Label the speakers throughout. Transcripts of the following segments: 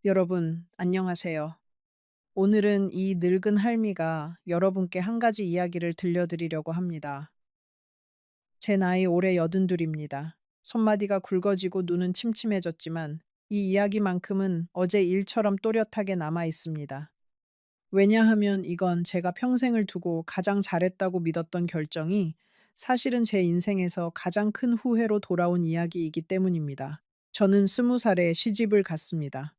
Speaker 1: 여러분, 안녕하세요. 오늘은 이 늙은 할미가 여러분께 한 가지 이야기를 들려드리려고 합니다. 제 나이 올해 82입니다. 손마디가 굵어지고 눈은 침침해졌지만 이 이야기만큼은 어제 일처럼 또렷하게 남아 있습니다. 왜냐하면 이건 제가 평생을 두고 가장 잘했다고 믿었던 결정이 사실은 제 인생에서 가장 큰 후회로 돌아온 이야기이기 때문입니다. 저는 20살에 시집을 갔습니다.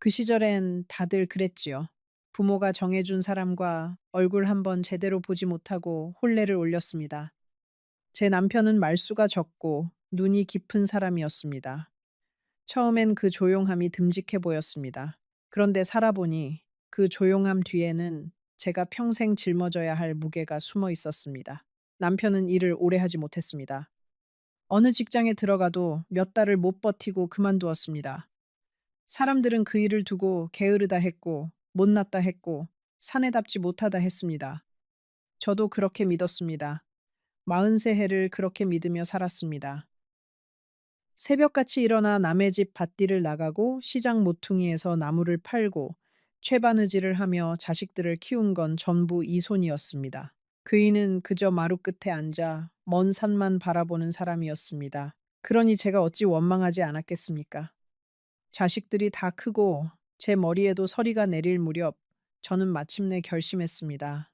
Speaker 1: 그 시절엔 다들 그랬지요. 부모가 정해준 사람과 얼굴 한번 제대로 보지 못하고 혼례를 올렸습니다. 제 남편은 말수가 적고 눈이 깊은 사람이었습니다. 처음엔 그 조용함이 듬직해 보였습니다. 그런데 살아보니 그 조용함 뒤에는 제가 평생 짊어져야 할 무게가 숨어 있었습니다. 남편은 일을 오래 하지 못했습니다. 어느 직장에 들어가도 몇 달을 못 버티고 그만두었습니다. 사람들은 그 일을 두고 게으르다 했고, 못났다 했고, 사내답지 못하다 했습니다. 저도 그렇게 믿었습니다. 43 해를 그렇게 믿으며 살았습니다. 새벽같이 일어나 남의 집 밭일을 나가고 시장 모퉁이에서 나무를 팔고 채바느질을 하며 자식들을 키운 건 전부 이손이었습니다. 그이는 그저 마루 끝에 앉아 먼 산만 바라보는 사람이었습니다. 그러니 제가 어찌 원망하지 않았겠습니까? 자식들이 다 크고 제 머리에도 서리가 내릴 무렵 저는 마침내 결심했습니다.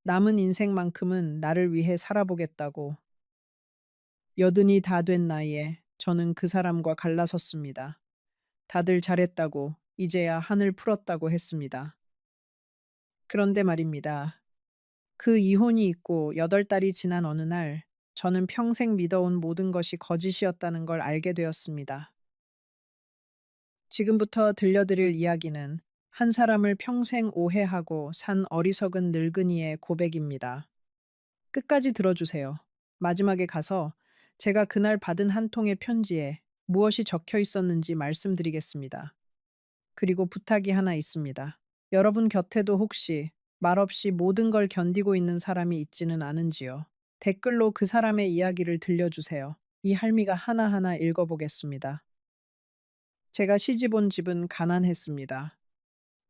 Speaker 1: 남은 인생만큼은 나를 위해 살아보겠다고. 여든이 다 된 나이에 저는 그 사람과 갈라섰습니다. 다들 잘했다고, 이제야 한을 풀었다고 했습니다. 그런데 말입니다. 그 이혼이 있고 8달이 지난 어느 날 저는 평생 믿어온 모든 것이 거짓이었다는 걸 알게 되었습니다. 지금부터 들려드릴 이야기는 한 사람을 평생 오해하고 산 어리석은 늙은이의 고백입니다. 끝까지 들어주세요. 마지막에 가서 제가 그날 받은 한 통의 편지에 무엇이 적혀 있었는지 말씀드리겠습니다. 그리고 부탁이 하나 있습니다. 여러분 곁에도 혹시 말없이 모든 걸 견디고 있는 사람이 있지는 않은지요? 댓글로 그 사람의 이야기를 들려주세요. 이 할미가 하나하나 읽어보겠습니다. 제가 시집 온 집은 가난했습니다.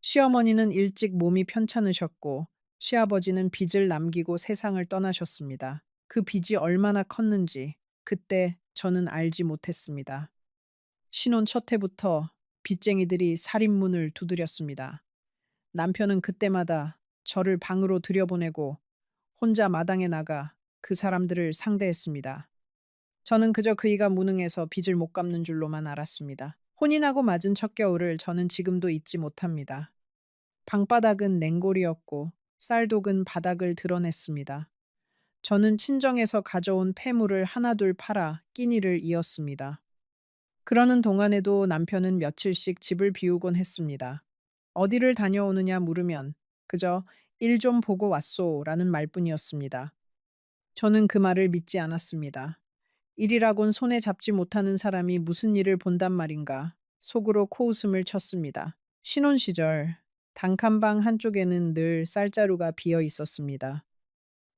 Speaker 1: 시어머니는 일찍 몸이 편찮으셨고 시아버지는 빚을 남기고 세상을 떠나셨습니다. 그 빚이 얼마나 컸는지 그때 저는 알지 못했습니다. 신혼 첫 해부터 빚쟁이들이 살인문을 두드렸습니다. 남편은 그때마다 저를 방으로 들여보내고 혼자 마당에 나가 그 사람들을 상대했습니다. 저는 그저 그이가 무능해서 빚을 못 갚는 줄로만 알았습니다. 혼인하고 맞은 첫 겨울을 저는 지금도 잊지 못합니다. 방바닥은 냉골이었고 쌀독은 바닥을 드러냈습니다. 저는 친정에서 가져온 폐물을 하나둘 팔아 끼니를 이었습니다. 그러는 동안에도 남편은 며칠씩 집을 비우곤 했습니다. 어디를 다녀오느냐 물으면 그저 일 좀 보고 왔소라는 말뿐이었습니다. 저는 그 말을 믿지 않았습니다. 일이라곤 손에 잡지 못하는 사람이 무슨 일을 본단 말인가 속으로 코웃음을 쳤습니다. 신혼 시절 단칸방 한쪽에는 늘 쌀자루가 비어 있었습니다.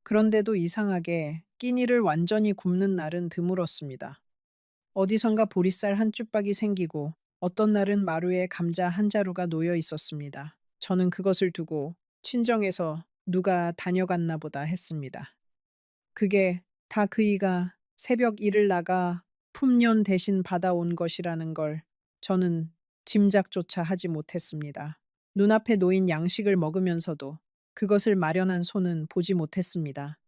Speaker 1: 그런데도 이상하게 끼니를 완전히 굶는 날은 드물었습니다. 어디선가 보리쌀 한 쭈박이 생기고 어떤 날은 마루에 감자 한 자루가 놓여 있었습니다. 저는 그것을 두고 친정에서 누가 다녀갔나 보다 했습니다. 그게 다 그이가 새벽 일을 나가 품련 대신 받아온 것이라는 걸 저는 짐작조차 하지 못했습니다. 눈앞에 놓인 양식을 먹으면서도 그것을 마련한 손은 보지 못했습니다.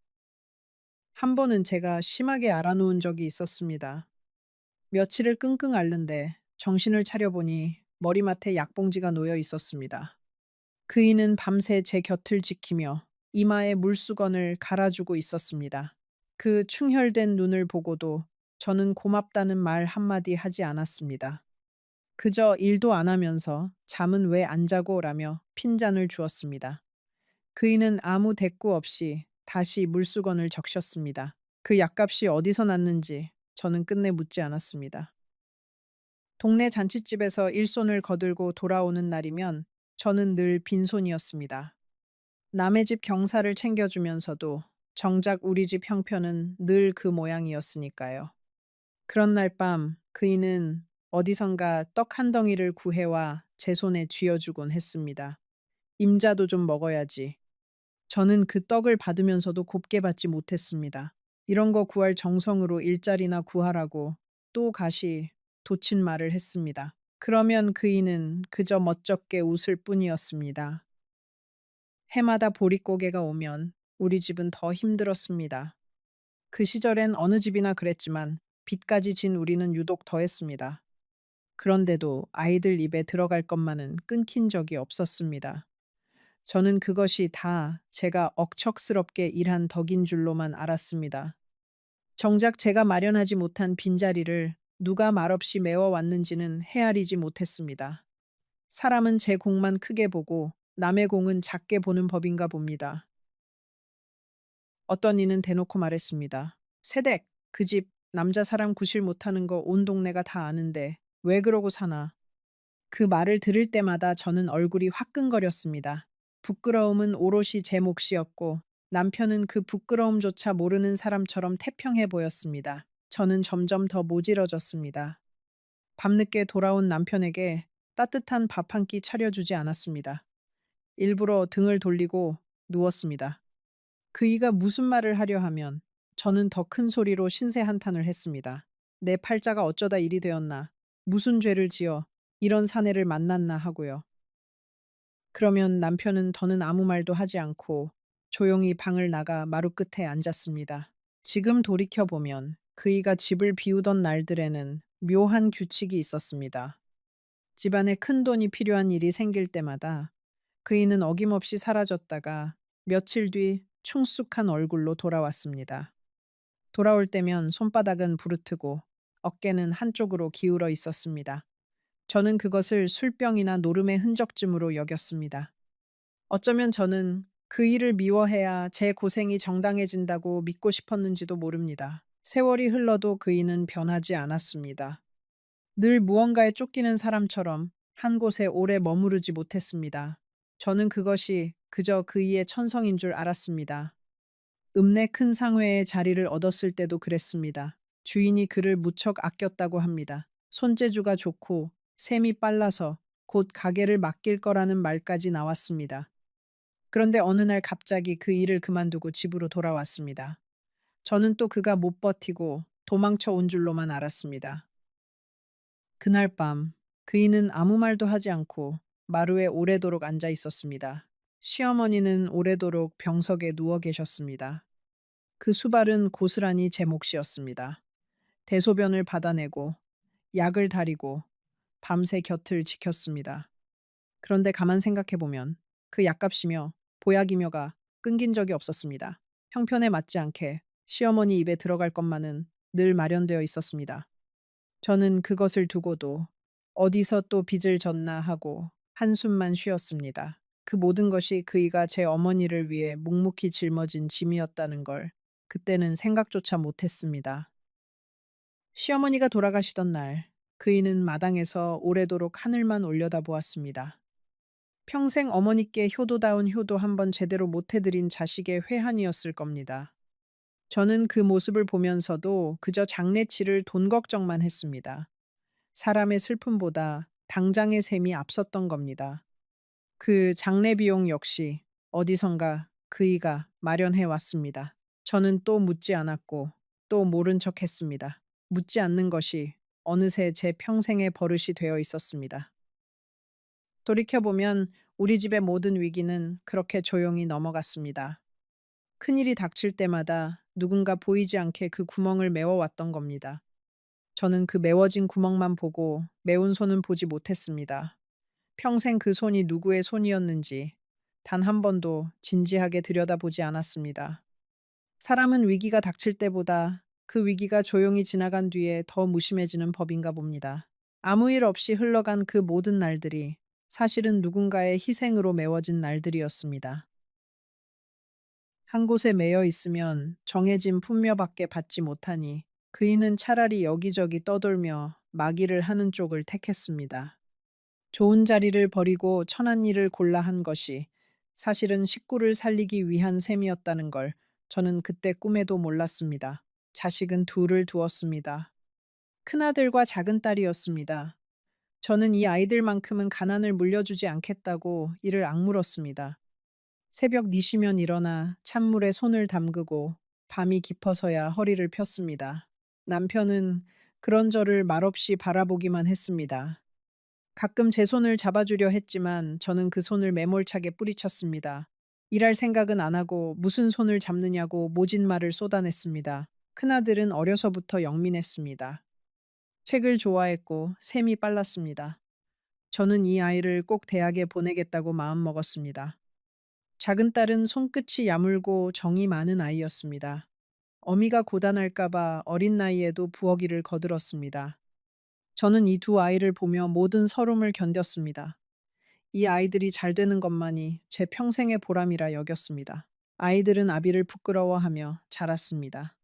Speaker 1: 한 번은 제가 심하게 알아놓은 적이 있었습니다. 며칠을 끙끙 앓는데 정신을 차려보니 머리맡에 약봉지가 놓여 있었습니다. 그이는 밤새 제 곁을 지키며 이마에 물수건을 갈아주고 있었습니다. 그 충혈된 눈을 보고도 저는 고맙다는 말 한마디 하지 않았습니다. 그저 일도 안 하면서 잠은 왜 안 자고 라며 핀잔을 주었습니다. 그이는 아무 대꾸 없이 다시 물수건을 적셨습니다. 그 약값이 어디서 났는지 저는 끝내 묻지 않았습니다. 동네 잔칫집에서 일손을 거들고 돌아오는 날이면 저는 늘 빈손이었습니다. 남의 집 경사를 챙겨주면서도 정작 우리 집 형편은 늘 그 모양이었으니까요. 그런 날 밤 그이는 어디선가 떡 한 덩이를 구해와 제 손에 쥐어주곤 했습니다. 임자도 좀 먹어야지. 저는 그 떡을 받으면서도 곱게 받지 못했습니다. 이런 거 구할 정성으로 일자리나 구하라고 또 가시 도친 말을 했습니다. 그러면 그이는 그저 멋쩍게 웃을 뿐이었습니다. 해마다 보릿고개가 오면 우리 집은 더 힘들었습니다. 그 시절엔 어느 집이나 그랬지만 빚까지 진 우리는 유독 더했습니다. 그런데도 아이들 입에 들어갈 것만은 끊긴 적이 없었습니다. 저는 그것이 다 제가 억척스럽게 일한 덕인 줄로만 알았습니다. 정작 제가 마련하지 못한 빈자리를 누가 말없이 메워왔는지는 헤아리지 못했습니다. 사람은 제 공만 크게 보고 남의 공은 작게 보는 법인가 봅니다. 어떤 이는 대놓고 말했습니다. 세댁, 그 집 남자 사람 구실 못하는 거 온 동네가 다 아는데 왜 그러고 사나. 그 말을 들을 때마다 저는 얼굴이 화끈거렸습니다. 부끄러움은 오롯이 제 몫이었고 남편은 그 부끄러움조차 모르는 사람처럼 태평해 보였습니다. 저는 점점 더 모질어졌습니다. 밤늦게 돌아온 남편에게 따뜻한 밥 한 끼 차려주지 않았습니다. 일부러 등을 돌리고 누웠습니다. 그이가 무슨 말을 하려 하면 저는 더 큰 소리로 신세 한탄을 했습니다. 내 팔자가 어쩌다 일이 되었나, 무슨 죄를 지어 이런 사내를 만났나 하고요. 그러면 남편은 더는 아무 말도 하지 않고 조용히 방을 나가 마루 끝에 앉았습니다. 지금 돌이켜보면 그이가 집을 비우던 날들에는 묘한 규칙이 있었습니다. 집안에 큰 돈이 필요한 일이 생길 때마다 그이는 어김없이 사라졌다가 며칠 뒤 충숙한 얼굴로 돌아왔습니다. 돌아올 때면 손바닥은 부르트고 어깨는 한쪽으로 기울어 있었습니다. 저는 그것을 술병이나 노름의 흔적쯤으로 여겼습니다. 어쩌면 저는 그 일을 미워해야 제 고생이 정당해진다고 믿고 싶었는지도 모릅니다. 세월이 흘러도 그이는 변하지 않았습니다. 늘 무언가에 쫓기는 사람처럼 한 곳에 오래 머무르지 못했습니다. 저는 그것이 그저 그이의 천성인 줄 알았습니다. 읍내 큰 상회에 자리를 얻었을 때도 그랬습니다. 주인이 그를 무척 아꼈다고 합니다. 손재주가 좋고 셈이 빨라서 곧 가게를 맡길 거라는 말까지 나왔습니다. 그런데 어느 날 갑자기 그 일을 그만두고 집으로 돌아왔습니다. 저는 또 그가 못 버티고 도망쳐 온 줄로만 알았습니다. 그날 밤 그이는 아무 말도 하지 않고 마루에 오래도록 앉아 있었습니다. 시어머니는 오래도록 병석에 누워 계셨습니다. 그 수발은 고스란히 제 몫이었습니다. 대소변을 받아내고 약을 다리고 밤새 곁을 지켰습니다. 그런데 가만 생각해보면 그 약값이며 보약이며가 끊긴 적이 없었습니다. 형편에 맞지 않게 시어머니 입에 들어갈 것만은 늘 마련되어 있었습니다. 저는 그것을 두고도 어디서 또 빚을 졌나 하고 한숨만 쉬었습니다. 그 모든 것이 그이가 제 어머니를 위해 묵묵히 짊어진 짐이었다는 걸 그때는 생각조차 못했습니다. 시어머니가 돌아가시던 날 그이는 마당에서 오래도록 하늘만 올려다보았습니다. 평생 어머니께 효도다운 효도 한번 제대로 못해드린 자식의 회한이었을 겁니다. 저는 그 모습을 보면서도 그저 장례치를 돈 걱정만 했습니다. 사람의 슬픔보다 당장의 셈이 앞섰던 겁니다. 그 장례 비용 역시 어디선가 그이가 마련해 왔습니다. 저는 또 묻지 않았고 또 모른 척 했습니다. 묻지 않는 것이 어느새 제 평생의 버릇이 되어 있었습니다. 돌이켜보면 우리 집의 모든 위기는 그렇게 조용히 넘어갔습니다. 큰일이 닥칠 때마다 누군가 보이지 않게 그 구멍을 메워왔던 겁니다. 저는 그 메워진 구멍만 보고 메운 손은 보지 못했습니다. 평생 그 손이 누구의 손이었는지 단 한 번도 진지하게 들여다보지 않았습니다. 사람은 위기가 닥칠 때보다 그 위기가 조용히 지나간 뒤에 더 무심해지는 법인가 봅니다. 아무 일 없이 흘러간 그 모든 날들이 사실은 누군가의 희생으로 메워진 날들이었습니다. 한 곳에 매여 있으면 정해진 품며밖에 받지 못하니 그이는 차라리 여기저기 떠돌며 마기를 하는 쪽을 택했습니다. 좋은 자리를 버리고 천한 일을 골라 한 것이 사실은 식구를 살리기 위한 셈이었다는 걸 저는 그때 꿈에도 몰랐습니다. 자식은 둘을 두었습니다. 큰아들과 작은딸이었습니다. 저는 이 아이들만큼은 가난을 물려주지 않겠다고 이를 악물었습니다. 새벽 니시면 일어나 찬물에 손을 담그고 밤이 깊어서야 허리를 폈습니다. 남편은 그런 저를 말없이 바라보기만 했습니다. 가끔 제 손을 잡아주려 했지만 저는 그 손을 매몰차게 뿌리쳤습니다. 일할 생각은 안 하고 무슨 손을 잡느냐고 모진 말을 쏟아냈습니다. 큰아들은 어려서부터 영민했습니다. 책을 좋아했고 셈이 빨랐습니다. 저는 이 아이를 꼭 대학에 보내겠다고 마음먹었습니다. 작은 딸은 손끝이 야물고 정이 많은 아이였습니다. 어미가 고단할까봐 어린 나이에도 부엌일을 거들었습니다. 저는 이 두 아이를 보며 모든 서름을 견뎠습니다. 이 아이들이 잘 되는 것만이 제 평생의 보람이라 여겼습니다. 아이들은 아비를 부끄러워하며 자랐습니다.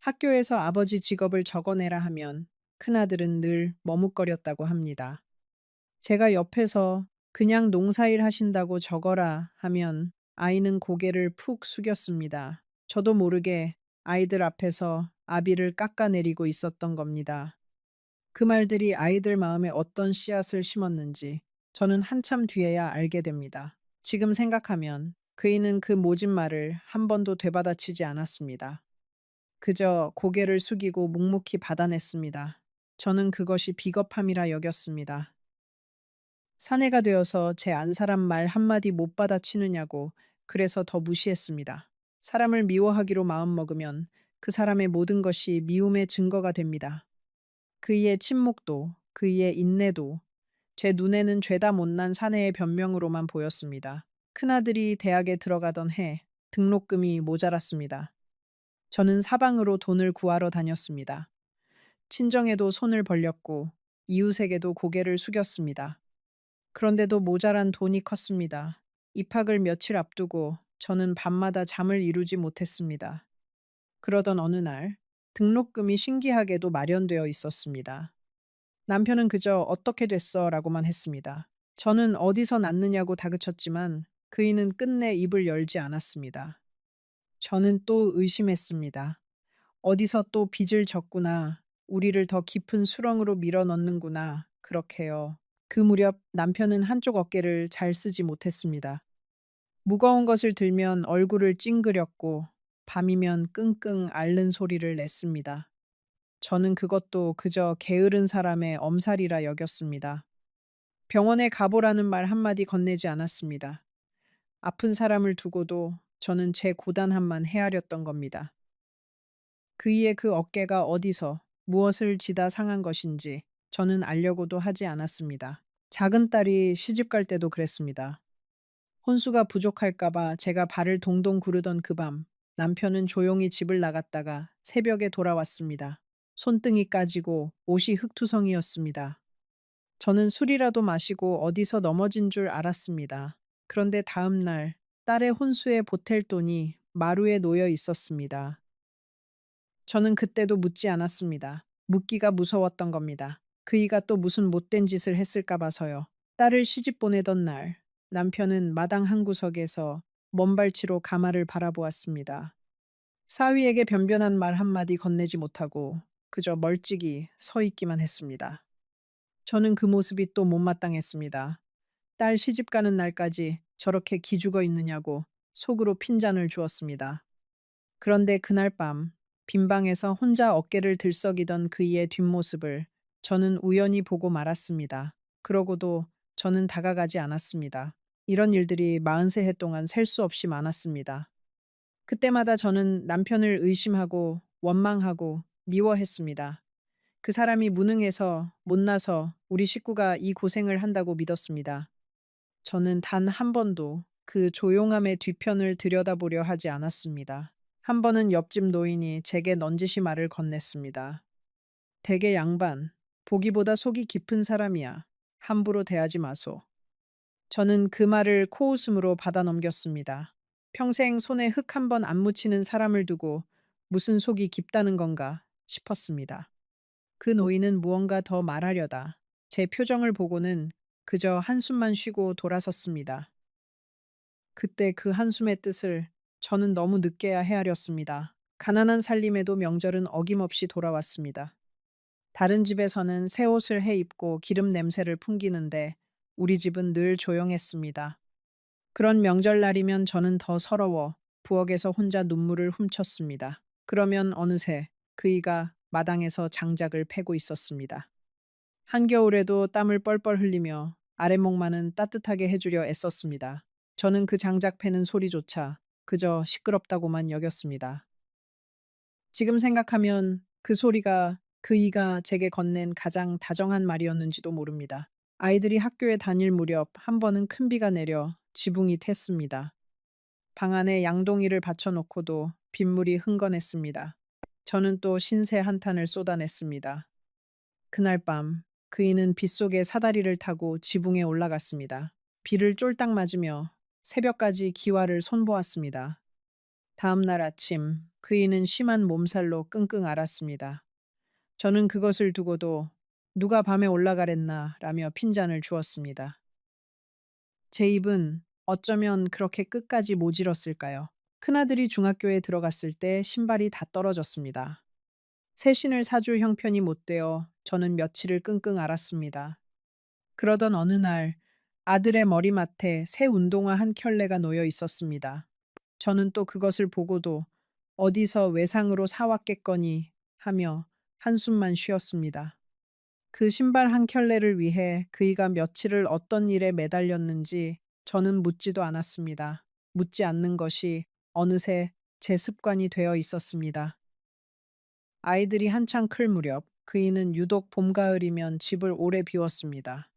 Speaker 1: 학교에서 아버지 직업을 적어내라 하면 큰아들은 늘 머뭇거렸다고 합니다. 제가 옆에서 그냥 농사일 하신다고 적어라 하면 아이는 고개를 푹 숙였습니다. 저도 모르게 아이들 앞에서 아비를 깎아내리고 있었던 겁니다. 그 말들이 아이들 마음에 어떤 씨앗을 심었는지 저는 한참 뒤에야 알게 됩니다. 지금 생각하면 그이는 그 모진 말을 한 번도 되받아치지 않았습니다. 그저 고개를 숙이고 묵묵히 받아냈습니다. 저는 그것이 비겁함이라 여겼습니다. 사내가 되어서 제 안 사람 말 한마디 못 받아치느냐고 그래서 더 무시했습니다. 사람을 미워하기로 마음먹으면 그 사람의 모든 것이 미움의 증거가 됩니다. 그이의 침묵도, 그이의 인내도 제 눈에는 죄다 못난 사내의 변명으로만 보였습니다. 큰아들이 대학에 들어가던 해 등록금이 모자랐습니다. 저는 사방으로 돈을 구하러 다녔습니다. 친정에도 손을 벌렸고 이웃에게도 고개를 숙였습니다. 그런데도 모자란 돈이 컸습니다. 입학을 며칠 앞두고 저는 밤마다 잠을 이루지 못했습니다. 그러던 어느 날 등록금이 신기하게도 마련되어 있었습니다. 남편은 그저 어떻게 됐어 라고만 했습니다. 저는 어디서 났느냐고 다그쳤지만 그이는 끝내 입을 열지 않았습니다. 저는 또 의심했습니다. 어디서 또 빚을 졌구나. 우리를 더 깊은 수렁으로 밀어 넣는구나. 그렇게요. 그 무렵 남편은 한쪽 어깨를 잘 쓰지 못했습니다. 무거운 것을 들면 얼굴을 찡그렸고 밤이면 끙끙 앓는 소리를 냈습니다. 저는 그것도 그저 게으른 사람의 엄살이라 여겼습니다. 병원에 가보라는 말 한마디 건네지 않았습니다. 아픈 사람을 두고도 저는 제 고단함만 헤아렸던 겁니다. 그이의 그 어깨가 어디서 무엇을 지다 상한 것인지 저는 알려고도 하지 않았습니다. 작은 딸이 시집 갈 때도 그랬습니다. 혼수가 부족할까봐 제가 발을 동동 구르던 그 밤, 남편은 조용히 집을 나갔다가 새벽에 돌아왔습니다. 손등이 까지고 옷이 흙투성이었습니다. 저는 술이라도 마시고 어디서 넘어진 줄 알았습니다. 그런데 다음 날 딸의 혼수에 보탤 돈이 마루에 놓여 있었습니다. 저는 그때도 묻지 않았습니다. 묻기가 무서웠던 겁니다. 그이가 또 무슨 못된 짓을 했을까 봐서요. 딸을 시집 보내던 날, 남편은 마당 한 구석에서 먼발치로 가마를 바라보았습니다. 사위에게 변변한 말 한마디 건네지 못하고 그저 멀찍이 서 있기만 했습니다. 저는 그 모습이 또 못마땅했습니다. 딸 시집 가는 날까지 저렇게 기죽어 있느냐고 속으로 핀잔을 주었습니다. 그런데 그날 밤 빈방에서 혼자 어깨를 들썩이던 그이의 뒷모습을 저는 우연히 보고 말았습니다. 그러고도 저는 다가가지 않았습니다. 이런 일들이 43해 동안 셀 수 없이 많았습니다. 그때마다 저는 남편을 의심하고 원망하고 미워했습니다. 그 사람이 무능해서 못나서 우리 식구가 이 고생을 한다고 믿었습니다. 저는 단 한 번도 그 조용함의 뒤편을 들여다보려 하지 않았습니다. 한 번은 옆집 노인이 제게 넌지시 말을 건넸습니다. 대개 양반, 보기보다 속이 깊은 사람이야. 함부로 대하지 마소. 저는 그 말을 코웃음으로 받아 넘겼습니다. 평생 손에 흙 한 번 안 묻히는 사람을 두고 무슨 속이 깊다는 건가 싶었습니다. 그 노인은 무언가 더 말하려다 제 표정을 보고는 그저 한숨만 쉬고 돌아섰습니다. 그때 그 한숨의 뜻을 저는 너무 늦게야 헤아렸습니다. 가난한 살림에도 명절은 어김없이 돌아왔습니다. 다른 집에서는 새 옷을 해 입고 기름 냄새를 풍기는데 우리 집은 늘 조용했습니다. 그런 명절날이면 저는 더 서러워 부엌에서 혼자 눈물을 훔쳤습니다. 그러면 어느새 그이가 마당에서 장작을 패고 있었습니다. 한겨울에도 땀을 뻘뻘 흘리며 아랫목만은 따뜻하게 해주려 애썼습니다. 저는 그 장작 패는 소리조차 그저 시끄럽다고만 여겼습니다. 지금 생각하면 그 소리가 그이가 제게 건넨 가장 다정한 말이었는지도 모릅니다. 아이들이 학교에 다닐 무렵 한 번은 큰 비가 내려 지붕이 텄습니다. 방 안에 양동이를 받쳐놓고도 빗물이 흥건했습니다. 저는 또 신세 한탄을 쏟아냈습니다. 그날 밤 그이는 빗속에 사다리를 타고 지붕에 올라갔습니다. 비를 쫄딱 맞으며 새벽까지 기와를 손보았습니다. 다음 날 아침 그이는 심한 몸살로 끙끙 앓았습니다. 저는 그것을 두고도 누가 밤에 올라가랬나 라며 핀잔을 주었습니다. 제 입은 어쩌면 그렇게 끝까지 모질었을까요? 큰아들이 중학교에 들어갔을 때 신발이 다 떨어졌습니다. 새 신을 사줄 형편이 못 되어 저는 며칠을 끙끙 앓았습니다. 그러던 어느 날 아들의 머리맡에 새 운동화 한 켤레가 놓여 있었습니다. 저는 또 그것을 보고도 어디서 외상으로 사왔겠거니 하며 한숨만 쉬었습니다. 그 신발 한 켤레를 위해 그이가 며칠을 어떤 일에 매달렸는지 저는 묻지도 않았습니다. 묻지 않는 것이 어느새 제 습관이 되어 있었습니다. 아이들이 한창 클 무렵 그이는 유독 봄, 가을이면 집을 오래 비웠습니다.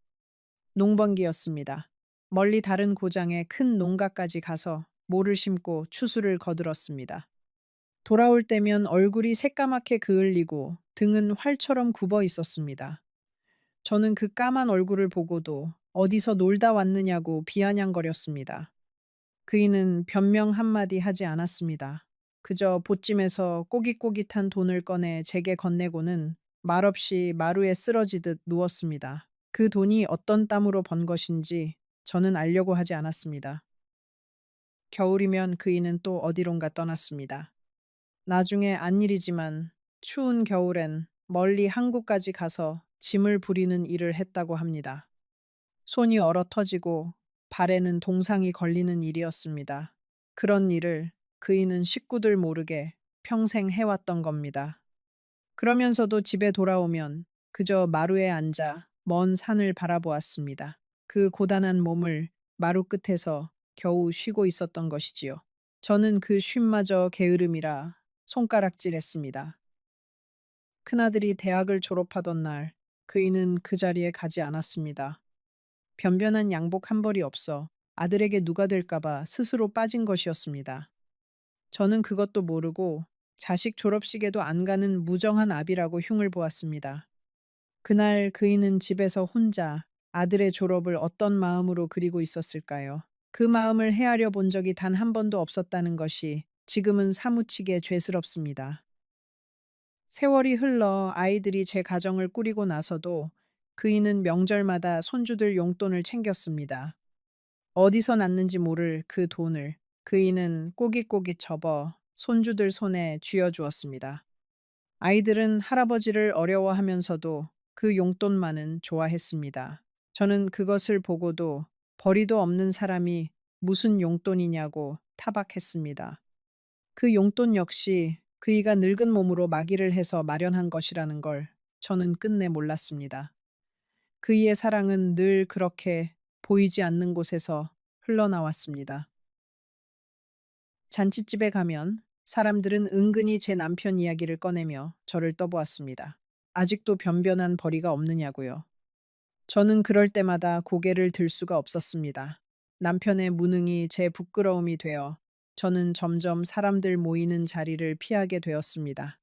Speaker 1: 농번기였습니다. 멀리 다른 고장에 큰 농가까지 가서 모를 심고 추수를 거들었습니다. 돌아올 때면 얼굴이 새까맣게 그을리고 등은 활처럼 굽어 있었습니다. 저는 그 까만 얼굴을 보고도 어디서 놀다 왔느냐고 비아냥거렸습니다. 그이는 변명 한마디 하지 않았습니다. 그저 보찜에서 꼬깃꼬깃한 돈을 꺼내 제게 건네고는 말없이 마루에 쓰러지듯 누웠습니다. 그 돈이 어떤 땀으로 번 것인지 저는 알려고 하지 않았습니다. 겨울이면 그이는 또 어디론가 떠났습니다. 나중에 안 일이지만 추운 겨울엔 멀리 한국까지 가서 짐을 부리는 일을 했다고 합니다. 손이 얼어 터지고 발에는 동상이 걸리는 일이었습니다. 그런 일을 그이는 식구들 모르게 평생 해왔던 겁니다. 그러면서도 집에 돌아오면 그저 마루에 앉아 먼 산을 바라보았습니다. 그 고단한 몸을 마루 끝에서 겨우 쉬고 있었던 것이지요. 저는 그 쉼마저 게으름이라 손가락질했습니다. 큰아들이 대학을 졸업하던 날 그이는 그 자리에 가지 않았습니다. 변변한 양복 한 벌이 없어 아들에게 누가 될까봐 스스로 빠진 것이었습니다. 저는 그것도 모르고 자식 졸업식에도 안 가는 무정한 아비라고 흉을 보았습니다. 그날 그이는 집에서 혼자 아들의 졸업을 어떤 마음으로 그리고 있었을까요? 그 마음을 헤아려 본 적이 단 한 번도 없었다는 것이 지금은 사무치게 죄스럽습니다. 세월이 흘러 아이들이 제 가정을 꾸리고 나서도 그이는 명절마다 손주들 용돈을 챙겼습니다. 어디서 났는지 모를 그 돈을 그이는 꼬깃꼬깃 접어 손주들 손에 쥐어주었습니다. 아이들은 할아버지를 어려워하면서도 그 용돈만은 좋아했습니다. 저는 그것을 보고도 벌이도 없는 사람이 무슨 용돈이냐고 타박했습니다. 그 용돈 역시 그이가 늙은 몸으로 마기를 해서 마련한 것이라는 걸 저는 끝내 몰랐습니다. 그이의 사랑은 늘 그렇게 보이지 않는 곳에서 흘러나왔습니다. 잔칫집에 가면 사람들은 은근히 제 남편 이야기를 꺼내며 저를 떠보았습니다. 아직도 변변한 벌이가 없느냐고요. 저는 그럴 때마다 고개를 들 수가 없었습니다. 남편의 무능이 제 부끄러움이 되어 저는 점점 사람들 모이는 자리를 피하게 되었습니다.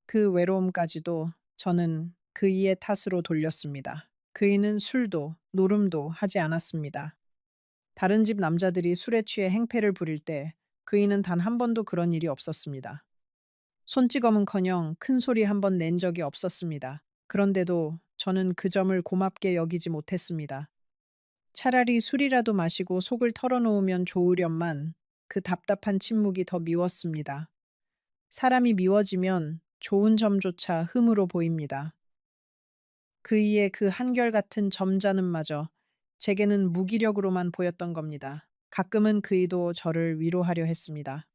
Speaker 1: 그 외로움까지도 저는 그이의 탓으로 돌렸습니다. 그이는 술도 노름도 하지 않았습니다. 다른 집 남자들이 술에 취해 행패를 부릴 때 그이는 단 한 번도 그런 일이 없었습니다. 손찌검은커녕 큰 소리 한 번 낸 적이 없었습니다. 그런데도 저는 그 점을 고맙게 여기지 못했습니다. 차라리 술이라도 마시고 속을 털어놓으면 좋으련만 그 답답한 침묵이 더 미웠습니다. 사람이 미워지면 좋은 점조차 흠으로 보입니다. 그이의 그 한결같은 점잖음마저 제게는 무기력으로만 보였던 겁니다. 가끔은 그이도 저를 위로하려 했습니다.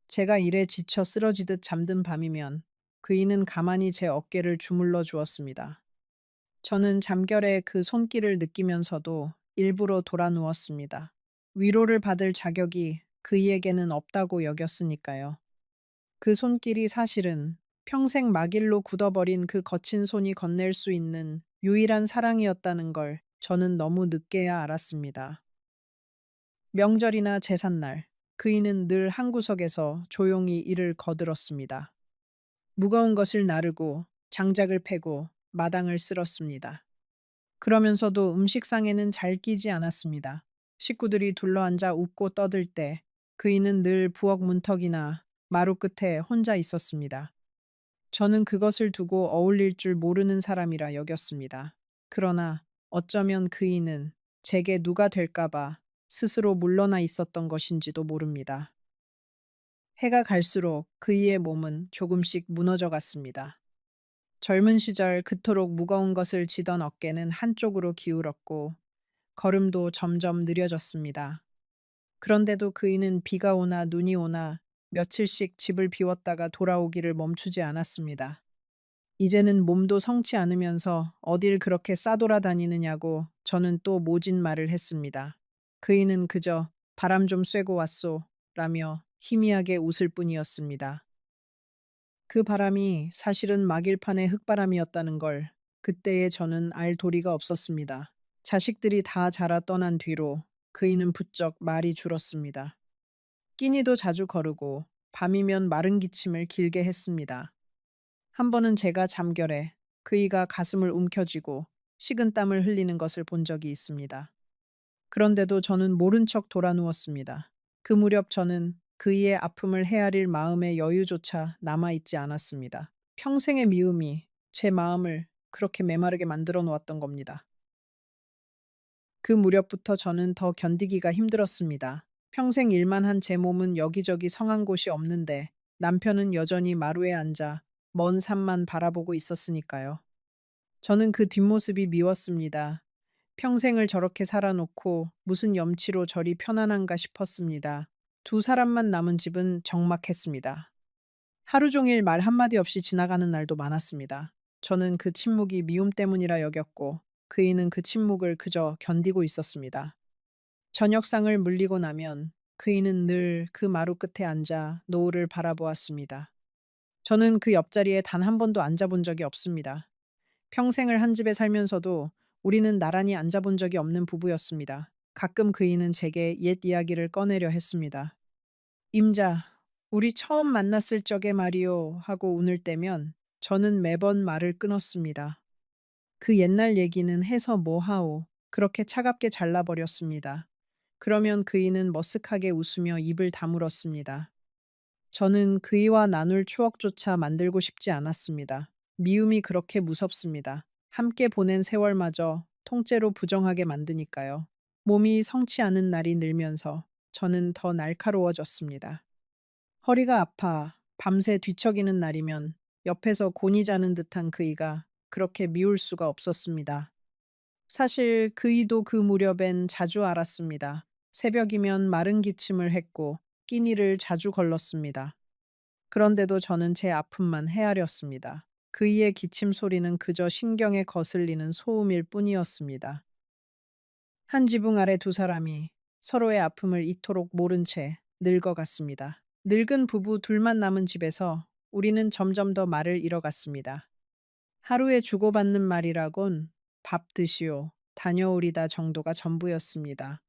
Speaker 1: 제가 일에 지쳐 쓰러지듯 잠든 밤이면 그이는 가만히 제 어깨를 주물러 주었습니다. 저는 잠결에 그 손길을 느끼면서도 일부러 돌아 누웠습니다. 위로를 받을 자격이 그이에게는 없다고 여겼으니까요. 그 손길이 사실은 평생 막일로 굳어버린 그 거친 손이 건넬 수 있는 유일한 사랑이었다는 걸 저는 너무 늦게야 알았습니다. 명절이나 제삿날, 그이는 늘 한구석에서 조용히 일을 거들었습니다. 무거운 것을 나르고 장작을 패고 마당을 쓸었습니다. 그러면서도 음식상에는 잘 끼지 않았습니다. 식구들이 둘러앉아 웃고 떠들 때 그이는 늘 부엌 문턱이나 마루 끝에 혼자 있었습니다. 저는 그것을 두고 어울릴 줄 모르는 사람이라 여겼습니다. 그러나 어쩌면 그이는 제게 누가 될까봐 스스로 물러나 있었던 것인지도 모릅니다. 해가 갈수록 그이의 몸은 조금씩 무너져 갔습니다. 젊은 시절 그토록 무거운 것을 지던 어깨는 한쪽으로 기울었고 걸음도 점점 느려졌습니다. 그런데도 그이는 비가 오나 눈이 오나 며칠씩 집을 비웠다가 돌아오기를 멈추지 않았습니다. 이제는 몸도 성치 않으면서 어딜 그렇게 싸돌아다니느냐고 저는 또 모진 말을 했습니다. 그이는 그저 바람 좀 쐬고 왔소 라며 희미하게 웃을 뿐이었습니다. 그 바람이 사실은 막일판의 흙바람이었다는 걸 그때의 저는 알 도리가 없었습니다. 자식들이 다 자라 떠난 뒤로 그이는 부쩍 말이 줄었습니다. 끼니도 자주 거르고 밤이면 마른 기침을 길게 했습니다. 한 번은 제가 잠결에 그이가 가슴을 움켜쥐고 식은땀을 흘리는 것을 본 적이 있습니다. 그런데도 저는 모른 척 돌아 누웠습니다. 그 무렵 저는 그이의 아픔을 헤아릴 마음의 여유조차 남아있지 않았습니다. 평생의 미움이 제 마음을 그렇게 메마르게 만들어 놓았던 겁니다. 그 무렵부터 저는 더 견디기가 힘들었습니다. 평생 일만 한 제 몸은 여기저기 성한 곳이 없는데 남편은 여전히 마루에 앉아 먼 산만 바라보고 있었으니까요. 저는 그 뒷모습이 미웠습니다. 평생을 저렇게 살아놓고 무슨 염치로 저리 편안한가 싶었습니다. 두 사람만 남은 집은 적막했습니다. 하루 종일 말 한마디 없이 지나가는 날도 많았습니다. 저는 그 침묵이 미움 때문이라 여겼고 그이는 그 침묵을 그저 견디고 있었습니다. 저녁상을 물리고 나면 그이는 늘 그 마루 끝에 앉아 노을을 바라보았습니다. 저는 그 옆자리에 단 한 번도 앉아본 적이 없습니다. 평생을 한 집에 살면서도 우리는 나란히 앉아본 적이 없는 부부였습니다. 가끔 그이는 제게 옛 이야기를 꺼내려 했습니다. 임자, 우리 처음 만났을 적에 말이요 하고 운을 떼면 저는 매번 말을 끊었습니다. 그 옛날 얘기는 해서 뭐하오. 그렇게 차갑게 잘라버렸습니다. 그러면 그이는 머쓱하게 웃으며 입을 다물었습니다. 저는 그이와 나눌 추억조차 만들고 싶지 않았습니다. 미움이 그렇게 무섭습니다. 함께 보낸 세월마저 통째로 부정하게 만드니까요. 몸이 성치 않은 날이 늘면서 저는 더 날카로워졌습니다. 허리가 아파 밤새 뒤척이는 날이면 옆에서 곤히 자는 듯한 그이가 그렇게 미울 수가 없었습니다. 사실 그이도 그 무렵엔 자주 알았습니다. 새벽이면 마른 기침을 했고 끼니를 자주 걸렀습니다. 그런데도 저는 제 아픔만 헤아렸습니다. 그이의 기침 소리는 그저 신경에 거슬리는 소음일 뿐이었습니다. 한 지붕 아래 두 사람이 서로의 아픔을 이토록 모른 채 늙어갔습니다. 늙은 부부 둘만 남은 집에서 우리는 점점 더 말을 잃어갔습니다. 하루에 주고받는 말이라곤 밥 드시오, 다녀오리다 정도가 전부였습니다.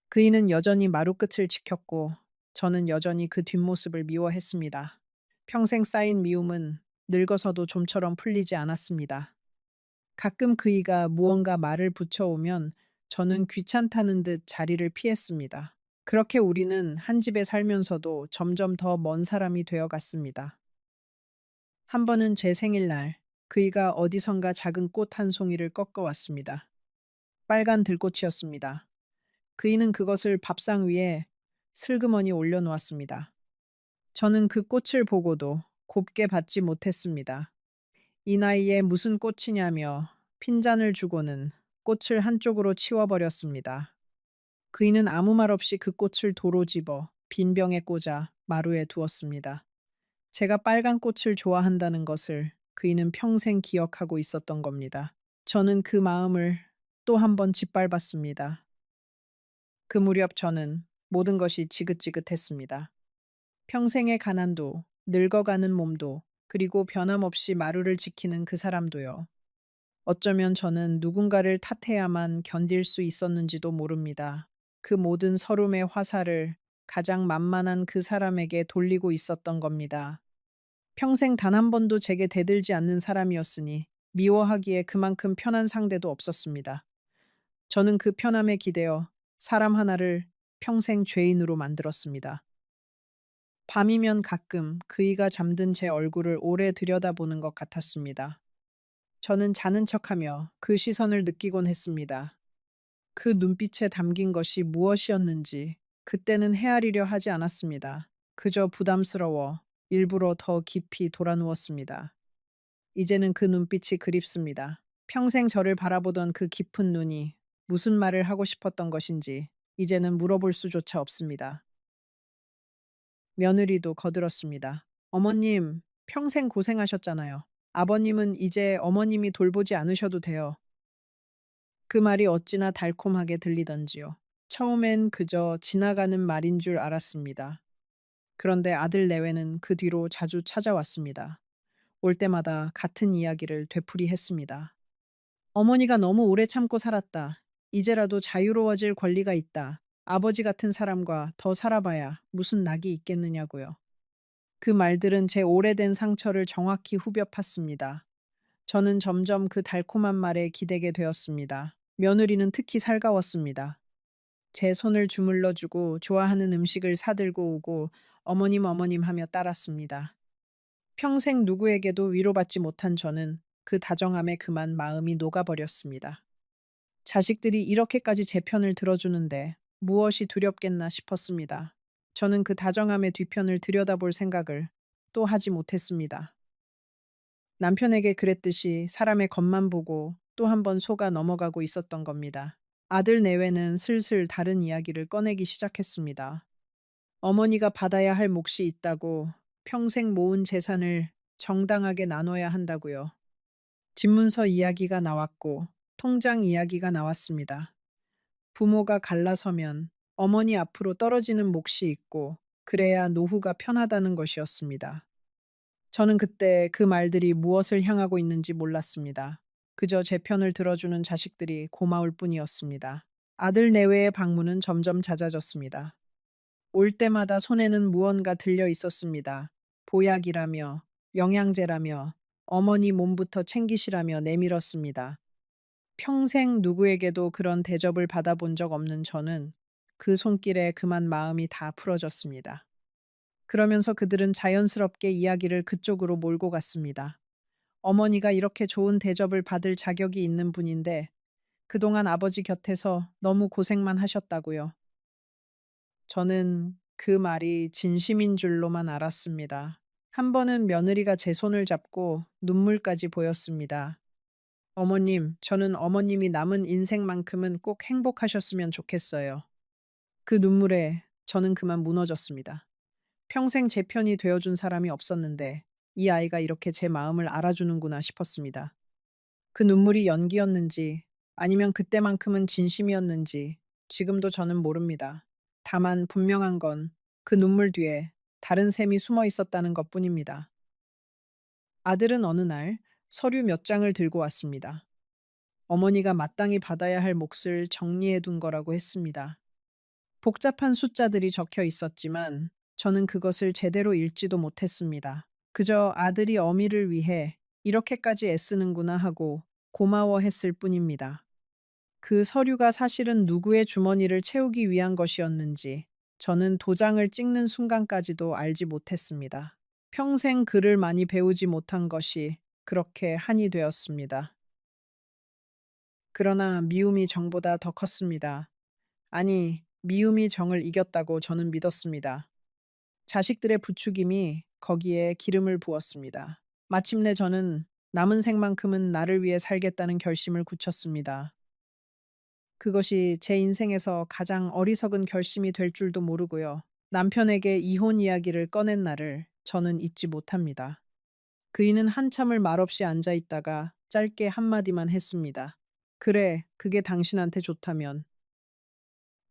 Speaker 1: 그이는 여전히 마루 끝을 지켰고 저는 여전히 그 뒷모습을 미워했습니다. 평생 쌓인 미움은 늙어서도 좀처럼 풀리지 않았습니다. 가끔 그이가 무언가 말을 붙여오면 저는 귀찮다는 듯 자리를 피했습니다. 그렇게 우리는 한 집에 살면서도 점점 더 먼 사람이 되어 갔습니다. 한 번은 제 생일날 그이가 어디선가 작은 꽃 한 송이를 꺾어왔습니다. 빨간 들꽃이었습니다. 그이는 그것을 밥상 위에 슬그머니 올려놓았습니다. 저는 그 꽃을 보고도 곱게 받지 못했습니다. 이 나이에 무슨 꽃이냐며 핀잔을 주고는 꽃을 한쪽으로 치워버렸습니다. 그이는 아무 말 없이 그 꽃을 도로 집어 빈 병에 꽂아 마루에 두었습니다. 제가 빨간 꽃을 좋아한다는 것을 그이는 평생 기억하고 있었던 겁니다. 저는 그 마음을 또 한 번 짓밟았습니다. 그 무렵 저는 모든 것이 지긋지긋했습니다. 평생의 가난도, 늙어가는 몸도, 그리고 변함없이 마루를 지키는 그 사람도요. 어쩌면 저는 누군가를 탓해야만 견딜 수 있었는지도 모릅니다. 그 모든 서름의 화살을 가장 만만한 그 사람에게 돌리고 있었던 겁니다. 평생 단 한 번도 제게 대들지 않는 사람이었으니 미워하기에 그만큼 편한 상대도 없었습니다. 저는 그 편함에 기대어 사람 하나를 평생 죄인으로 만들었습니다. 밤이면 가끔 그이가 잠든 제 얼굴을 오래 들여다보는 것 같았습니다. 저는 자는 척하며 그 시선을 느끼곤 했습니다. 그 눈빛에 담긴 것이 무엇이었는지 그때는 헤아리려 하지 않았습니다. 그저 부담스러워 일부러 더 깊이 돌아누웠습니다. 이제는 그 눈빛이 그립습니다. 평생 저를 바라보던 그 깊은 눈이 무슨 말을 하고 싶었던 것인지 이제는 물어볼 수조차 없습니다. 며느리도 거들었습니다. 어머님, 평생 고생하셨잖아요. 아버님은 이제 어머님이 돌보지 않으셔도 돼요. 그 말이 어찌나 달콤하게 들리던지요. 처음엔 그저 지나가는 말인 줄 알았습니다. 그런데 아들 내외는 그 뒤로 자주 찾아왔습니다. 올 때마다 같은 이야기를 되풀이했습니다. 어머니가 너무 오래 참고 살았다. 이제라도 자유로워질 권리가 있다. 아버지 같은 사람과 더 살아봐야 무슨 낙이 있겠느냐고요. 그 말들은 제 오래된 상처를 정확히 후벼 팠습니다. 저는 점점 그 달콤한 말에 기대게 되었습니다. 며느리는 특히 살가웠습니다. 제 손을 주물러 주고 좋아하는 음식을 사들고 오고 어머님 어머님 하며 따랐습니다. 평생 누구에게도 위로받지 못한 저는 그 다정함에 그만 마음이 녹아버렸습니다. 자식들이 이렇게까지 제 편을 들어주는데 무엇이 두렵겠나 싶었습니다. 저는 그 다정함의 뒤편을 들여다볼 생각을 또 하지 못했습니다. 남편에게 그랬듯이 사람의 겉만 보고 또 한 번 속아 넘어가고 있었던 겁니다. 아들 내외는 슬슬 다른 이야기를 꺼내기 시작했습니다. 어머니가 받아야 할 몫이 있다고, 평생 모은 재산을 정당하게 나눠야 한다고요. 집문서 이야기가 나왔고 통장 이야기가 나왔습니다. 부모가 갈라서면 어머니 앞으로 떨어지는 몫이 있고 그래야 노후가 편하다는 것이었습니다. 저는 그때 그 말들이 무엇을 향하고 있는지 몰랐습니다. 그저 제 편을 들어주는 자식들이 고마울 뿐이었습니다. 아들 내외의 방문은 점점 잦아졌습니다. 올 때마다 손에는 무언가 들려 있었습니다. 보약이라며, 영양제라며, 어머니 몸부터 챙기시라며 내밀었습니다. 평생 누구에게도 그런 대접을 받아본 적 없는 저는 그 손길에 그만 마음이 다 풀어졌습니다. 그러면서 그들은 자연스럽게 이야기를 그쪽으로 몰고 갔습니다. 어머니가 이렇게 좋은 대접을 받을 자격이 있는 분인데 그동안 아버지 곁에서 너무 고생만 하셨다고요. 저는 그 말이 진심인 줄로만 알았습니다. 한 번은 며느리가 제 손을 잡고 눈물까지 보였습니다. 어머님, 저는 어머님이 남은 인생만큼은 꼭 행복하셨으면 좋겠어요. 그 눈물에 저는 그만 무너졌습니다. 평생 제 편이 되어준 사람이 없었는데 이 아이가 이렇게 제 마음을 알아주는구나 싶었습니다. 그 눈물이 연기였는지 아니면 그때만큼은 진심이었는지 지금도 저는 모릅니다. 다만 분명한 건 그 눈물 뒤에 다른 셈이 숨어 있었다는 것뿐입니다. 아들은 어느 날 서류 몇 장을 들고 왔습니다. 어머니가 마땅히 받아야 할 몫을 정리해 둔 거라고 했습니다. 복잡한 숫자들이 적혀 있었지만 저는 그것을 제대로 읽지도 못했습니다. 그저 아들이 어미를 위해 이렇게까지 애쓰는구나 하고 고마워했을 뿐입니다. 그 서류가 사실은 누구의 주머니를 채우기 위한 것이었는지 저는 도장을 찍는 순간까지도 알지 못했습니다. 평생 글을 많이 배우지 못한 것이 그렇게 한이 되었습니다. 그러나 미움이 정보다 더 컸습니다. 아니, 미움이 정을 이겼다고 저는 믿었습니다. 자식들의 부추김이 거기에 기름을 부었습니다. 마침내 저는 남은 생만큼은 나를 위해 살겠다는 결심을 굳혔습니다. 그것이 제 인생에서 가장 어리석은 결심이 될 줄도 모르고요. 남편에게 이혼 이야기를 꺼낸 날을 저는 잊지 못합니다. 그이는 한참을 말없이 앉아 있다가 짧게 한마디만 했습니다. 그래, 그게 당신한테 좋다면.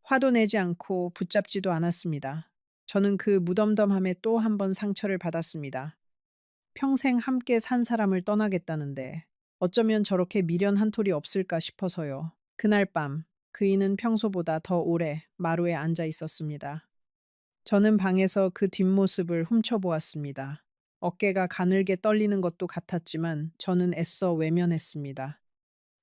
Speaker 1: 화도 내지 않고 붙잡지도 않았습니다. 저는 그 무덤덤함에 또 한 번 상처를 받았습니다. 평생 함께 산 사람을 떠나겠다는데 어쩌면 저렇게 미련 한 톨이 없을까 싶어서요. 그날 밤 그이는 평소보다 더 오래 마루에 앉아 있었습니다. 저는 방에서 그 뒷모습을 훔쳐보았습니다. 어깨가 가늘게 떨리는 것도 같았지만 저는 애써 외면했습니다.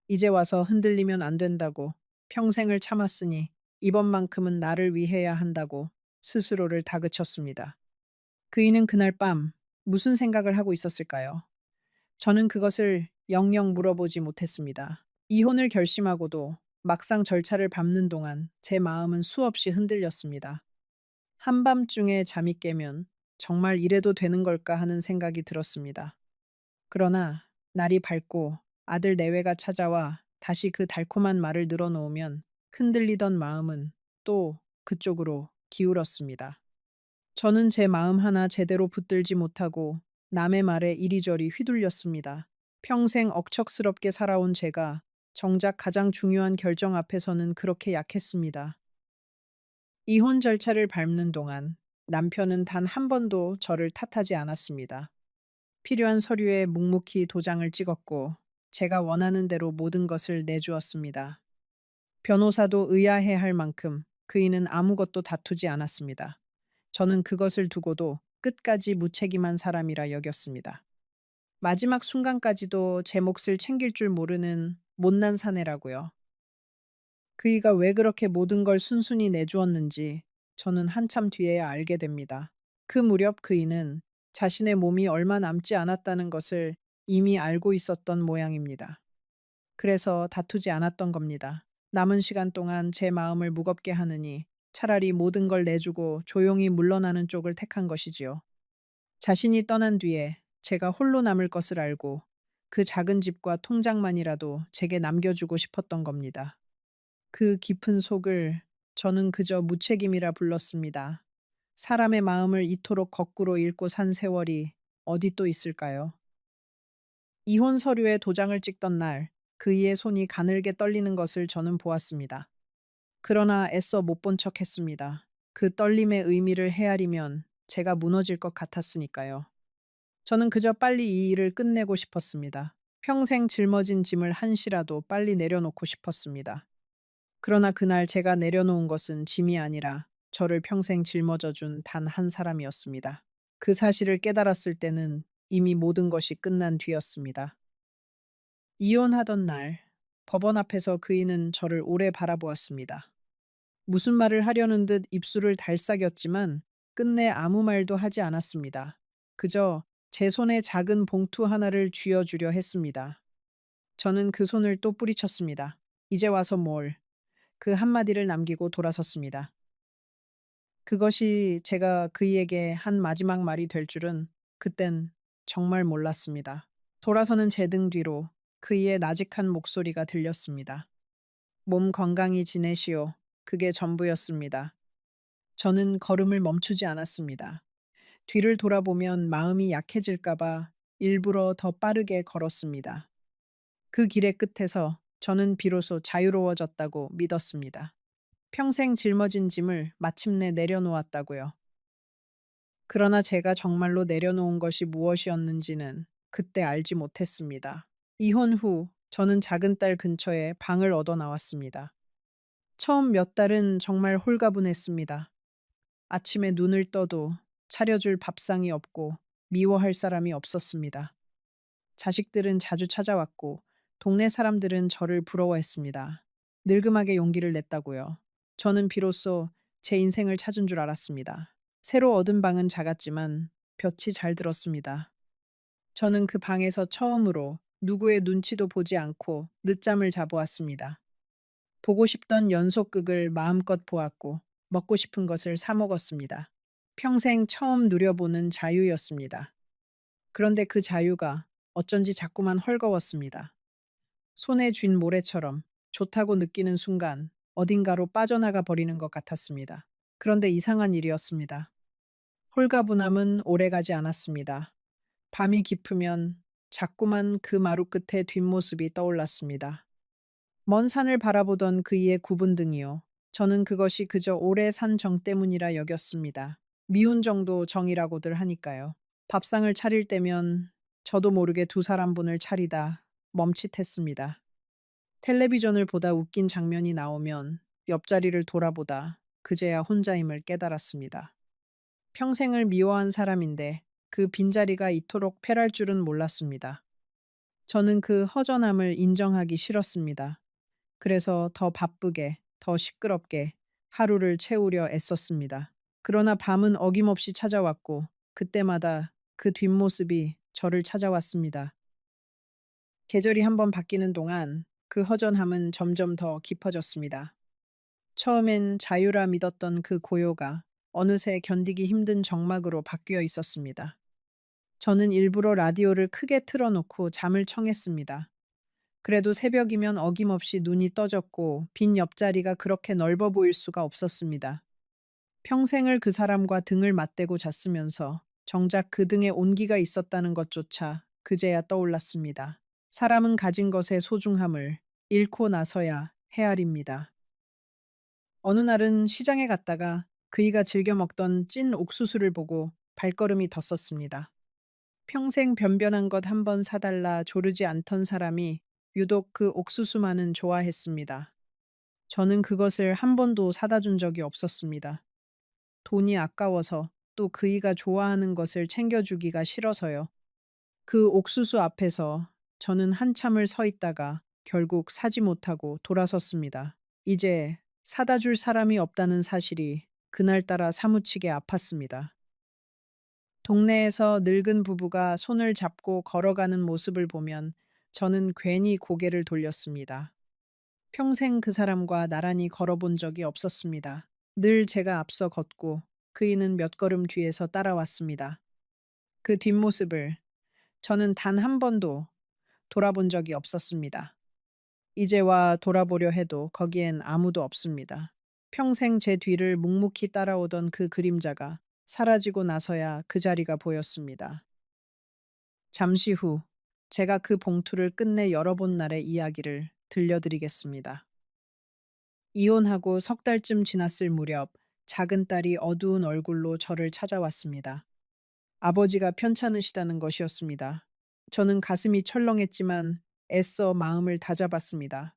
Speaker 1: 이제 와서 흔들리면 안 된다고, 평생을 참았으니 이번만큼은 나를 위해야 한다고 스스로를 다그쳤습니다. 그이는 그날 밤 무슨 생각을 하고 있었을까요? 저는 그것을 영영 물어보지 못했습니다. 이혼을 결심하고도 막상 절차를 밟는 동안 제 마음은 수없이 흔들렸습니다. 한밤중에 잠이 깨면 정말 이래도 되는 걸까 하는 생각이 들었습니다. 그러나 날이 밝고 아들 내외가 찾아와 다시 그 달콤한 말을 늘어놓으면 흔들리던 마음은 또 그쪽으로 기울었습니다. 저는 제 마음 하나 제대로 붙들지 못하고 남의 말에 이리저리 휘둘렸습니다. 평생 억척스럽게 살아온 제가 정작 가장 중요한 결정 앞에서는 그렇게 약했습니다. 이혼 절차를 밟는 동안 남편은 단 한 번도 저를 탓하지 않았습니다. 필요한 서류에 묵묵히 도장을 찍었고 제가 원하는 대로 모든 것을 내주었습니다. 변호사도 의아해할 만큼 그이는 아무것도 다투지 않았습니다. 저는 그것을 두고도 끝까지 무책임한 사람이라 여겼습니다. 마지막 순간까지도 제 몫을 챙길 줄 모르는 못난 사내라고요. 그이가 왜 그렇게 모든 걸 순순히 내주었는지 저는 한참 뒤에야 알게 됩니다. 그 무렵 그이는 자신의 몸이 얼마 남지 않았다는 것을 이미 알고 있었던 모양입니다. 그래서 다투지 않았던 겁니다. 남은 시간 동안 제 마음을 무겁게 하느니 차라리 모든 걸 내주고 조용히 물러나는 쪽을 택한 것이지요. 자신이 떠난 뒤에 제가 홀로 남을 것을 알고 그 작은 집과 통장만이라도 제게 남겨주고 싶었던 겁니다. 그 깊은 속을 저는 그저 무책임이라 불렀습니다. 사람의 마음을 이토록 거꾸로 읽고 산 세월이 어디 또 있을까요? 이혼 서류에 도장을 찍던 날 그이의 손이 가늘게 떨리는 것을 저는 보았습니다. 그러나 애써 못 본 척 했습니다. 그 떨림의 의미를 헤아리면 제가 무너질 것 같았으니까요. 저는 그저 빨리 이 일을 끝내고 싶었습니다. 평생 짊어진 짐을 한시라도 빨리 내려놓고 싶었습니다. 그러나 그날 제가 내려놓은 것은 짐이 아니라 저를 평생 짊어져 준 단 한 사람이었습니다. 그 사실을 깨달았을 때는 이미 모든 것이 끝난 뒤였습니다. 이혼하던 날, 법원 앞에서 그이는 저를 오래 바라보았습니다. 무슨 말을 하려는 듯 입술을 달싹였지만 끝내 아무 말도 하지 않았습니다. 그저 제 손에 작은 봉투 하나를 쥐어주려 했습니다. 저는 그 손을 또 뿌리쳤습니다. 이제 와서 뭘? 그 한마디를 남기고 돌아섰습니다. 그것이 제가 그이에게 한 마지막 말이 될 줄은 그땐 정말 몰랐습니다. 돌아서는 제 등 뒤로 그이의 나직한 목소리가 들렸습니다. 몸 건강히 지내시오. 그게 전부였습니다. 저는 걸음을 멈추지 않았습니다. 뒤를 돌아보면 마음이 약해질까봐 일부러 더 빠르게 걸었습니다. 그 길의 끝에서 저는 비로소 자유로워졌다고 믿었습니다. 평생 짊어진 짐을 마침내 내려놓았다고요. 그러나 제가 정말로 내려놓은 것이 무엇이었는지는 그때 알지 못했습니다. 이혼 후 저는 작은 딸 근처에 방을 얻어 나왔습니다. 처음 몇 달은 정말 홀가분했습니다. 아침에 눈을 떠도 차려줄 밥상이 없고 미워할 사람이 없었습니다. 자식들은 자주 찾아왔고 동네 사람들은 저를 부러워했습니다. 늙음하게 용기를 냈다고요. 저는 비로소 제 인생을 찾은 줄 알았습니다. 새로 얻은 방은 작았지만 볕이 잘 들었습니다. 저는 그 방에서 처음으로 누구의 눈치도 보지 않고 늦잠을 자보았습니다. 보고 싶던 연속극을 마음껏 보았고 먹고 싶은 것을 사 먹었습니다. 평생 처음 누려보는 자유였습니다. 그런데 그 자유가 어쩐지 자꾸만 헐거웠습니다. 손에 쥔 모래처럼 좋다고 느끼는 순간 어딘가로 빠져나가 버리는 것 같았습니다. 그런데 이상한 일이었습니다. 홀가분함은 오래가지 않았습니다. 밤이 깊으면 자꾸만 그 마루 끝에 뒷모습이 떠올랐습니다. 먼 산을 바라보던 그이의 구분등이요. 저는 그것이 그저 오래 산 정 때문이라 여겼습니다. 미운 정도 정이라고들 하니까요. 밥상을 차릴 때면 저도 모르게 두 사람분을 차리다 멈칫했습니다. 텔레비전을 보다 웃긴 장면이 나오면 옆자리를 돌아보다 그제야 혼자임을 깨달았습니다. 평생을 미워한 사람인데 그 빈자리가 이토록 패랄 줄은 몰랐습니다. 저는 그 허전함을 인정하기 싫었습니다. 그래서 더 바쁘게, 더 시끄럽게 하루를 채우려 애썼습니다. 그러나 밤은 어김없이 찾아왔고 그때마다 그 뒷모습이 저를 찾아왔습니다. 계절이 한번 바뀌는 동안 그 허전함은 점점 더 깊어졌습니다. 처음엔 자유라 믿었던 그 고요가 어느새 견디기 힘든 정막으로 바뀌어 있었습니다. 저는 일부러 라디오를 크게 틀어놓고 잠을 청했습니다. 그래도 새벽이면 어김없이 눈이 떠졌고 빈 옆자리가 그렇게 넓어 보일 수가 없었습니다. 평생을 그 사람과 등을 맞대고 잤으면서 정작 그 등에 온기가 있었다는 것조차 그제야 떠올랐습니다. 사람은 가진 것의 소중함을 잃고 나서야 헤아립니다. 어느 날은 시장에 갔다가 그이가 즐겨 먹던 찐 옥수수를 보고 발걸음이 덧섰습니다. 평생 변변한 것 한 번 사달라 조르지 않던 사람이 유독 그 옥수수만은 좋아했습니다. 저는 그것을 한 번도 사다 준 적이 없었습니다. 돈이 아까워서 또 그이가 좋아하는 것을 챙겨주기가 싫어서요. 그 옥수수 앞에서 저는 한참을 서 있다가 결국 사지 못하고 돌아섰습니다. 이제 사다 줄 사람이 없다는 사실이 그날따라 사무치게 아팠습니다. 동네에서 늙은 부부가 손을 잡고 걸어가는 모습을 보면 저는 괜히 고개를 돌렸습니다. 평생 그 사람과 나란히 걸어본 적이 없었습니다. 늘 제가 앞서 걷고 그이는 몇 걸음 뒤에서 따라왔습니다. 그 뒷모습을 저는 단 한 번도 돌아본 적이 없었습니다. 이제와 돌아보려 해도 거기엔 아무도 없습니다. 평생 제 뒤를 묵묵히 따라오던 그 그림자가 사라지고 나서야 그 자리가 보였습니다. 잠시 후 제가 그 봉투를 끝내 열어본 날의 이야기를 들려드리겠습니다. 이혼하고 석 달쯤 지났을 무렵 작은 딸이 어두운 얼굴로 저를 찾아왔습니다. 아버지가 편찮으시다는 것이었습니다. 저는 가슴이 철렁했지만 애써 마음을 다잡았습니다.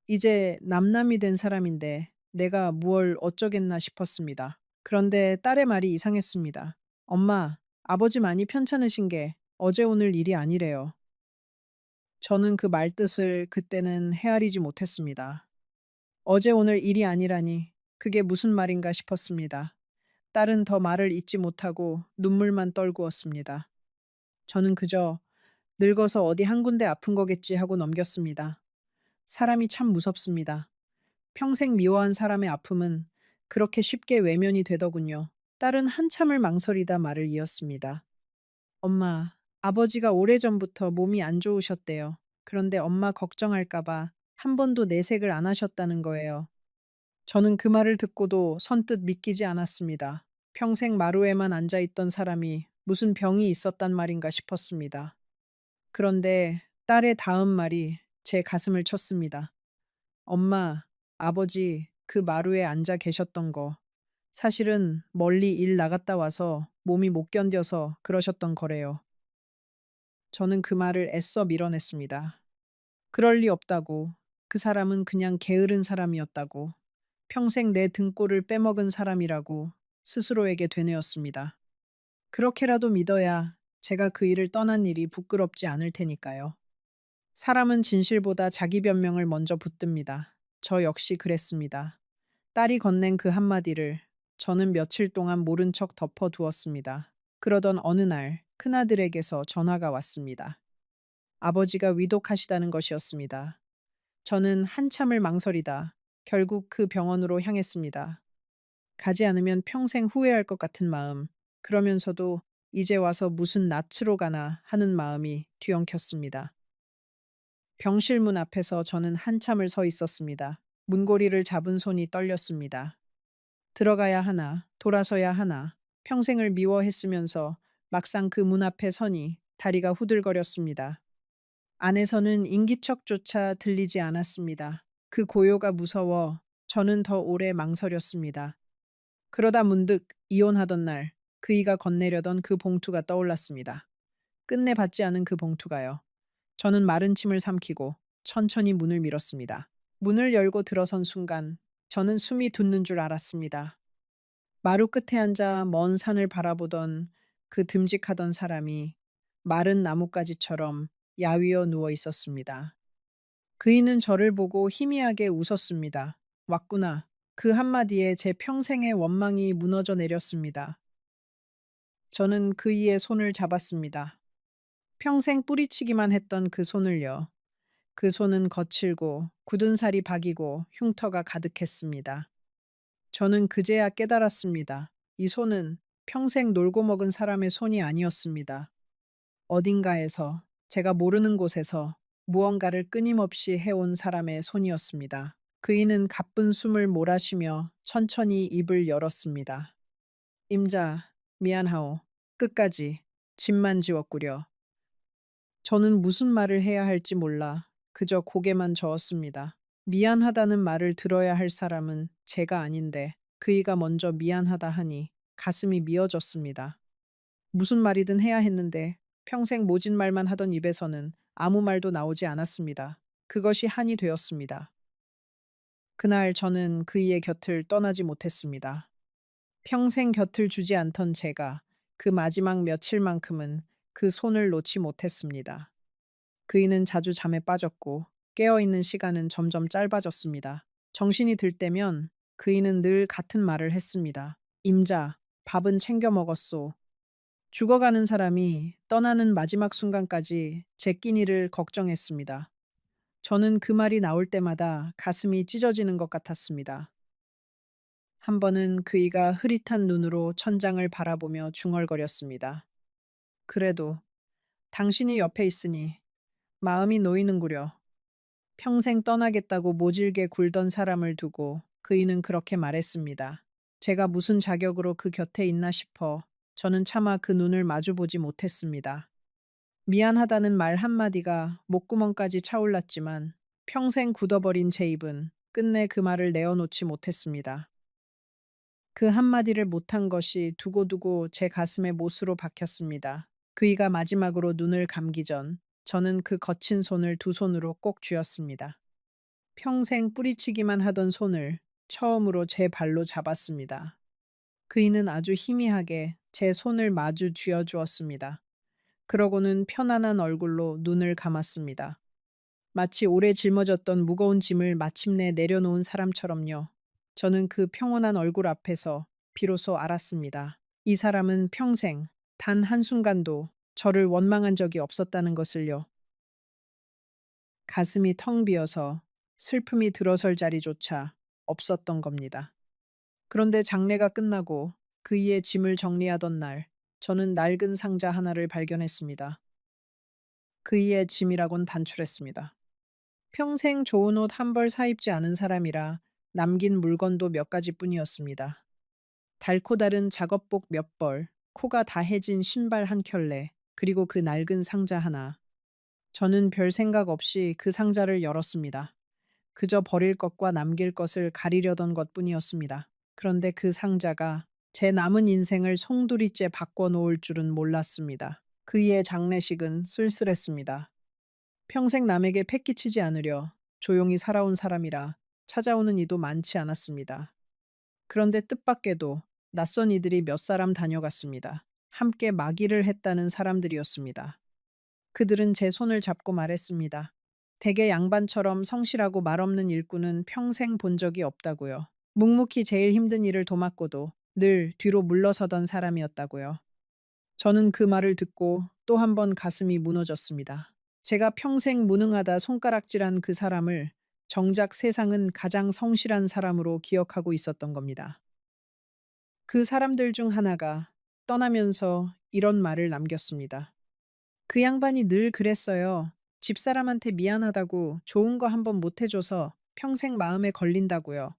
Speaker 1: 이제 남남이 된 사람인데 내가 무얼 어쩌겠나 싶었습니다. 그런데 딸의 말이 이상했습니다. 엄마, 아버지 많이 편찮으신 게 어제 오늘 일이 아니래요. 저는 그 말뜻을 그때는 헤아리지 못했습니다. 어제 오늘 일이 아니라니 그게 무슨 말인가 싶었습니다. 딸은 더 말을 잇지 못하고 눈물만 떨구었습니다. 저는 그저 늙어서 어디 한 군데 아픈 거겠지 하고 넘겼습니다. 사람이 참 무섭습니다. 평생 미워한 사람의 아픔은 그렇게 쉽게 외면이 되더군요. 딸은 한참을 망설이다 말을 이었습니다. 엄마, 아버지가 오래전부터 몸이 안 좋으셨대요. 그런데 엄마 걱정할까봐 한 번도 내색을 안 하셨다는 거예요. 저는 그 말을 듣고도 선뜻 믿기지 않았습니다. 평생 마루에만 앉아 있던 사람이 무슨 병이 있었단 말인가 싶었습니다. 그런데 딸의 다음 말이 제 가슴을 쳤습니다. 엄마, 아버지 그 마루에 앉아 계셨던 거 사실은 멀리 일 나갔다 와서 몸이 못 견뎌서 그러셨던 거래요. 저는 그 말을 애써 밀어냈습니다. 그럴 리 없다고. 그 사람은 그냥 게으른 사람이었다고. 평생 내 등골을 빼먹은 사람이라고 스스로에게 되뇌었습니다. 그렇게라도 믿어야 제가 그 일을 떠난 일이 부끄럽지 않을 테니까요. 사람은 진실보다 자기 변명을 먼저 붙듭니다. 저 역시 그랬습니다. 딸이 건넨 그 한마디를 저는 며칠 동안 모른 척 덮어두었습니다. 그러던 어느 날 큰아들에게서 전화가 왔습니다. 아버지가 위독하시다는 것이었습니다. 저는 한참을 망설이다 결국 그 병원으로 향했습니다. 가지 않으면 평생 후회할 것 같은 마음, 그러면서도 이제 와서 무슨 낯으로 가나 하는 마음이 뒤엉켰습니다. 병실 문 앞에서 저는 한참을 서 있었습니다. 문고리를 잡은 손이 떨렸습니다. 들어가야 하나, 돌아서야 하나, 평생을 미워했으면서 막상 그 문 앞에 서니 다리가 후들거렸습니다. 안에서는 인기척조차 들리지 않았습니다. 그 고요가 무서워 저는 더 오래 망설였습니다. 그러다 문득 이혼하던 날 그이가 건네려던 그 봉투가 떠올랐습니다. 끝내 받지 않은 그 봉투가요. 저는 마른 침을 삼키고 천천히 문을 밀었습니다. 문을 열고 들어선 순간 저는 숨이 돋는 줄 알았습니다. 마루 끝에 앉아 먼 산을 바라보던 그 듬직하던 사람이 마른 나뭇가지처럼 야위어 누워 있었습니다. 그이는 저를 보고 희미하게 웃었습니다. 왔구나. 그 한마디에 제 평생의 원망이 무너져 내렸습니다. 저는 그이의 손을 잡았습니다. 평생 뿌리치기만 했던 그 손을요. 그 손은 거칠고 굳은 살이 박이고 흉터가 가득했습니다. 저는 그제야 깨달았습니다. 이 손은 평생 놀고 먹은 사람의 손이 아니었습니다. 어딘가에서, 제가 모르는 곳에서 무언가를 끊임없이 해온 사람의 손이었습니다. 그이는 가쁜 숨을 몰아쉬며 천천히 입을 열었습니다. 임자, 미안하오. 끝까지 짐만 지웠구려. 저는 무슨 말을 해야 할지 몰라 그저 고개만 저었습니다. 미안하다는 말을 들어야 할 사람은 제가 아닌데 그이가 먼저 미안하다 하니 가슴이 미어졌습니다. 무슨 말이든 해야 했는데 평생 모진 말만 하던 입에서는 아무 말도 나오지 않았습니다. 그것이 한이 되었습니다. 그날 저는 그이의 곁을 떠나지 못했습니다. 평생 곁을 주지 않던 제가 그 마지막 며칠만큼은 그 손을 놓지 못했습니다. 그이는 자주 잠에 빠졌고 깨어있는 시간은 점점 짧아졌습니다. 정신이 들 때면 그이는 늘 같은 말을 했습니다. 임자, 밥은 챙겨 먹었소. 죽어가는 사람이 떠나는 마지막 순간까지 제 끼니를 걱정했습니다. 저는 그 말이 나올 때마다 가슴이 찢어지는 것 같았습니다. 한 번은 그이가 흐릿한 눈으로 천장을 바라보며 중얼거렸습니다. 그래도 당신이 옆에 있으니 마음이 놓이는구려. 평생 떠나겠다고 모질게 굴던 사람을 두고 그이는 그렇게 말했습니다. 제가 무슨 자격으로 그 곁에 있나 싶어 저는 차마 그 눈을 마주보지 못했습니다. 미안하다는 말 한마디가 목구멍까지 차올랐지만 평생 굳어버린 제 입은 끝내 그 말을 내어놓지 못했습니다. 그 한마디를 못한 것이 두고두고 제 가슴에 못으로 박혔습니다. 그이가 마지막으로 눈을 감기 전 저는 그 거친 손을 두 손으로 꼭 쥐었습니다. 평생 뿌리치기만 하던 손을 처음으로 제 발로 잡았습니다. 그이는 아주 희미하게 제 손을 마주 쥐어 주었습니다. 그러고는 편안한 얼굴로 눈을 감았습니다. 마치 오래 짊어졌던 무거운 짐을 마침내 내려놓은 사람처럼요. 저는 그 평온한 얼굴 앞에서 비로소 알았습니다. 이 사람은 평생 단 한순간도 저를 원망한 적이 없었다는 것을요. 가슴이 텅 비어서 슬픔이 들어설 자리조차 없었던 겁니다. 그런데 장례가 끝나고 그이의 짐을 정리하던 날, 저는 낡은 상자 하나를 발견했습니다. 그이의 짐이라곤 단출했습니다. 평생 좋은 옷 한 벌 사입지 않은 사람이라 남긴 물건도 몇 가지뿐이었습니다. 닳고 다른 작업복 몇 벌, 코가 다해진 신발 한 켤레, 그리고 그 낡은 상자 하나. 저는 별 생각 없이 그 상자를 열었습니다. 그저 버릴 것과 남길 것을 가리려던 것뿐이었습니다. 그런데 그 상자가 제 남은 인생을 송두리째 바꿔놓을 줄은 몰랐습니다. 그의 장례식은 쓸쓸했습니다. 평생 남에게 패기치지 않으려 조용히 살아온 사람이라 찾아오는 이도 많지 않았습니다. 그런데 뜻밖에도 낯선 이들이 몇 사람 다녀갔습니다. 함께 마기를 했다는 사람들이었습니다. 그들은 제 손을 잡고 말했습니다. 대개 양반처럼 성실하고 말없는 일꾼은 평생 본 적이 없다고요. 묵묵히 제일 힘든 일을 도맡고도 늘 뒤로 물러서던 사람이었다고요. 저는 그 말을 듣고 또 한 번 가슴이 무너졌습니다. 제가 평생 무능하다 손가락질한 그 사람을 정작 세상은 가장 성실한 사람으로 기억하고 있었던 겁니다. 그 사람들 중 하나가 떠나면서 이런 말을 남겼습니다. 그 양반이 늘 그랬어요. 집사람한테 미안하다고 좋은 거 한번 못 해줘서 평생 마음에 걸린다고요.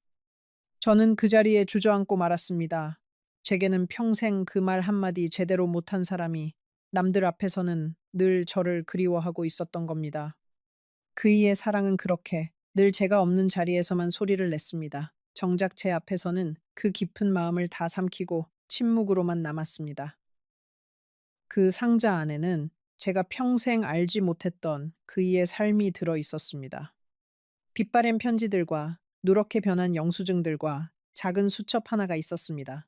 Speaker 1: 저는 그 자리에 주저앉고 말았습니다. 제게는 평생 그 말 한마디 제대로 못한 사람이 남들 앞에서는 늘 저를 그리워하고 있었던 겁니다. 그이의 사랑은 그렇게 늘 제가 없는 자리에서만 소리를 냈습니다. 정작 제 앞에서는 그 깊은 마음을 다 삼키고 침묵으로만 남았습니다. 그 상자 안에는 제가 평생 알지 못했던 그이의 삶이 들어 있었습니다. 빛바랜 편지들과 누렇게 변한 영수증들과 작은 수첩 하나가 있었습니다.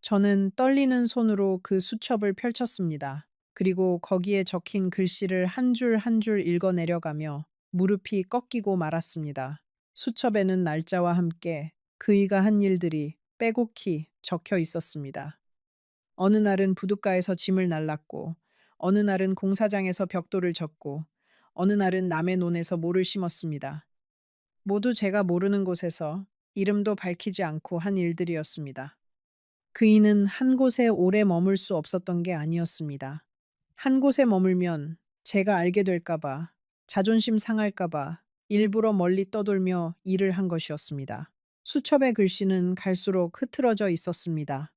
Speaker 1: 저는 떨리는 손으로 그 수첩을 펼쳤습니다. 그리고 거기에 적힌 글씨를 한 줄 한 줄 읽어 내려가며 무릎이 꺾이고 말았습니다. 수첩에는 날짜와 함께 그이가 한 일들이 빼곡히 적혀 있었습니다. 어느 날은 부둣가에서 짐을 날랐고, 어느 날은 공사장에서 벽돌을 졌고, 어느 날은 남의 논에서 모를 심었습니다. 모두 제가 모르는 곳에서 이름도 밝히지 않고 한 일들이었습니다. 그이는 한 곳에 오래 머물 수 없었던 게 아니었습니다. 한 곳에 머물면 제가 알게 될까봐, 자존심 상할까봐 일부러 멀리 떠돌며 일을 한 것이었습니다. 수첩의 글씨는 갈수록 흐트러져 있었습니다.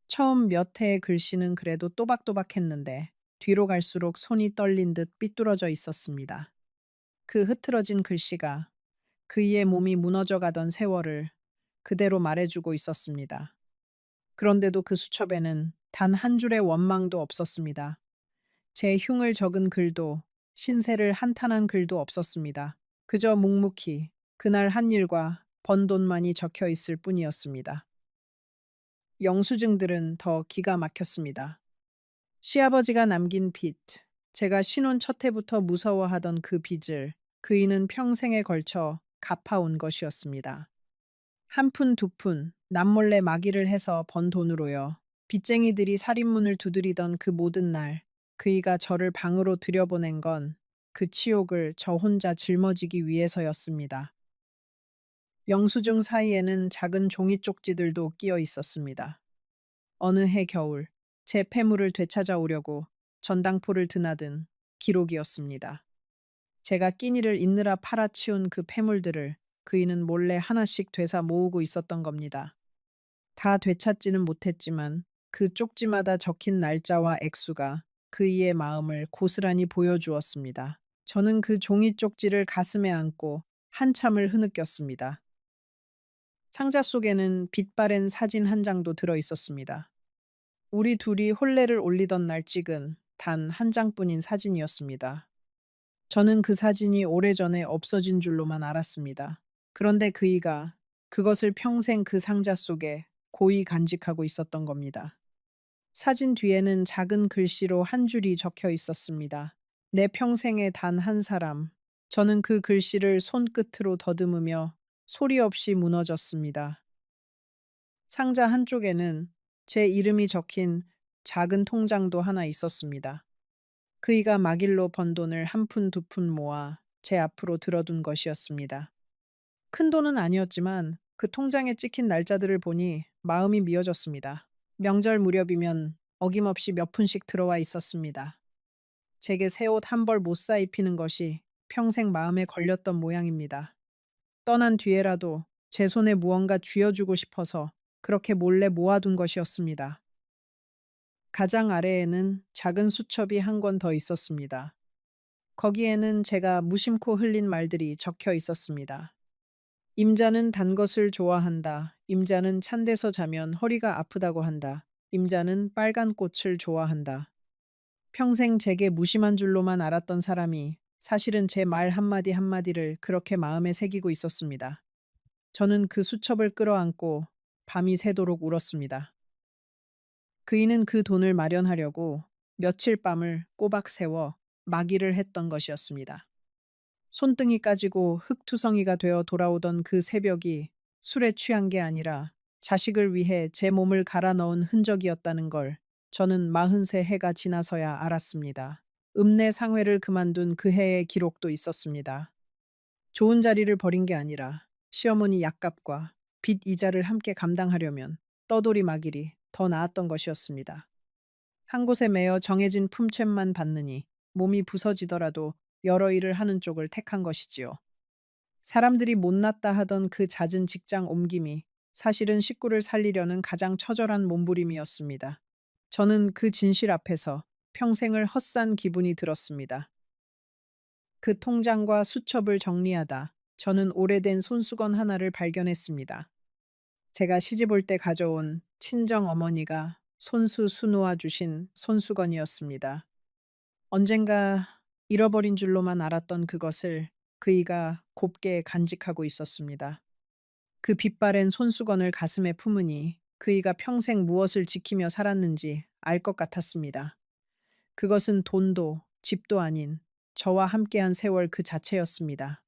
Speaker 1: 처음 몇 해의 글씨는 그래도 또박또박했는데 뒤로 갈수록 손이 떨린 듯 삐뚤어져 있었습니다. 그 흐트러진 글씨가 그의 몸이 무너져 가던 세월을 그대로 말해주고 있었습니다. 그런데도 그 수첩에는 단 한 줄의 원망도 없었습니다. 제 흉을 적은 글도 신세를 한탄한 글도 없었습니다. 그저 묵묵히 그날 한 일과 번 돈만이 적혀 있을 뿐이었습니다. 영수증들은 더 기가 막혔습니다. 시아버지가 남긴 빚, 제가 신혼 첫 해부터 무서워하던 그 빚을 그이는 평생에 걸쳐 갚아온 것이었습니다. 한 푼 두 푼 남몰래 마기를 해서 번 돈으로요. 빚쟁이들이 살인문을 두드리던 그 모든 날 그이가 저를 방으로 들여보낸 건 그 치욕을 저 혼자 짊어지기 위해서였습니다. 영수증 사이에는 작은 종이 쪽지들도 끼어 있었습니다. 어느 해 겨울 제 폐물을 되찾아오려고 전당포를 드나든 기록이었습니다. 제가 끼니를 잊느라 팔아치운 그 폐물들을 그이는 몰래 하나씩 되사 모으고 있었던 겁니다. 다 되찾지는 못했지만 그 쪽지마다 적힌 날짜와 액수가 그이의 마음을 고스란히 보여주었습니다. 저는 그 종이 쪽지를 가슴에 안고 한참을 흐느꼈습니다. 상자 속에는 빛바랜 사진 한 장도 들어 있었습니다. 우리 둘이 혼례를 올리던 날 찍은 단 한 장뿐인 사진이었습니다. 저는 그 사진이 오래전에 없어진 줄로만 알았습니다. 그런데 그이가 그것을 평생 그 상자 속에 고이 간직하고 있었던 겁니다. 사진 뒤에는 작은 글씨로 한 줄이 적혀 있었습니다. 내 평생에 단 한 사람. 저는 그 글씨를 손끝으로 더듬으며 소리 없이 무너졌습니다. 상자 한쪽에는 제 이름이 적힌 작은 통장도 하나 있었습니다. 그이가 막일로 번 돈을 한 푼 두 푼 모아 제 앞으로 들어둔 것이었습니다. 큰 돈은 아니었지만 그 통장에 찍힌 날짜들을 보니 마음이 미어졌습니다. 명절 무렵이면 어김없이 몇 푼씩 들어와 있었습니다. 제게 새 옷 한 벌 못 사 입히는 것이 평생 마음에 걸렸던 모양입니다. 떠난 뒤에라도 제 손에 무언가 쥐어주고 싶어서 그렇게 몰래 모아둔 것이었습니다. 가장 아래에는 작은 수첩이 한 권 더 있었습니다. 거기에는 제가 무심코 흘린 말들이 적혀 있었습니다. 임자는 단 것을 좋아한다. 임자는 찬 데서 자면 허리가 아프다고 한다. 임자는 빨간 꽃을 좋아한다. 평생 제게 무심한 줄로만 알았던 사람이 사실은 제 말 한마디 한마디를 그렇게 마음에 새기고 있었습니다. 저는 그 수첩을 끌어안고 밤이 새도록 울었습니다. 그이는 그 돈을 마련하려고 며칠 밤을 꼬박 세워 마기를 했던 것이었습니다. 손등이 까지고 흙투성이가 되어 돌아오던 그 새벽이 술에 취한 게 아니라 자식을 위해 제 몸을 갈아 넣은 흔적이었다는 걸 저는 43 해가 지나서야 알았습니다. 읍내 상회를 그만둔 그 해의 기록도 있었습니다. 좋은 자리를 버린 게 아니라 시어머니 약값과 빚 이자를 함께 감당하려면 떠돌이 마길이 더 나았던 것이었습니다. 한 곳에 매여 정해진 품삯만 받느니 몸이 부서지더라도 여러 일을 하는 쪽을 택한 것이지요. 사람들이 못났다 하던 그 잦은 직장 옮김이 사실은 식구를 살리려는 가장 처절한 몸부림이었습니다. 저는 그 진실 앞에서 평생을 헛산 기분이 들었습니다. 그 통장과 수첩을 정리하다 저는 오래된 손수건 하나를 발견했습니다. 제가 시집 올 때 가져온 친정 어머니가 손수 수놓아 주신 손수건이었습니다. 언젠가 잃어버린 줄로만 알았던 그것을 그이가 곱게 간직하고 있었습니다. 그 빛바랜 손수건을 가슴에 품으니 그이가 평생 무엇을 지키며 살았는지 알 것 같았습니다. 그것은 돈도 집도 아닌 저와 함께한 세월 그 자체였습니다.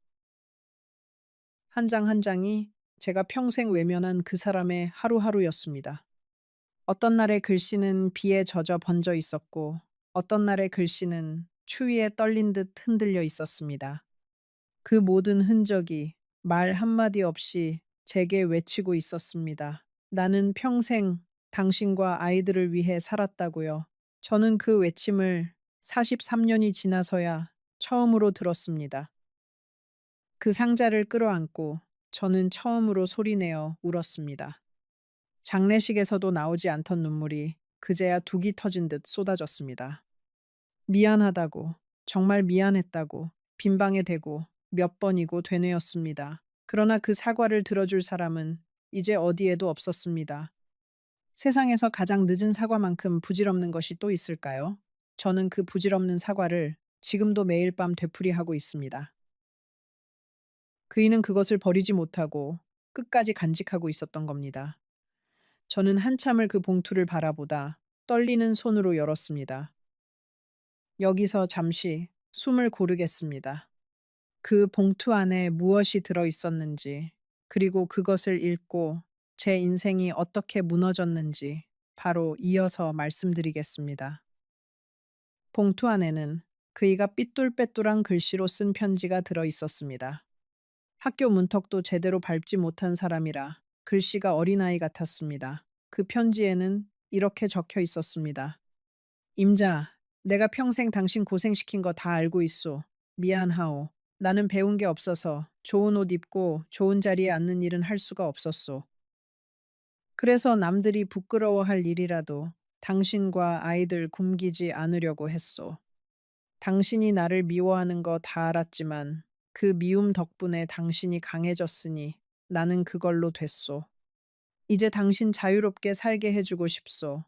Speaker 1: 한 장 한 장이 제가 평생 외면한 그 사람의 하루하루였습니다. 어떤 날의 글씨는 비에 젖어 번져 있었고, 어떤 날의 글씨는 추위에 떨린 듯 흔들려 있었습니다. 그 모든 흔적이 말 한마디 없이 제게 외치고 있었습니다. 나는 평생 당신과 아이들을 위해 살았다고요. 저는 그 외침을 43년이 지나서야 처음으로 들었습니다. 그 상자를 끌어안고 저는 처음으로 소리내어 울었습니다. 장례식에서도 나오지 않던 눈물이 그제야 둑이 터진 듯 쏟아졌습니다. 미안하다고, 정말 미안했다고 빈방에 대고 몇 번이고 되뇌었습니다. 그러나 그 사과를 들어줄 사람은 이제 어디에도 없었습니다. 세상에서 가장 늦은 사과만큼 부질없는 것이 또 있을까요? 저는 그 부질없는 사과를 지금도 매일 밤 되풀이하고 있습니다. 그이는 그것을 버리지 못하고 끝까지 간직하고 있었던 겁니다. 저는 한참을 그 봉투를 바라보다 떨리는 손으로 열었습니다. 여기서 잠시 숨을 고르겠습니다. 그 봉투 안에 무엇이 들어 있었는지, 그리고 그것을 읽고 제 인생이 어떻게 무너졌는지 바로 이어서 말씀드리겠습니다. 봉투 안에는 그이가 삐뚤빼뚤한 글씨로 쓴 편지가 들어 있었습니다. 학교 문턱도 제대로 밟지 못한 사람이라 글씨가 어린아이 같았습니다. 그 편지에는 이렇게 적혀 있었습니다. 임자, 내가 평생 당신 고생시킨 거 다 알고 있소. 미안하오. 나는 배운 게 없어서 좋은 옷 입고 좋은 자리에 앉는 일은 할 수가 없었소. 그래서 남들이 부끄러워할 일이라도 당신과 아이들 굶기지 않으려고 했소. 당신이 나를 미워하는 거 다 알았지만 그 미움 덕분에 당신이 강해졌으니 나는 그걸로 됐소. 이제 당신 자유롭게 살게 해주고 싶소.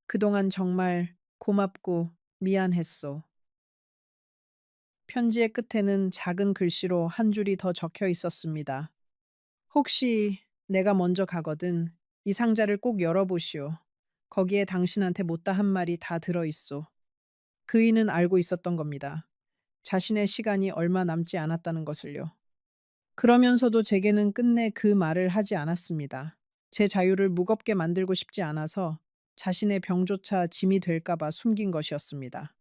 Speaker 1: 그동안 정말 고맙고 미안했소. 편지의 끝에는 작은 글씨로 한 줄이 더 적혀 있었습니다. 혹시 내가 먼저 가거든 이 상자를 꼭 열어보시오. 거기에 당신한테 못다 한 말이 다 들어있소. 그이는 알고 있었던 겁니다. 자신의 시간이 얼마 남지 않았다는 것을요. 그러면서도 제게는 끝내 그 말을 하지 않았습니다. 제 자유를 무겁게 만들고 싶지 않아서 자신의 병조차 짐이 될까봐 숨긴 것이었습니다.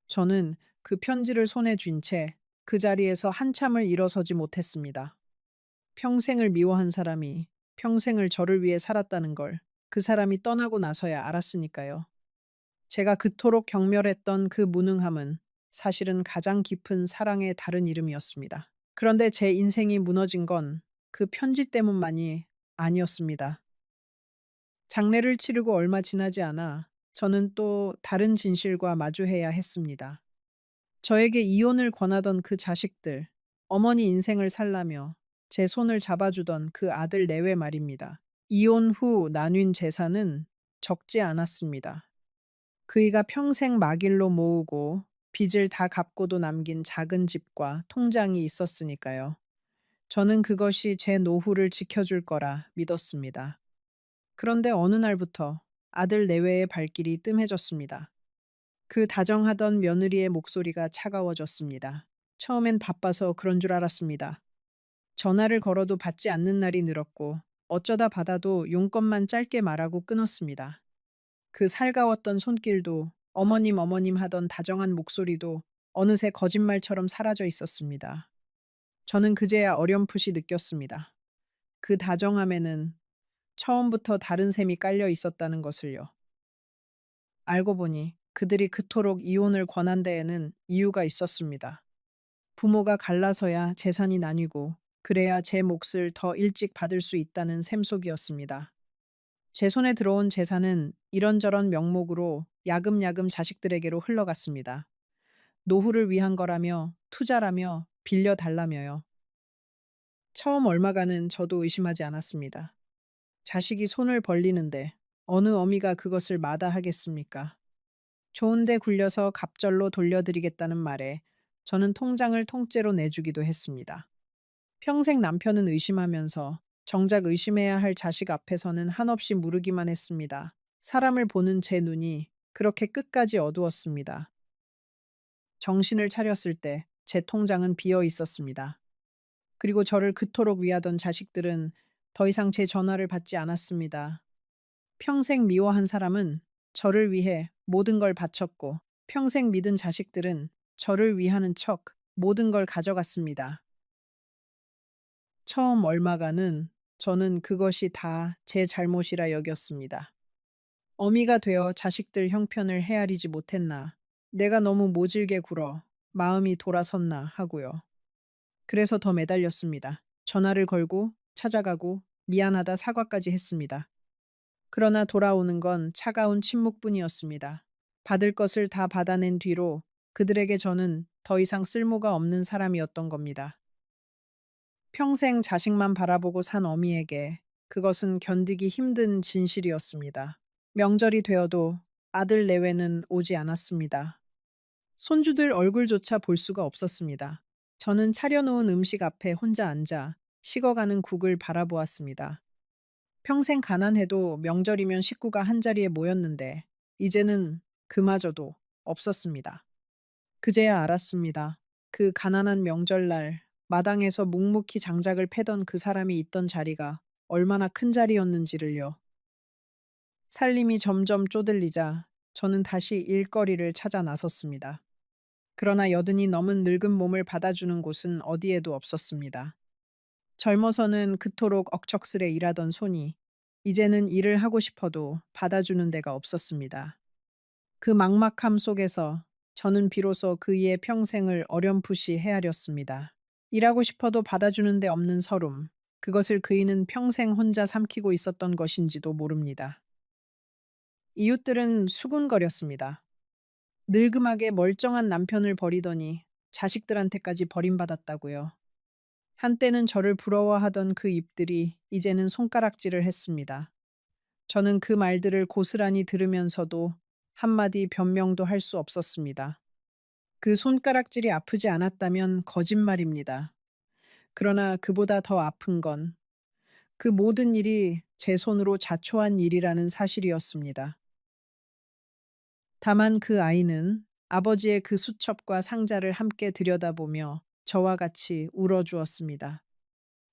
Speaker 1: 저는 그 편지를 손에 쥔 채 그 자리에서 한참을 일어서지 못했습니다. 평생을 미워한 사람이 평생을 저를 위해 살았다는 걸 그 사람이 떠나고 나서야 알았으니까요. 제가 그토록 경멸했던 그 무능함은 사실은 가장 깊은 사랑의 다른 이름이었습니다. 그런데 제 인생이 무너진 건 그 편지 때문만이 아니었습니다. 장례를 치르고 얼마 지나지 않아 저는 또 다른 진실과 마주해야 했습니다. 저에게 이혼을 권하던 그 자식들, 어머니 인생을 살라며 제 손을 잡아주던 그 아들 내외 말입니다. 이혼 후 나뉜 재산은 적지 않았습니다. 그이가 평생 마길로 모으고 빚을 다 갚고도 남긴 작은 집과 통장이 있었으니까요. 저는 그것이 제 노후를 지켜줄 거라 믿었습니다. 그런데 어느 날부터 아들 내외의 발길이 뜸해졌습니다. 그 다정하던 며느리의 목소리가 차가워졌습니다. 처음엔 바빠서 그런 줄 알았습니다. 전화를 걸어도 받지 않는 날이 늘었고 어쩌다 받아도 용건만 짧게 말하고 끊었습니다. 그 살가웠던 손길도 어머님 어머님 하던 다정한 목소리도 어느새 거짓말처럼 사라져 있었습니다. 저는 그제야 어렴풋이 느꼈습니다. 그 다정함에는 처음부터 다른 셈이 깔려 있었다는 것을요. 알고 보니 그들이 그토록 이혼을 권한 데에는 이유가 있었습니다. 부모가 갈라서야 재산이 나뉘고 그래야 제 몫을 더 일찍 받을 수 있다는 셈속이었습니다. 제 손에 들어온 재산은 이런저런 명목으로 야금야금 자식들에게로 흘러갔습니다. 노후를 위한 거라며 투자라며 빌려달라며요. 처음 얼마간은 저도 의심하지 않았습니다. 자식이 손을 벌리는데 어느 어미가 그것을 마다하겠습니까? 좋은데 굴려서 갑절로 돌려드리겠다는 말에 저는 통장을 통째로 내주기도 했습니다. 평생 남편은 의심하면서 정작 의심해야 할 자식 앞에서는 한없이 무르기만 했습니다. 사람을 보는 제 눈이 그렇게 끝까지 어두웠습니다. 정신을 차렸을 때 제 통장은 비어 있었습니다. 그리고 저를 그토록 위하던 자식들은 더 이상 제 전화를 받지 않았습니다. 평생 미워한 사람은 저를 위해 모든 걸 바쳤고 평생 믿은 자식들은 저를 위하는 척 모든 걸 가져갔습니다. 처음 얼마간은 저는 그것이 다 제 잘못이라 여겼습니다. 어미가 되어 자식들 형편을 헤아리지 못했나, 내가 너무 모질게 굴어 마음이 돌아섰나 하고요. 그래서 더 매달렸습니다. 전화를 걸고 찾아가고 미안하다 사과까지 했습니다. 그러나 돌아오는 건 차가운 침묵뿐이었습니다. 받을 것을 다 받아낸 뒤로 그들에게 저는 더 이상 쓸모가 없는 사람이었던 겁니다. 평생 자식만 바라보고 산 어미에게 그것은 견디기 힘든 진실이었습니다. 명절이 되어도 아들 내외는 오지 않았습니다. 손주들 얼굴조차 볼 수가 없었습니다. 저는 차려놓은 음식 앞에 혼자 앉아 식어가는 국을 바라보았습니다. 평생 가난해도 명절이면 식구가 한자리에 모였는데 이제는 그마저도 없었습니다. 그제야 알았습니다. 그 가난한 명절날 마당에서 묵묵히 장작을 패던 그 사람이 있던 자리가 얼마나 큰 자리였는지를요. 살림이 점점 쪼들리자 저는 다시 일거리를 찾아 나섰습니다. 그러나 여든이 넘은 늙은 몸을 받아주는 곳은 어디에도 없었습니다. 젊어서는 그토록 억척스레 일하던 손이 이제는 일을 하고 싶어도 받아주는 데가 없었습니다. 그 막막함 속에서 저는 비로소 그이의 평생을 어렴풋이 헤아렸습니다. 일하고 싶어도 받아주는 데 없는 서름, 그것을 그이는 평생 혼자 삼키고 있었던 것인지도 모릅니다. 이웃들은 수군거렸습니다. 늙음하게 멀쩡한 남편을 버리더니 자식들한테까지 버림받았다고요. 한때는 저를 부러워하던 그 입들이 이제는 손가락질을 했습니다. 저는 그 말들을 고스란히 들으면서도 한마디 변명도 할 수 없었습니다. 그 손가락질이 아프지 않았다면 거짓말입니다. 그러나 그보다 더 아픈 건 그 모든 일이 제 손으로 자초한 일이라는 사실이었습니다. 다만 그 아이는 아버지의 그 수첩과 상자를 함께 들여다보며 저와 같이 울어주었습니다.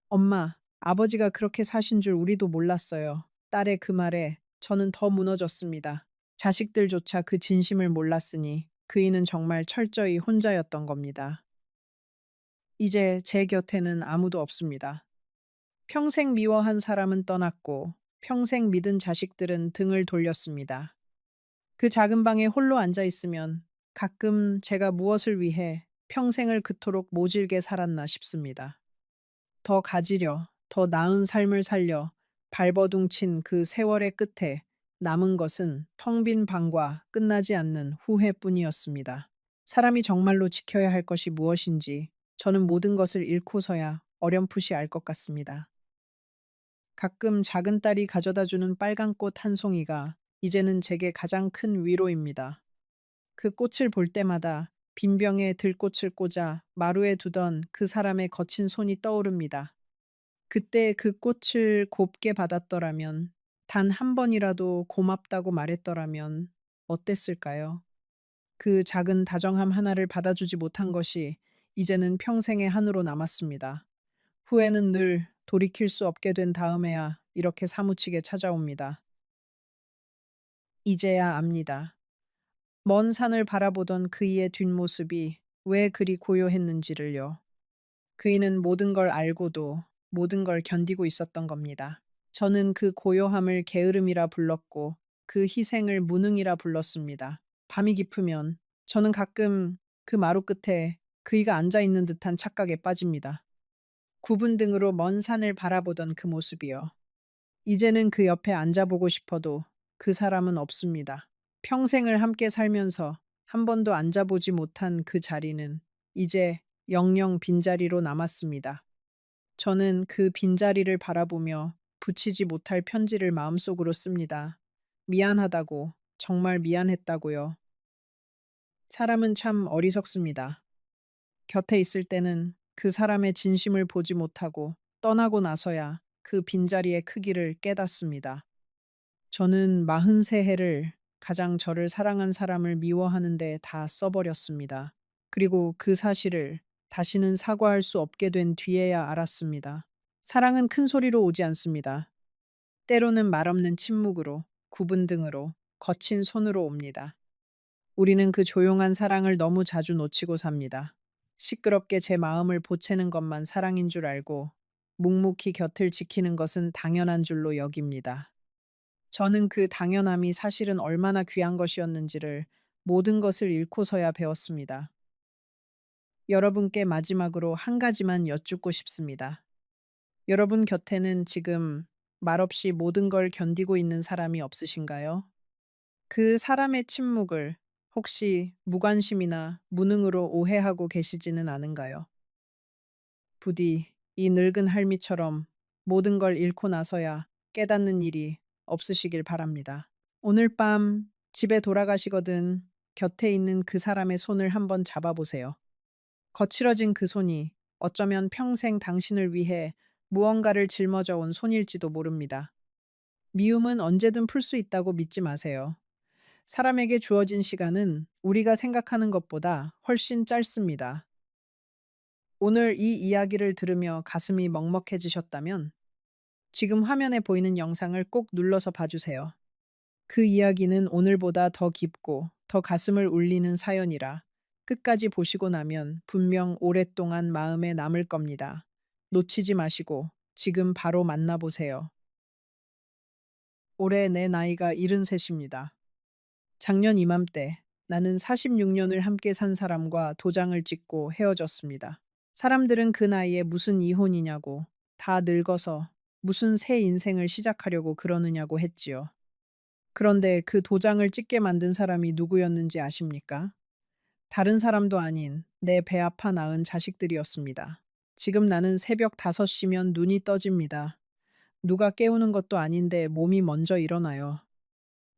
Speaker 1: 엄마, 아버지가 그렇게 사신 줄 우리도 몰랐어요. 딸의 그 말에 저는 더 무너졌습니다. 자식들조차 그 진심을 몰랐으니 그이는 정말 철저히 혼자였던 겁니다. 이제 제 곁에는 아무도 없습니다. 평생 미워한 사람은 떠났고 평생 믿은 자식들은 등을 돌렸습니다. 그 작은 방에 홀로 앉아 있으면 가끔 제가 무엇을 위해 평생을 그토록 모질게 살았나 싶습니다. 더 가지려, 더 나은 삶을 살려 발버둥친 그 세월의 끝에 남은 것은 텅 빈 방과 끝나지 않는 후회뿐이었습니다. 사람이 정말로 지켜야 할 것이 무엇인지 저는 모든 것을 잃고서야 어렴풋이 알 것 같습니다. 가끔 작은 딸이 가져다 주는 빨간 꽃 한 송이가 이제는 제게 가장 큰 위로입니다. 그 꽃을 볼 때마다 빈병에 들꽃을 꽂아 마루에 두던 그 사람의 거친 손이 떠오릅니다. 그때 그 꽃을 곱게 받았더라면, 단 한 번이라도 고맙다고 말했더라면 어땠을까요? 그 작은 다정함 하나를 받아주지 못한 것이 이제는 평생의 한으로 남았습니다. 후회는 늘 돌이킬 수 없게 된 다음에야 이렇게 사무치게 찾아옵니다. 이제야 압니다. 먼 산을 바라보던 그이의 뒷모습이 왜 그리 고요했는지를요. 그이는 모든 걸 알고도 모든 걸 견디고 있었던 겁니다. 저는 그 고요함을 게으름이라 불렀고 그 희생을 무능이라 불렀습니다. 밤이 깊으면 저는 가끔 그 마루 끝에 그이가 앉아 있는 듯한 착각에 빠집니다. 굽은 등으로 먼 산을 바라보던 그 모습이요. 이제는 그 옆에 앉아보고 싶어도 그 사람은 없습니다. 평생을 함께 살면서 한 번도 앉아보지 못한 그 자리는 이제 영영 빈자리로 남았습니다. 저는 그 빈자리를 바라보며 붙이지 못할 편지를 마음속으로 씁니다. 미안하다고, 정말 미안했다고요. 사람은 참 어리석습니다. 곁에 있을 때는 그 사람의 진심을 보지 못하고 떠나고 나서야 그 빈자리의 크기를 깨닫습니다. 저는 43해를 가장 저를 사랑한 사람을 미워하는데 다 써버렸습니다. 그리고 그 사실을 다시는 사과할 수 없게 된 뒤에야 알았습니다. 사랑은 큰 소리로 오지 않습니다. 때로는 말없는 침묵으로, 굽은 등으로, 거친 손으로 옵니다. 우리는 그 조용한 사랑을 너무 자주 놓치고 삽니다. 시끄럽게 제 마음을 보채는 것만 사랑인 줄 알고 묵묵히 곁을 지키는 것은 당연한 줄로 여깁니다. 저는 그 당연함이 사실은 얼마나 귀한 것이었는지를 모든 것을 잃고서야 배웠습니다. 여러분께 마지막으로 한 가지만 여쭙고 싶습니다. 여러분 곁에는 지금 말없이 모든 걸 견디고 있는 사람이 없으신가요? 그 사람의 침묵을 혹시 무관심이나 무능으로 오해하고 계시지는 않은가요? 부디 이 늙은 할미처럼 모든 걸 잃고 나서야 깨닫는 일이 없으시길 바랍니다. 오늘 밤 집에 돌아가시거든 곁에 있는 그 사람의 손을 한번 잡아보세요. 거칠어진 그 손이 어쩌면 평생 당신을 위해 무언가를 짊어져 온 손일지도 모릅니다. 미움은 언제든 풀 수 있다고 믿지 마세요. 사람에게 주어진 시간은 우리가 생각하는 것보다 훨씬 짧습니다. 오늘 이 이야기를 들으며 가슴이 먹먹해지셨다면 지금 화면에 보이는 영상을 꼭 눌러서 봐주세요. 그 이야기는 오늘보다 더 깊고 더 가슴을 울리는 사연이라 끝까지 보시고 나면 분명 오랫동안 마음에 남을 겁니다. 놓치지 마시고 지금 바로 만나보세요. 올해 내 나이가 73입니다. 작년 이맘때 나는 46년을 함께 산 사람과 도장을 찍고 헤어졌습니다. 사람들은 그 나이에 무슨 이혼이냐고, 다 늙어서 무슨 새 인생을 시작하려고 그러느냐고 했지요. 그런데 그 도장을 찍게 만든 사람이 누구였는지 아십니까? 다른 사람도 아닌 내 배 아파 낳은 자식들이었습니다. 지금 나는 새벽 5시면 눈이 떠집니다. 누가 깨우는 것도 아닌데 몸이 먼저 일어나요.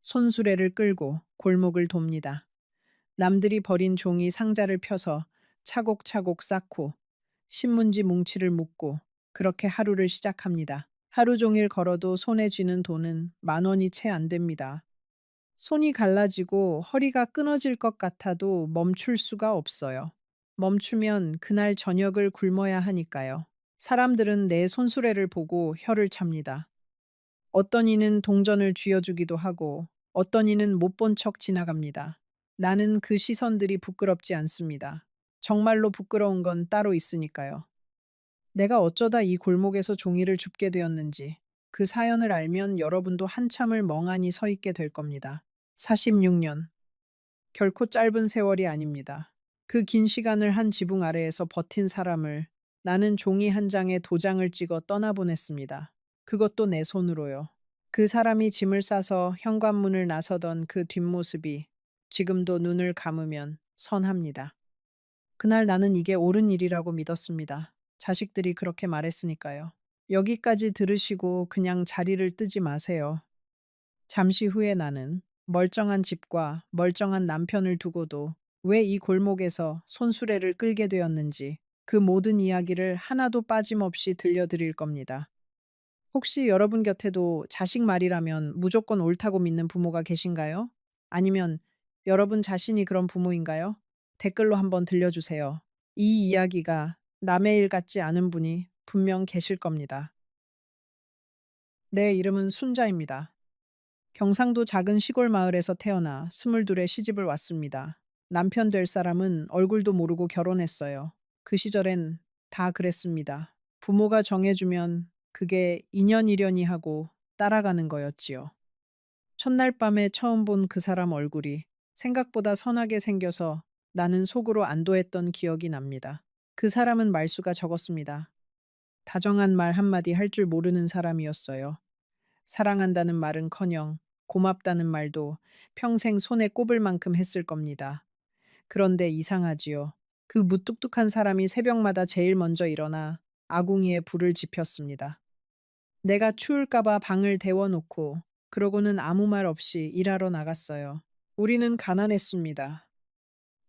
Speaker 1: 손수레를 끌고 골목을 돕니다. 남들이 버린 종이 상자를 펴서 차곡차곡 쌓고 신문지 뭉치를 묶고 그렇게 하루를 시작합니다. 하루 종일 걸어도 손에 쥐는 돈은 10,000원이 채 안 됩니다. 손이 갈라지고 허리가 끊어질 것 같아도 멈출 수가 없어요. 멈추면 그날 저녁을 굶어야 하니까요. 사람들은 내 손수레를 보고 혀를 찹니다. 어떤 이는 동전을 쥐어주기도 하고 어떤 이는 못 본 척 지나갑니다. 나는 그 시선들이 부끄럽지 않습니다. 정말로 부끄러운 건 따로 있으니까요. 내가 어쩌다 이 골목에서 종이를 줍게 되었는지 그 사연을 알면 여러분도 한참을 멍하니 서 있게 될 겁니다. 46년. 결코 짧은 세월이 아닙니다. 그 긴 시간을 한 지붕 아래에서 버틴 사람을 나는 종이 한 장에 도장을 찍어 떠나보냈습니다. 그것도 내 손으로요. 그 사람이 짐을 싸서 현관문을 나서던 그 뒷모습이 지금도 눈을 감으면 선합니다. 그날 나는 이게 옳은 일이라고 믿었습니다. 자식들이 그렇게 말했으니까요. 여기까지 들으시고 그냥 자리를 뜨지 마세요. 잠시 후에 나는 멀쩡한 집과 멀쩡한 남편을 두고도 왜 이 골목에서 손수레를 끌게 되었는지 그 모든 이야기를 하나도 빠짐없이 들려드릴 겁니다. 혹시 여러분 곁에도 자식 말이라면 무조건 옳다고 믿는 부모가 계신가요? 아니면 여러분 자신이 그런 부모인가요? 댓글로 한번 들려주세요. 이 이야기가 남의 일 같지 않은 분이 분명 계실 겁니다. 내 이름은 순자입니다. 경상도 작은 시골 마을에서 태어나 22에 시집을 왔습니다. 남편 될 사람은 얼굴도 모르고 결혼했어요. 그 시절엔 다 그랬습니다. 부모가 정해주면 그게 인연이려니 하고 따라가는 거였지요. 첫날 밤에 처음 본 그 사람 얼굴이 생각보다 선하게 생겨서 나는 속으로 안도했던 기억이 납니다. 그 사람은 말수가 적었습니다. 다정한 말 한마디 할 줄 모르는 사람이었어요. 사랑한다는 말은커녕 고맙다는 말도 평생 손에 꼽을 만큼 했을 겁니다. 그런데 이상하지요. 그 무뚝뚝한 사람이 새벽마다 제일 먼저 일어나 아궁이에 불을 지폈습니다. 내가 추울까봐 방을 데워놓고 그러고는 아무 말 없이 일하러 나갔어요. 우리는 가난했습니다.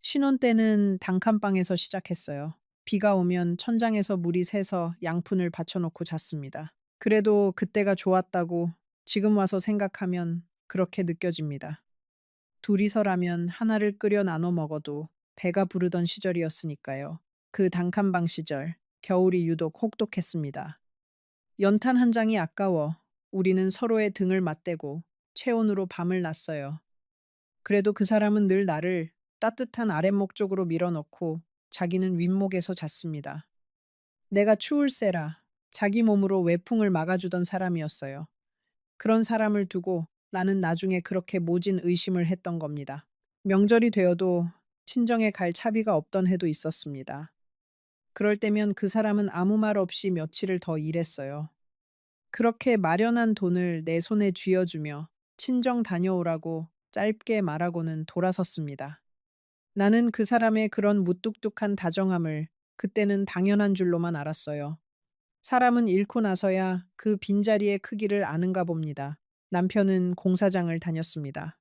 Speaker 1: 신혼 때는 단칸방에서 시작했어요. 비가 오면 천장에서 물이 새서 양푼을 받쳐놓고 잤습니다. 그래도 그때가 좋았다고 지금 와서 생각하면 그렇게 느껴집니다. 둘이서라면 하나를 끓여 나눠 먹어도 배가 부르던 시절이었으니까요. 그 단칸방 시절, 겨울이 유독 혹독했습니다. 연탄 한 장이 아까워 우리는 서로의 등을 맞대고 체온으로 밤을 났어요. 그래도 그 사람은 늘 나를 따뜻한 아랫목 쪽으로 밀어넣고 자기는 윗목에서 잤습니다. 내가 추울세라 자기 몸으로 외풍을 막아주던 사람이었어요. 그런 사람을 두고 나는 나중에 그렇게 모진 의심을 했던 겁니다. 명절이 되어도 친정에 갈 차비가 없던 해도 있었습니다. 그럴 때면 그 사람은 아무 말 없이 며칠을 더 일했어요. 그렇게 마련한 돈을 내 손에 쥐어주며 친정 다녀오라고 짧게 말하고는 돌아섰습니다. 나는 그 사람의 그런 무뚝뚝한 다정함을 그때는 당연한 줄로만 알았어요. 사람은 잃고 나서야 그 빈자리의 크기를 아는가 봅니다. 남편은 공사장을 다녔습니다.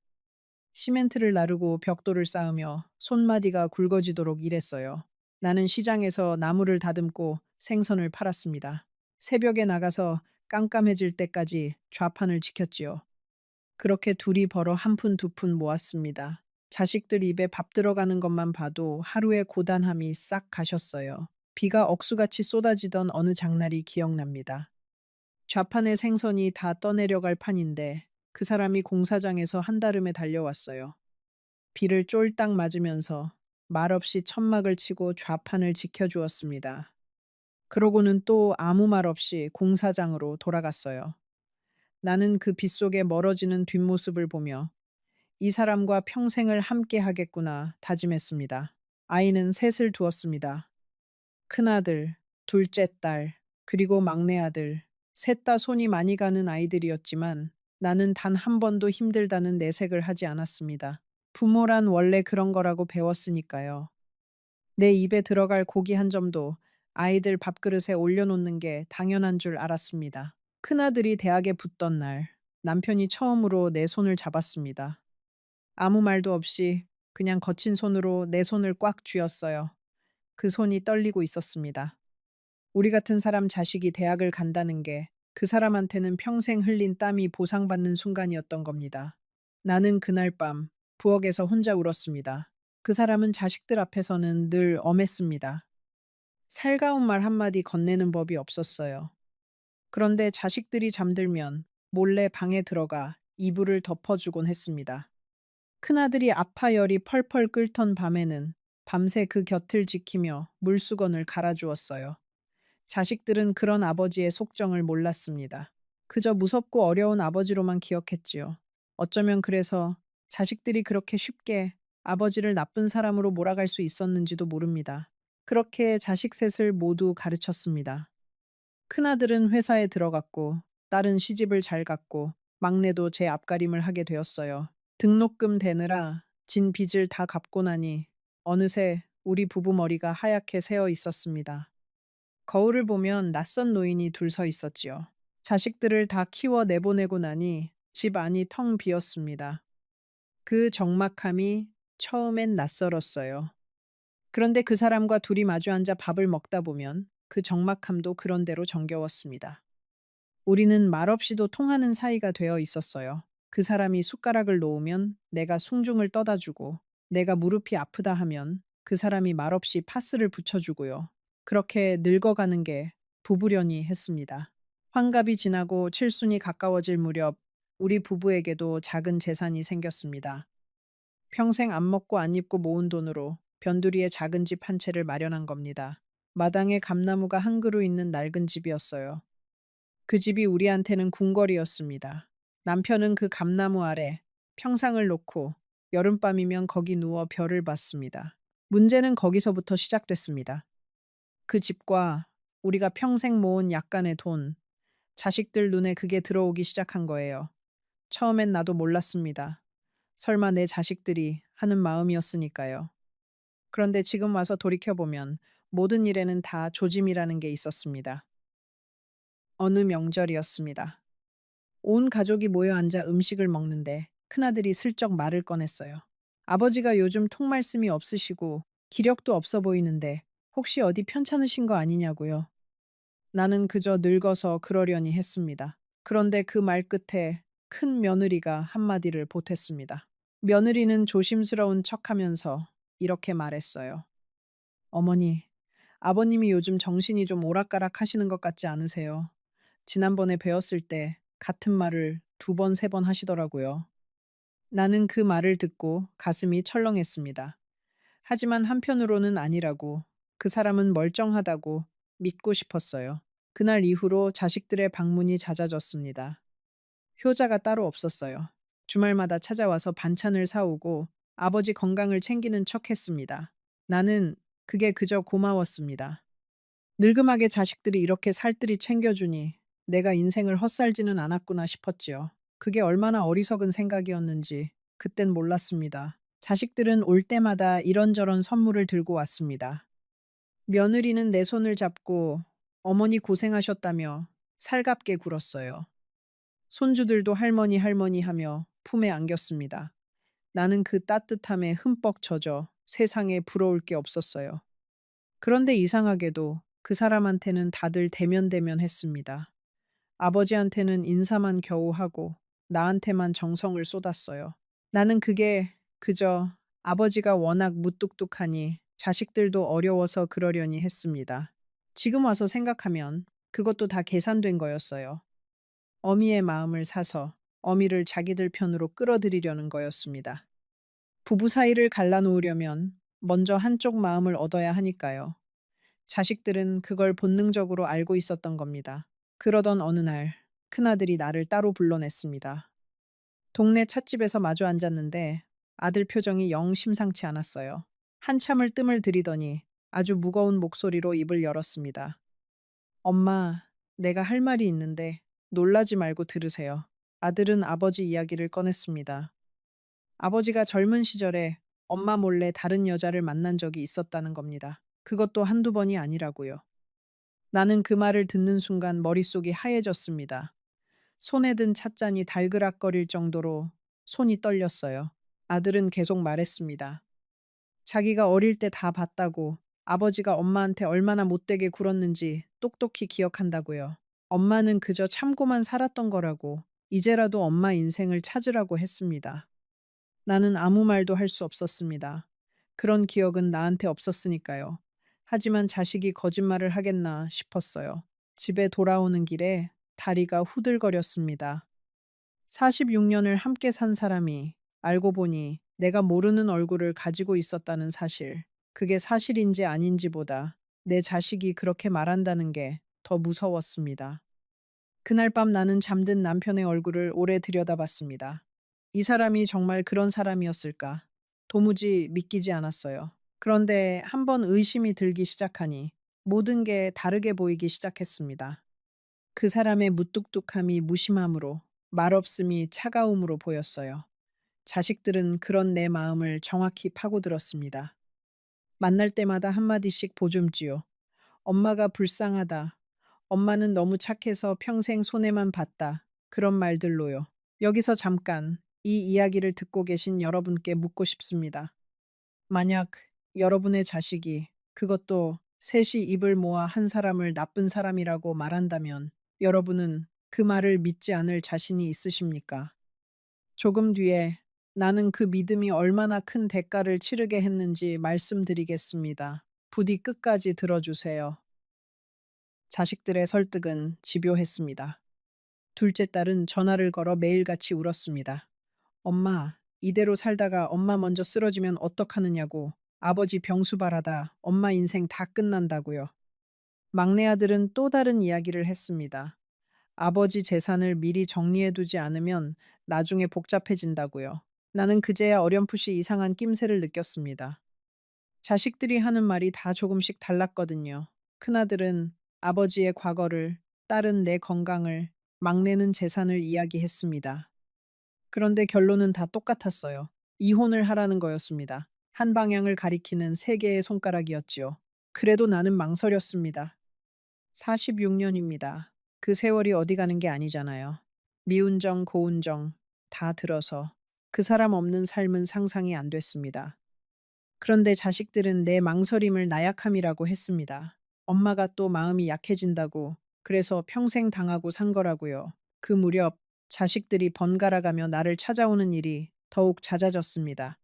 Speaker 1: 시멘트를 나르고 벽돌을 쌓으며 손마디가 굵어지도록 일했어요. 나는 시장에서 나무를 다듬고 생선을 팔았습니다. 새벽에 나가서 깜깜해질 때까지 좌판을 지켰지요. 그렇게 둘이 벌어 한 푼 두 푼 모았습니다. 자식들 입에 밥 들어가는 것만 봐도 하루의 고단함이 싹 가셨어요. 비가 억수같이 쏟아지던 어느 장날이 기억납니다. 좌판의 생선이 다 떠내려갈 판인데 그 사람이 공사장에서 한달음에 달려왔어요. 비를 쫄딱 맞으면서 말없이 천막을 치고 좌판을 지켜주었습니다. 그러고는 또 아무 말 없이 공사장으로 돌아갔어요. 나는 그 빗속에 멀어지는 뒷모습을 보며 이 사람과 평생을 함께 하겠구나 다짐했습니다. 아이는 셋을 두었습니다. 큰아들, 둘째 딸, 그리고 막내 아들. 셋 다 손이 많이 가는 아이들이었지만 나는 단 한 번도 힘들다는 내색을 하지 않았습니다. 부모란 원래 그런 거라고 배웠으니까요. 내 입에 들어갈 고기 한 점도 아이들 밥그릇에 올려놓는 게 당연한 줄 알았습니다. 큰아들이 대학에 붙던 날 남편이 처음으로 내 손을 잡았습니다. 아무 말도 없이 그냥 거친 손으로 내 손을 꽉 쥐었어요. 그 손이 떨리고 있었습니다. 우리 같은 사람 자식이 대학을 간다는 게 그 사람한테는 평생 흘린 땀이 보상받는 순간이었던 겁니다. 나는 그날 밤 부엌에서 혼자 울었습니다. 그 사람은 자식들 앞에서는 늘 엄했습니다. 살가운 말 한마디 건네는 법이 없었어요. 그런데 자식들이 잠들면 몰래 방에 들어가 이불을 덮어주곤 했습니다. 큰아들이 아파열이 펄펄 끓던 밤에는 밤새 그 곁을 지키며 물수건을 갈아주었어요. 자식들은 그런 아버지의 속정을 몰랐습니다. 그저 무섭고 어려운 아버지로만 기억했지요. 어쩌면 그래서 자식들이 그렇게 쉽게 아버지를 나쁜 사람으로 몰아갈 수 있었는지도 모릅니다. 그렇게 자식 셋을 모두 가르쳤습니다. 큰아들은 회사에 들어갔고, 딸은 시집을 잘 갔고, 막내도 제 앞가림을 하게 되었어요. 등록금 대느라 진 빚을 다 갚고 나니 어느새 우리 부부 머리가 하얗게 새어 있었습니다. 거울을 보면 낯선 노인이 둘 서 있었지요. 자식들을 다 키워 내보내고 나니 집 안이 텅 비었습니다. 그 적막함이 처음엔 낯설었어요. 그런데 그 사람과 둘이 마주 앉아 밥을 먹다 보면 그 적막함도 그런대로 정겨웠습니다. 우리는 말없이도 통하는 사이가 되어 있었어요. 그 사람이 숟가락을 놓으면 내가 숭중을 떠다 주고, 내가 무릎이 아프다 하면 그 사람이 말없이 파스를 붙여주고요. 그렇게 늙어가는 게 부부련이 했습니다. 환갑이 지나고 칠순이 가까워질 무렵 우리 부부에게도 작은 재산이 생겼습니다. 평생 안 먹고 안 입고 모은 돈으로 변두리에 작은 집 한 채를 마련한 겁니다. 마당에 감나무가 한 그루 있는 낡은 집이었어요. 그 집이 우리한테는 궁궐이었습니다. 남편은 그 감나무 아래 평상을 놓고 여름밤이면 거기 누워 별을 봤습니다. 문제는 거기서부터 시작됐습니다. 그 집과 우리가 평생 모은 약간의 돈, 자식들 눈에 그게 들어오기 시작한 거예요. 처음엔 나도 몰랐습니다. 설마 내 자식들이 하는 마음이었으니까요. 그런데 지금 와서 돌이켜보면 모든 일에는 다 조짐이라는 게 있었습니다. 어느 명절이었습니다. 온 가족이 모여 앉아 음식을 먹는데 큰아들이 슬쩍 말을 꺼냈어요. 아버지가 요즘 통말씀이 없으시고 기력도 없어 보이는데 혹시 어디 편찮으신 거 아니냐고요. 나는 그저 늙어서 그러려니 했습니다. 그런데 그 말 끝에 큰 며느리가 한마디를 보탰습니다. 며느리는 조심스러운 척하면서 이렇게 말했어요. 어머니, 아버님이 요즘 정신이 좀 오락가락 하시는 것 같지 않으세요? 지난번에 뵈었을 때 같은 말을 두 번, 세 번 하시더라고요. 나는 그 말을 듣고 가슴이 철렁했습니다. 하지만 한편으로는 아니라고, 그 사람은 멀쩡하다고 믿고 싶었어요. 그날 이후로 자식들의 방문이 잦아졌습니다. 효자가 따로 없었어요. 주말마다 찾아와서 반찬을 사오고 아버지 건강을 챙기는 척 했습니다. 나는 그게 그저 고마웠습니다. 늙음하게 자식들이 이렇게 살뜰히 챙겨주니 내가 인생을 헛살지는 않았구나 싶었지요. 그게 얼마나 어리석은 생각이었는지 그땐 몰랐습니다. 자식들은 올 때마다 이런저런 선물을 들고 왔습니다. 며느리는 내 손을 잡고 어머니 고생하셨다며 살갑게 굴었어요. 손주들도 할머니 할머니 하며 품에 안겼습니다. 나는 그 따뜻함에 흠뻑 젖어 세상에 부러울 게 없었어요. 그런데 이상하게도 그 사람한테는 다들 대면대면했습니다. 아버지한테는 인사만 겨우 하고 나한테만 정성을 쏟았어요. 나는 그게 그저 아버지가 워낙 무뚝뚝하니 자식들도 어려워서 그러려니 했습니다. 지금 와서 생각하면 그것도 다 계산된 거였어요. 어미의 마음을 사서 어미를 자기들 편으로 끌어들이려는 거였습니다. 부부 사이를 갈라놓으려면 먼저 한쪽 마음을 얻어야 하니까요. 자식들은 그걸 본능적으로 알고 있었던 겁니다. 그러던 어느 날 큰아들이 나를 따로 불러냈습니다. 동네 찻집에서 마주 앉았는데 아들 표정이 영 심상치 않았어요. 한참을 뜸을 들이더니 아주 무거운 목소리로 입을 열었습니다. 엄마, 내가 할 말이 있는데 놀라지 말고 들으세요. 아들은 아버지 이야기를 꺼냈습니다. 아버지가 젊은 시절에 엄마 몰래 다른 여자를 만난 적이 있었다는 겁니다. 그것도 한두 번이 아니라고요. 나는 그 말을 듣는 순간 머릿속이 하얘졌습니다. 손에 든 찻잔이 달그락거릴 정도로 손이 떨렸어요. 아들은 계속 말했습니다. 자기가 어릴 때 다 봤다고 아버지가 엄마한테 얼마나 못되게 굴었는지 똑똑히 기억한다고요. 엄마는 그저 참고만 살았던 거라고 이제라도 엄마 인생을 찾으라고 했습니다. 나는 아무 말도 할 수 없었습니다. 그런 기억은 나한테 없었으니까요. 하지만 자식이 거짓말을 하겠나 싶었어요. 집에 돌아오는 길에 다리가 후들거렸습니다. 46년을 함께 산 사람이 알고 보니 내가 모르는 얼굴을 가지고 있었다는 사실. 그게 사실인지 아닌지보다 내 자식이 그렇게 말한다는 게 더 무서웠습니다. 그날 밤 나는 잠든 남편의 얼굴을 오래 들여다봤습니다. 이 사람이 정말 그런 사람이었을까? 도무지 믿기지 않았어요. 그런데 한번 의심이 들기 시작하니 모든 게 다르게 보이기 시작했습니다. 그 사람의 무뚝뚝함이 무심함으로, 말없음이 차가움으로 보였어요. 자식들은 그런 내 마음을 정확히 파고들었습니다. 만날 때마다 한마디씩 보듬지요. 엄마가 불쌍하다. 엄마는 너무 착해서 평생 손해만 봤다. 그런 말들로요. 여기서 잠깐 이 이야기를 듣고 계신 여러분께 묻고 싶습니다. 만약 여러분의 자식이 그것도 셋이 입을 모아 한 사람을 나쁜 사람이라고 말한다면 여러분은 그 말을 믿지 않을 자신이 있으십니까? 조금 뒤에 나는 그 믿음이 얼마나 큰 대가를 치르게 했는지 말씀드리겠습니다. 부디 끝까지 들어주세요. 자식들의 설득은 집요했습니다. 둘째 딸은 전화를 걸어 매일같이 울었습니다. 엄마, 이대로 살다가 엄마 먼저 쓰러지면 어떡하느냐고. 아버지 병수 바라다 엄마 인생 다 끝난다고요. 막내 아들은 또 다른 이야기를 했습니다. 아버지 재산을 미리 정리해두지 않으면 나중에 복잡해진다고요. 나는 그제야 어렴풋이 이상한 낌새를 느꼈습니다. 자식들이 하는 말이 다 조금씩 달랐거든요. 큰아들은 아버지의 과거를, 딸은 내 건강을, 막내는 재산을 이야기했습니다. 그런데 결론은 다 똑같았어요. 이혼을 하라는 거였습니다. 한 방향을 가리키는 세 개의 손가락이었지요. 그래도 나는 망설였습니다. 46년입니다. 그 세월이 어디 가는 게 아니잖아요. 미운 정, 고운 정, 다 들어서 그 사람 없는 삶은 상상이 안 됐습니다. 그런데 자식들은 내 망설임을 나약함이라고 했습니다. 엄마가 또 마음이 약해진다고, 그래서 평생 당하고 산 거라고요. 그 무렵 자식들이 번갈아가며 나를 찾아오는 일이 더욱 잦아졌습니다.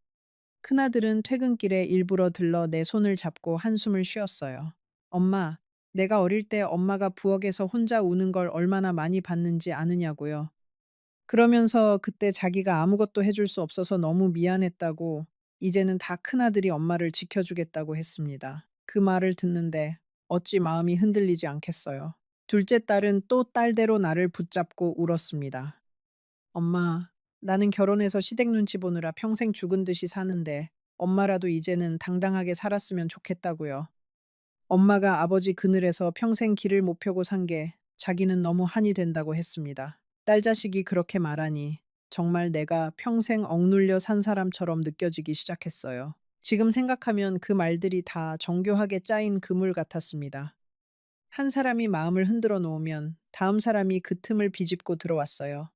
Speaker 1: 큰아들은 퇴근길에 일부러 들러 내 손을 잡고 한숨을 쉬었어요. 엄마, 내가 어릴 때 엄마가 부엌에서 혼자 우는 걸 얼마나 많이 봤는지 아느냐고요. 그러면서 그때 자기가 아무것도 해줄 수 없어서 너무 미안했다고, 이제는 다 큰아들이 엄마를 지켜주겠다고 했습니다. 그 말을 듣는데 어찌 마음이 흔들리지 않겠어요. 둘째 딸은 또 딸대로 나를 붙잡고 울었습니다. 엄마, 나는 결혼해서 시댁 눈치 보느라 평생 죽은 듯이 사는데 엄마라도 이제는 당당하게 살았으면 좋겠다고요. 엄마가 아버지 그늘에서 평생 길을 못 펴고 산 게 자기는 너무 한이 된다고 했습니다. 딸 자식이 그렇게 말하니 정말 내가 평생 억눌려 산 사람처럼 느껴지기 시작했어요. 지금 생각하면 그 말들이 다 정교하게 짜인 그물 같았습니다. 한 사람이 마음을 흔들어 놓으면 다음 사람이 그 틈을 비집고 들어왔어요.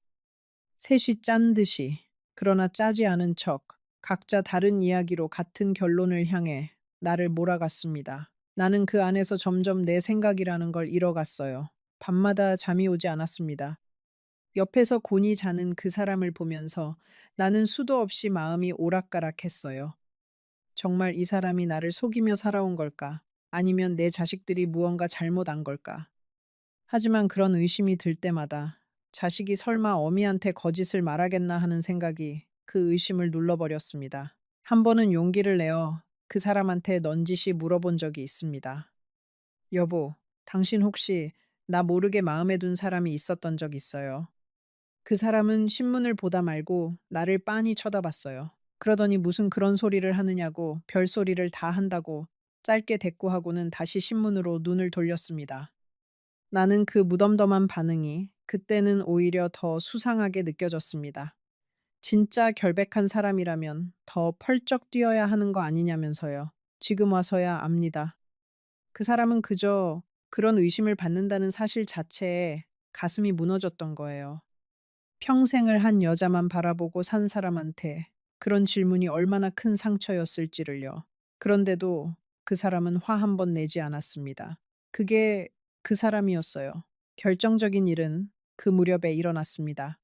Speaker 1: 셋이 짠 듯이, 그러나 짜지 않은 척, 각자 다른 이야기로 같은 결론을 향해 나를 몰아갔습니다. 나는 그 안에서 점점 내 생각이라는 걸 잃어갔어요. 밤마다 잠이 오지 않았습니다. 옆에서 곤히 자는 그 사람을 보면서 나는 수도 없이 마음이 오락가락했어요. 정말 이 사람이 나를 속이며 살아온 걸까? 아니면 내 자식들이 무언가 잘못 안 걸까? 하지만 그런 의심이 들 때마다 자식이 설마 어미한테 거짓을 말하겠나 하는 생각이 그 의심을 눌러버렸습니다. 한 번은 용기를 내어 그 사람한테 넌지시 물어본 적이 있습니다. 여보, 당신 혹시 나 모르게 마음에 둔 사람이 있었던 적 있어요? 그 사람은 신문을 보다 말고 나를 빤히 쳐다봤어요. 그러더니 무슨 그런 소리를 하느냐고 별소리를 다 한다고 짧게 대꾸하고는 다시 신문으로 눈을 돌렸습니다. 나는 그 무덤덤한 반응이 그때는 오히려 더 수상하게 느껴졌습니다. 진짜 결백한 사람이라면 더 펄쩍 뛰어야 하는 거 아니냐면서요. 지금 와서야 압니다. 그 사람은 그저 그런 의심을 받는다는 사실 자체에 가슴이 무너졌던 거예요. 평생을 한 여자만 바라보고 산 사람한테 그런 질문이 얼마나 큰 상처였을지를요. 그런데도 그 사람은 화 한 번 내지 않았습니다. 그게 그 사람이었어요. 결정적인 일은 그 무렵에 일어났습니다.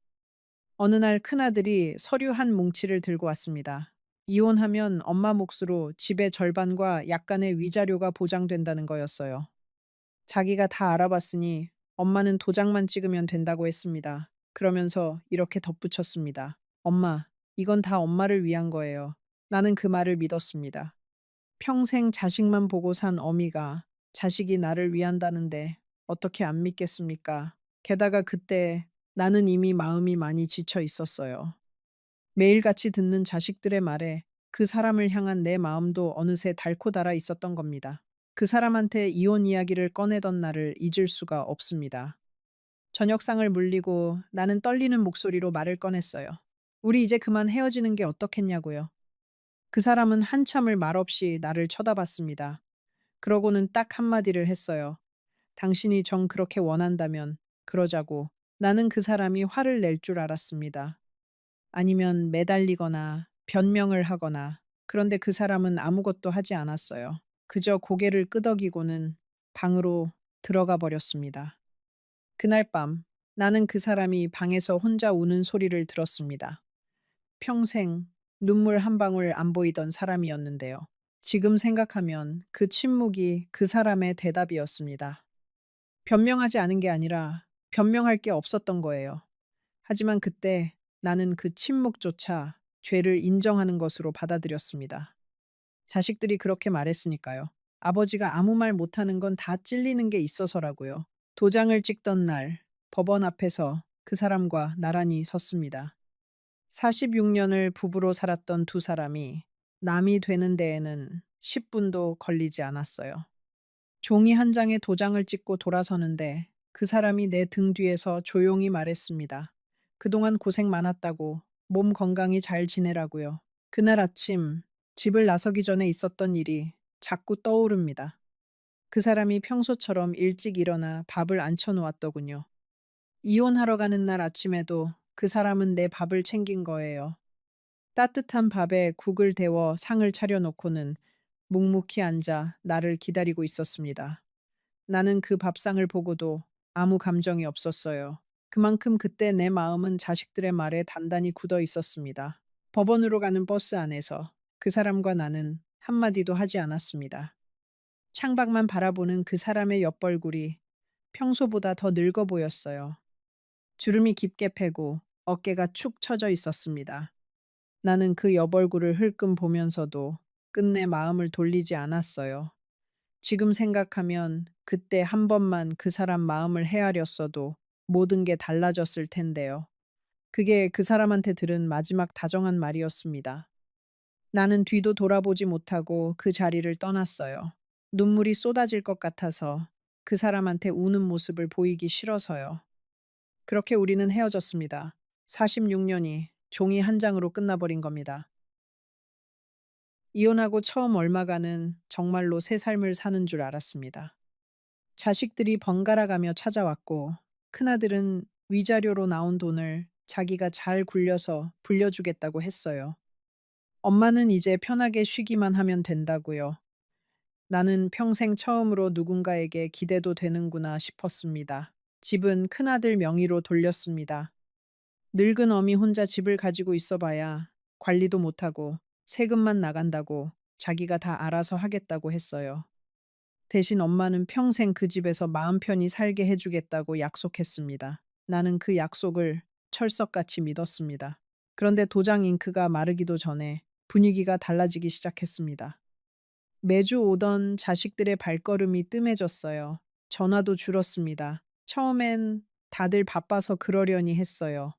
Speaker 1: 어느 날 큰아들이 서류 한 뭉치를 들고 왔습니다. 이혼하면 엄마 몫으로 집의 절반과 약간의 위자료가 보장된다는 거였어요. 자기가 다 알아봤으니 엄마는 도장만 찍으면 된다고 했습니다. 그러면서 이렇게 덧붙였습니다. 엄마, 이건 다 엄마를 위한 거예요. 나는 그 말을 믿었습니다. 평생 자식만 보고 산 어미가 자식이 나를 위한다는데 어떻게 안 믿겠습니까? 게다가 그때 나는 이미 마음이 많이 지쳐 있었어요. 매일같이 듣는 자식들의 말에 그 사람을 향한 내 마음도 어느새 닳고 닳아 있었던 겁니다. 그 사람한테 이혼 이야기를 꺼내던 날을 잊을 수가 없습니다. 저녁상을 물리고 나는 떨리는 목소리로 말을 꺼냈어요. 우리 이제 그만 헤어지는 게 어떻겠냐고요. 그 사람은 한참을 말없이 나를 쳐다봤습니다. 그러고는 딱 한마디를 했어요. 당신이 정 그렇게 원한다면 그러자고. 나는 그 사람이 화를 낼 줄 알았습니다. 아니면 매달리거나 변명을 하거나. 그런데 그 사람은 아무것도 하지 않았어요. 그저 고개를 끄덕이고는 방으로 들어가 버렸습니다. 그날 밤 나는 그 사람이 방에서 혼자 우는 소리를 들었습니다. 평생 눈물 한 방울 안 보이던 사람이었는데요. 지금 생각하면 그 침묵이 그 사람의 대답이었습니다. 변명하지 않은 게 아니라 변명할 게 없었던 거예요. 하지만 그때 나는 그 침묵조차 죄를 인정하는 것으로 받아들였습니다. 자식들이 그렇게 말했으니까요. 아버지가 아무 말 못하는 건 다 찔리는 게 있어서라고요. 도장을 찍던 날, 법원 앞에서 그 사람과 나란히 섰습니다. 46년을 부부로 살았던 두 사람이 남이 되는 데에는 10분도 걸리지 않았어요. 종이 한 장에 도장을 찍고 돌아서는데 그 사람이 내 등 뒤에서 조용히 말했습니다. 그동안 고생 많았다고, 몸 건강히 잘 지내라고요. 그날 아침 집을 나서기 전에 있었던 일이 자꾸 떠오릅니다. 그 사람이 평소처럼 일찍 일어나 밥을 안 쳐놓았더군요. 이혼하러 가는 날 아침에도 그 사람은 내 밥을 챙긴 거예요. 따뜻한 밥에 국을 데워 상을 차려놓고는 묵묵히 앉아 나를 기다리고 있었습니다. 나는 그 밥상을 보고도 아무 감정이 없었어요. 그만큼 그때 내 마음은 자식들의 말에 단단히 굳어 있었습니다. 법원으로 가는 버스 안에서 그 사람과 나는 한마디도 하지 않았습니다. 창밖만 바라보는 그 사람의 옆벌굴이 평소보다 더 늙어 보였어요. 주름이 깊게 패고 어깨가 축 처져 있었습니다. 나는 그 옆얼굴을 흘끔 보면서도 끝내 마음을 돌리지 않았어요. 지금 생각하면 그때 한 번만 그 사람 마음을 헤아렸어도 모든 게 달라졌을 텐데요. 그게 그 사람한테 들은 마지막 다정한 말이었습니다. 나는 뒤도 돌아보지 못하고 그 자리를 떠났어요. 눈물이 쏟아질 것 같아서 그 사람한테 우는 모습을 보이기 싫어서요. 그렇게 우리는 헤어졌습니다. 46년이 종이 한 장으로 끝나버린 겁니다. 이혼하고 처음 얼마간은 정말로 새 삶을 사는 줄 알았습니다. 자식들이 번갈아 가며 찾아왔고, 큰아들은 위자료로 나온 돈을 자기가 잘 굴려서 불려주겠다고 했어요. 엄마는 이제 편하게 쉬기만 하면 된다고요. 나는 평생 처음으로 누군가에게 기대도 되는구나 싶었습니다. 집은 큰아들 명의로 돌렸습니다. 늙은 어미 혼자 집을 가지고 있어 봐야 관리도 못하고 세금만 나간다고 자기가 다 알아서 하겠다고 했어요. 대신 엄마는 평생 그 집에서 마음 편히 살게 해주겠다고 약속했습니다. 나는 그 약속을 철석같이 믿었습니다. 그런데 도장 잉크가 마르기도 전에 분위기가 달라지기 시작했습니다. 매주 오던 자식들의 발걸음이 뜸해졌어요. 전화도 줄었습니다. 처음엔 다들 바빠서 그러려니 했어요.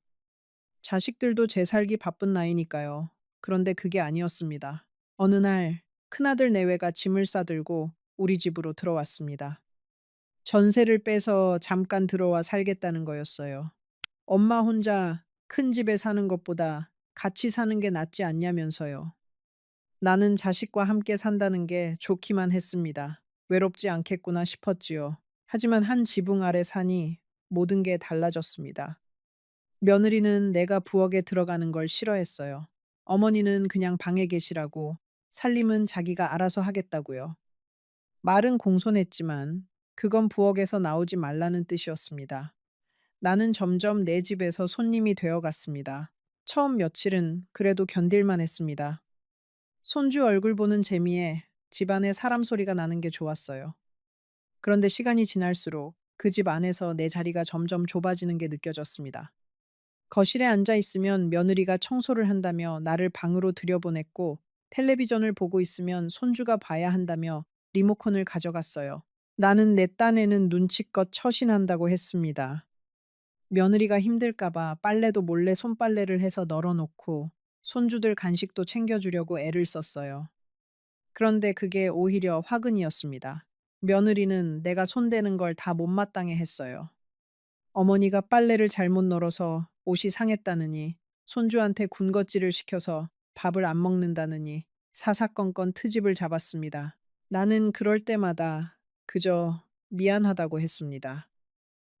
Speaker 1: 자식들도 제 살기 바쁜 나이니까요. 그런데 그게 아니었습니다. 어느 날 큰아들 내외가 짐을 싸들고 우리 집으로 들어왔습니다. 전세를 빼서 잠깐 들어와 살겠다는 거였어요. 엄마 혼자 큰 집에 사는 것보다 같이 사는 게 낫지 않냐면서요. 나는 자식과 함께 산다는 게 좋기만 했습니다. 외롭지 않겠구나 싶었지요. 하지만 한 지붕 아래 사니 모든 게 달라졌습니다. 며느리는 내가 부엌에 들어가는 걸 싫어했어요. 어머니는 그냥 방에 계시라고, 살림은 자기가 알아서 하겠다고요. 말은 공손했지만 그건 부엌에서 나오지 말라는 뜻이었습니다. 나는 점점 내 집에서 손님이 되어 갔습니다. 처음 며칠은 그래도 견딜만 했습니다. 손주 얼굴 보는 재미에 집안에 사람 소리가 나는 게 좋았어요. 그런데 시간이 지날수록 그 집 안에서 내 자리가 점점 좁아지는 게 느껴졌습니다. 거실에 앉아 있으면 며느리가 청소를 한다며 나를 방으로 들여보냈고, 텔레비전을 보고 있으면 손주가 봐야 한다며 리모컨을 가져갔어요. 나는 내 딴에는 눈치껏 처신한다고 했습니다. 며느리가 힘들까봐 빨래도 몰래 손빨래를 해서 널어놓고 손주들 간식도 챙겨주려고 애를 썼어요. 그런데 그게 오히려 화근이었습니다. 며느리는 내가 손대는 걸 다 못마땅해 했어요. 어머니가 빨래를 잘못 널어서 옷이 상했다느니, 손주한테 군것질을 시켜서 밥을 안 먹는다느니 사사건건 트집을 잡았습니다. 나는 그럴 때마다 그저 미안하다고 했습니다.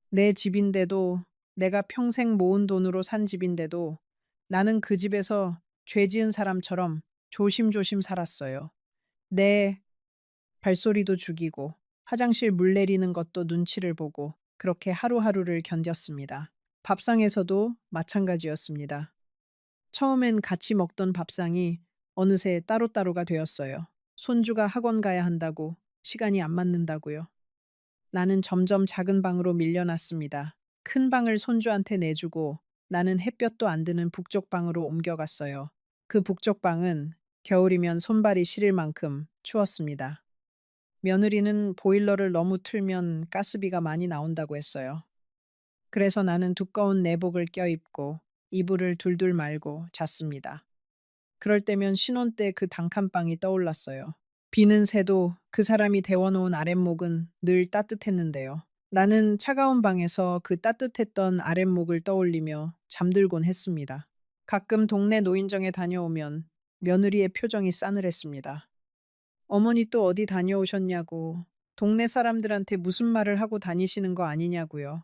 Speaker 1: 내 집인데도, 내가 평생 모은 돈으로 산 집인데도 나는 그 집에서 죄 지은 사람처럼 조심조심 살았어요. 내 발소리도 죽이고 화장실 물 내리는 것도 눈치를 보고 그렇게 하루하루를 견뎠습니다. 밥상에서도 마찬가지였습니다. 처음엔 같이 먹던 밥상이 어느새 따로따로가 되었어요. 손주가 학원 가야 한다고, 시간이 안 맞는다고요. 나는 점점 작은 방으로 밀려났습니다. 큰 방을 손주한테 내주고 나는 햇볕도 안 드는 북쪽 방으로 옮겨갔어요. 그 북쪽 방은 겨울이면 손발이 시릴 만큼 추웠습니다. 며느리는 보일러를 너무 틀면 가스비가 많이 나온다고 했어요. 그래서 나는 두꺼운 내복을 껴입고 이불을 둘둘 말고 잤습니다. 그럴 때면 신혼 때 그 단칸방이 떠올랐어요. 비는 새도 그 사람이 데워놓은 아랫목은 늘 따뜻했는데요. 나는 차가운 방에서 그 따뜻했던 아랫목을 떠올리며 잠들곤 했습니다. 가끔 동네 노인정에 다녀오면 며느리의 표정이 싸늘했습니다. 어머니 또 어디 다녀오셨냐고, 동네 사람들한테 무슨 말을 하고 다니시는 거 아니냐고요.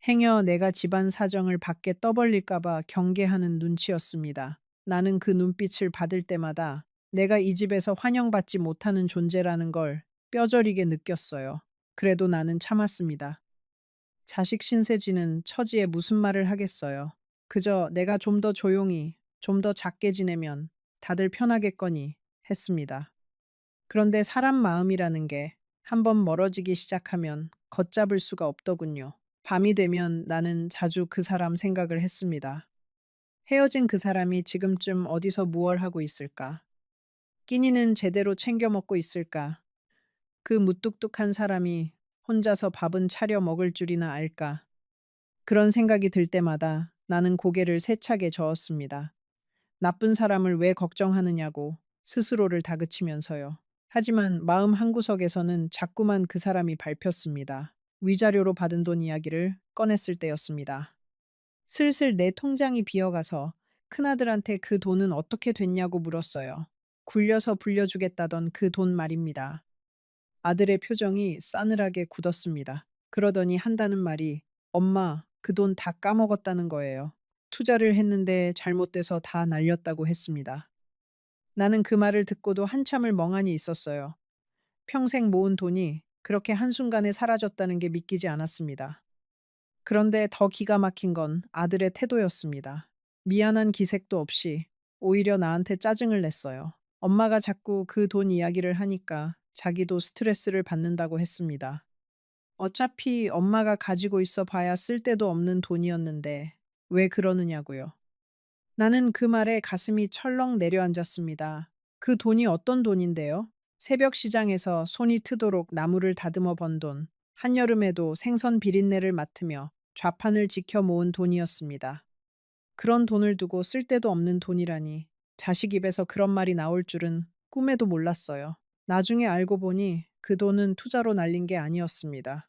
Speaker 1: 행여 내가 집안 사정을 밖에 떠벌릴까봐 경계하는 눈치였습니다. 나는 그 눈빛을 받을 때마다 내가 이 집에서 환영받지 못하는 존재라는 걸 뼈저리게 느꼈어요. 그래도 나는 참았습니다. 자식 신세지는 처지에 무슨 말을 하겠어요. 그저 내가 좀 더 조용히, 좀 더 작게 지내면 다들 편하겠거니 했습니다. 그런데 사람 마음이라는 게 한번 멀어지기 시작하면 걷잡을 수가 없더군요. 밤이 되면 나는 자주 그 사람 생각을 했습니다. 헤어진 그 사람이 지금쯤 어디서 무얼 하고 있을까? 끼니는 제대로 챙겨 먹고 있을까? 그 무뚝뚝한 사람이 혼자서 밥은 차려 먹을 줄이나 알까? 그런 생각이 들 때마다 나는 고개를 세차게 저었습니다. 나쁜 사람을 왜 걱정하느냐고 스스로를 다그치면서요. 하지만 마음 한구석에서는 자꾸만 그 사람이 밟혔습니다. 위자료로 받은 돈 이야기를 꺼냈을 때였습니다. 슬슬 내 통장이 비어가서 큰아들한테 그 돈은 어떻게 됐냐고 물었어요. 굴려서 불려주겠다던 그 돈 말입니다. 아들의 표정이 싸늘하게 굳었습니다. 그러더니 한다는 말이 엄마, 그 돈 다 까먹었다는 거예요. 투자를 했는데 잘못돼서 다 날렸다고 했습니다. 나는 그 말을 듣고도 한참을 멍하니 있었어요. 평생 모은 돈이 그렇게 한순간에 사라졌다는 게 믿기지 않았습니다. 그런데 더 기가 막힌 건 아들의 태도였습니다. 미안한 기색도 없이 오히려 나한테 짜증을 냈어요. 엄마가 자꾸 그 돈 이야기를 하니까 자기도 스트레스를 받는다고 했습니다. 어차피 엄마가 가지고 있어 봐야 쓸데도 없는 돈이었는데 왜 그러느냐고요. 나는 그 말에 가슴이 철렁 내려앉았습니다. 그 돈이 어떤 돈인데요? 새벽 시장에서 손이 트도록 나무를 다듬어 번 돈, 한여름에도 생선 비린내를 맡으며 좌판을 지켜 모은 돈이었습니다. 그런 돈을 두고 쓸데도 없는 돈이라니 자식 입에서 그런 말이 나올 줄은 꿈에도 몰랐어요. 나중에 알고 보니 그 돈은 투자로 날린 게 아니었습니다.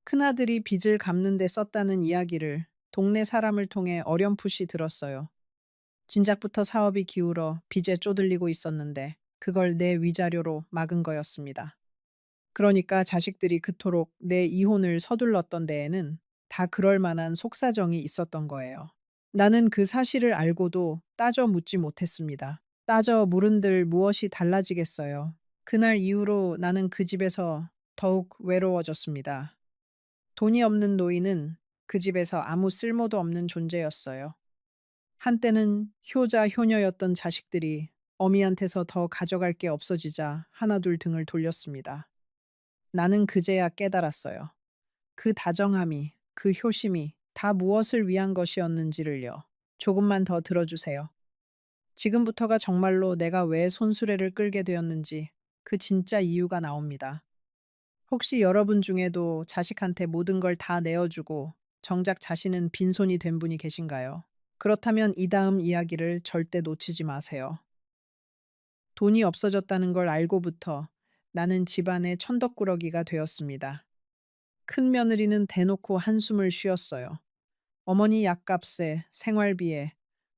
Speaker 1: 큰아들이 빚을 갚는 데 썼다는 이야기를 동네 사람을 통해 어렴풋이 들었어요. 진작부터 사업이 기울어 빚에 쪼들리고 있었는데 그걸 내 위자료로 막은 거였습니다. 그러니까 자식들이 그토록 내 이혼을 서둘렀던 데에는 다 그럴 만한 속사정이 있었던 거예요. 나는 그 사실을 알고도 따져 묻지 못했습니다. 따져 물은들 무엇이 달라지겠어요. 그날 이후로 나는 그 집에서 더욱 외로워졌습니다. 돈이 없는 노인은 그 집에서 아무 쓸모도 없는 존재였어요. 한때는 효자 효녀였던 자식들이 어미한테서 더 가져갈 게 없어지자 하나둘 등을 돌렸습니다. 나는 그제야 깨달았어요. 그 다정함이, 그 효심이 다 무엇을 위한 것이었는지를요. 조금만 더 들어주세요. 지금부터가 정말로 내가 왜 손수레를 끌게 되었는지 그 진짜 이유가 나옵니다. 혹시 여러분 중에도 자식한테 모든 걸 다 내어주고 정작 자신은 빈손이 된 분이 계신가요? 그렇다면 이 다음 이야기를 절대 놓치지 마세요. 돈이 없어졌다는 걸 알고부터 나는 집안의 천덕꾸러기가 되었습니다. 큰 며느리는 대놓고 한숨을 쉬었어요. 어머니 약값에 생활비에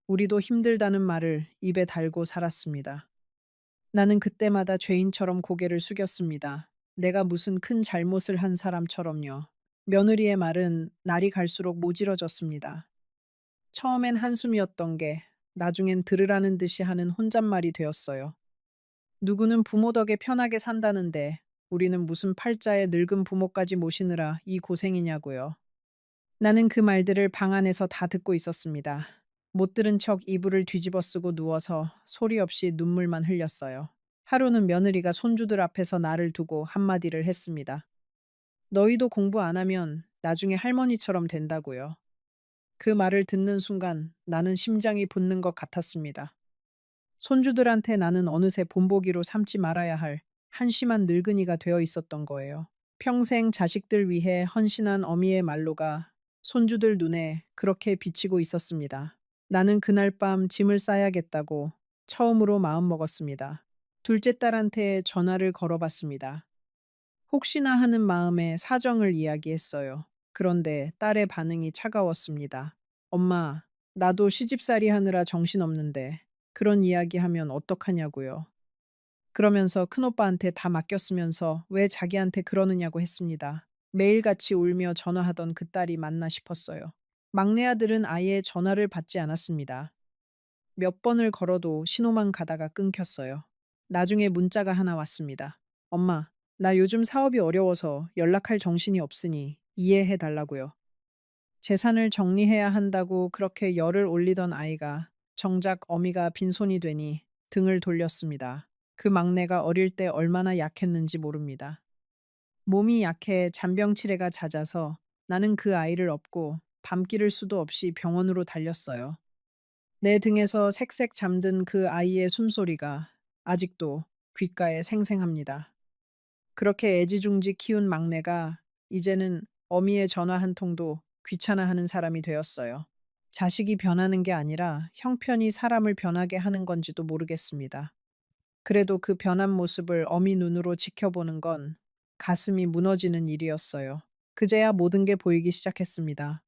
Speaker 1: 우리도 힘들다는 말을 입에 달고 살았습니다. 나는 그때마다 죄인처럼 고개를 숙였습니다. 내가 무슨 큰 잘못을 한 사람처럼요. 며느리의 말은 날이 갈수록 모질어졌습니다. 처음엔 한숨이었던 게 나중엔 들으라는 듯이 하는 혼잣말이 되었어요. 누구는 부모 덕에 편하게 산다는데 우리는 무슨 팔자에 늙은 부모까지 모시느라 이 고생이냐고요. 나는 그 말들을 방 안에서 다 듣고 있었습니다. 못 들은 척 이불을 뒤집어 쓰고 누워서 소리 없이 눈물만 흘렸어요. 하루는 며느리가 손주들 앞에서 나를 두고 한마디를 했습니다. 너희도 공부 안 하면 나중에 할머니처럼 된다고요. 그 말을 듣는 순간 나는 심장이 붙는 것 같았습니다. 손주들한테 나는 어느새 본보기로 삼지 말아야 할 한심한 늙은이가 되어 있었던 거예요. 평생 자식들 위해 헌신한 어미의 말로가 손주들 눈에 그렇게 비치고 있었습니다. 나는 그날 밤 짐을 싸야겠다고 처음으로 마음먹었습니다. 둘째 딸한테 전화를 걸어봤습니다. 혹시나 하는 마음에 사정을 이야기했어요. 그런데 딸의 반응이 차가웠습니다. 엄마, 나도 시집살이 하느라 정신없는데 그런 이야기하면 어떡하냐고요. 그러면서 큰오빠한테 다 맡겼으면서 왜 자기한테 그러느냐고 했습니다. 매일같이 울며 전화하던 그 딸이 맞나 싶었어요. 막내 아들은 아예 전화를 받지 않았습니다. 몇 번을 걸어도 신호만 가다가 끊겼어요. 나중에 문자가 하나 왔습니다. 엄마, 나 요즘 사업이 어려워서 연락할 정신이 없으니 이해해 달라고요. 재산을 정리해야 한다고 그렇게 열을 올리던 아이가 정작 어미가 빈손이 되니 등을 돌렸습니다. 그 막내가 어릴 때 얼마나 약했는지 모릅니다. 몸이 약해 잔병치레가 잦아서 나는 그 아이를 업고 밤길을 수도 없이 병원으로 달렸어요. 내 등에서 색색 잠든 그 아이의 숨소리가 아직도 귓가에 생생합니다. 그렇게 애지중지 키운 막내가 이제는 어미의 전화 한 통도 귀찮아하는 사람이 되었어요. 자식이 변하는 게 아니라 형편이 사람을 변하게 하는 건지도 모르겠습니다. 그래도 그 변한 모습을 어미 눈으로 지켜보는 건 가슴이 무너지는 일이었어요. 그제야 모든 게 보이기 시작했습니다.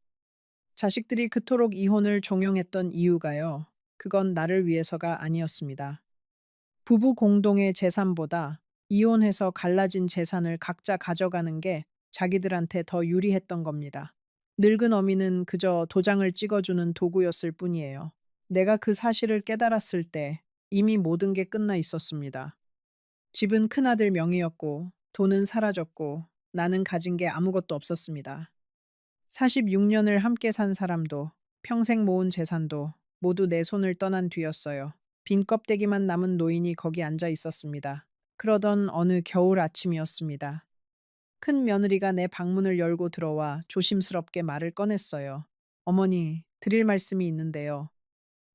Speaker 1: 자식들이 그토록 이혼을 종용했던 이유가요. 그건 나를 위해서가 아니었습니다. 부부 공동의 재산보다 이혼해서 갈라진 재산을 각자 가져가는 게 자기들한테 더 유리했던 겁니다. 늙은 어미는 그저 도장을 찍어주는 도구였을 뿐이에요. 내가 그 사실을 깨달았을 때 이미 모든 게 끝나 있었습니다. 집은 큰아들 명의였고 돈은 사라졌고 나는 가진 게 아무것도 없었습니다. 46년을 함께 산 사람도 평생 모은 재산도 모두 내 손을 떠난 뒤였어요. 빈 껍데기만 남은 노인이 거기 앉아 있었습니다. 그러던 어느 겨울 아침이었습니다. 큰 며느리가 내 방문을 열고 들어와 조심스럽게 말을 꺼냈어요. 어머니, 드릴 말씀이 있는데요.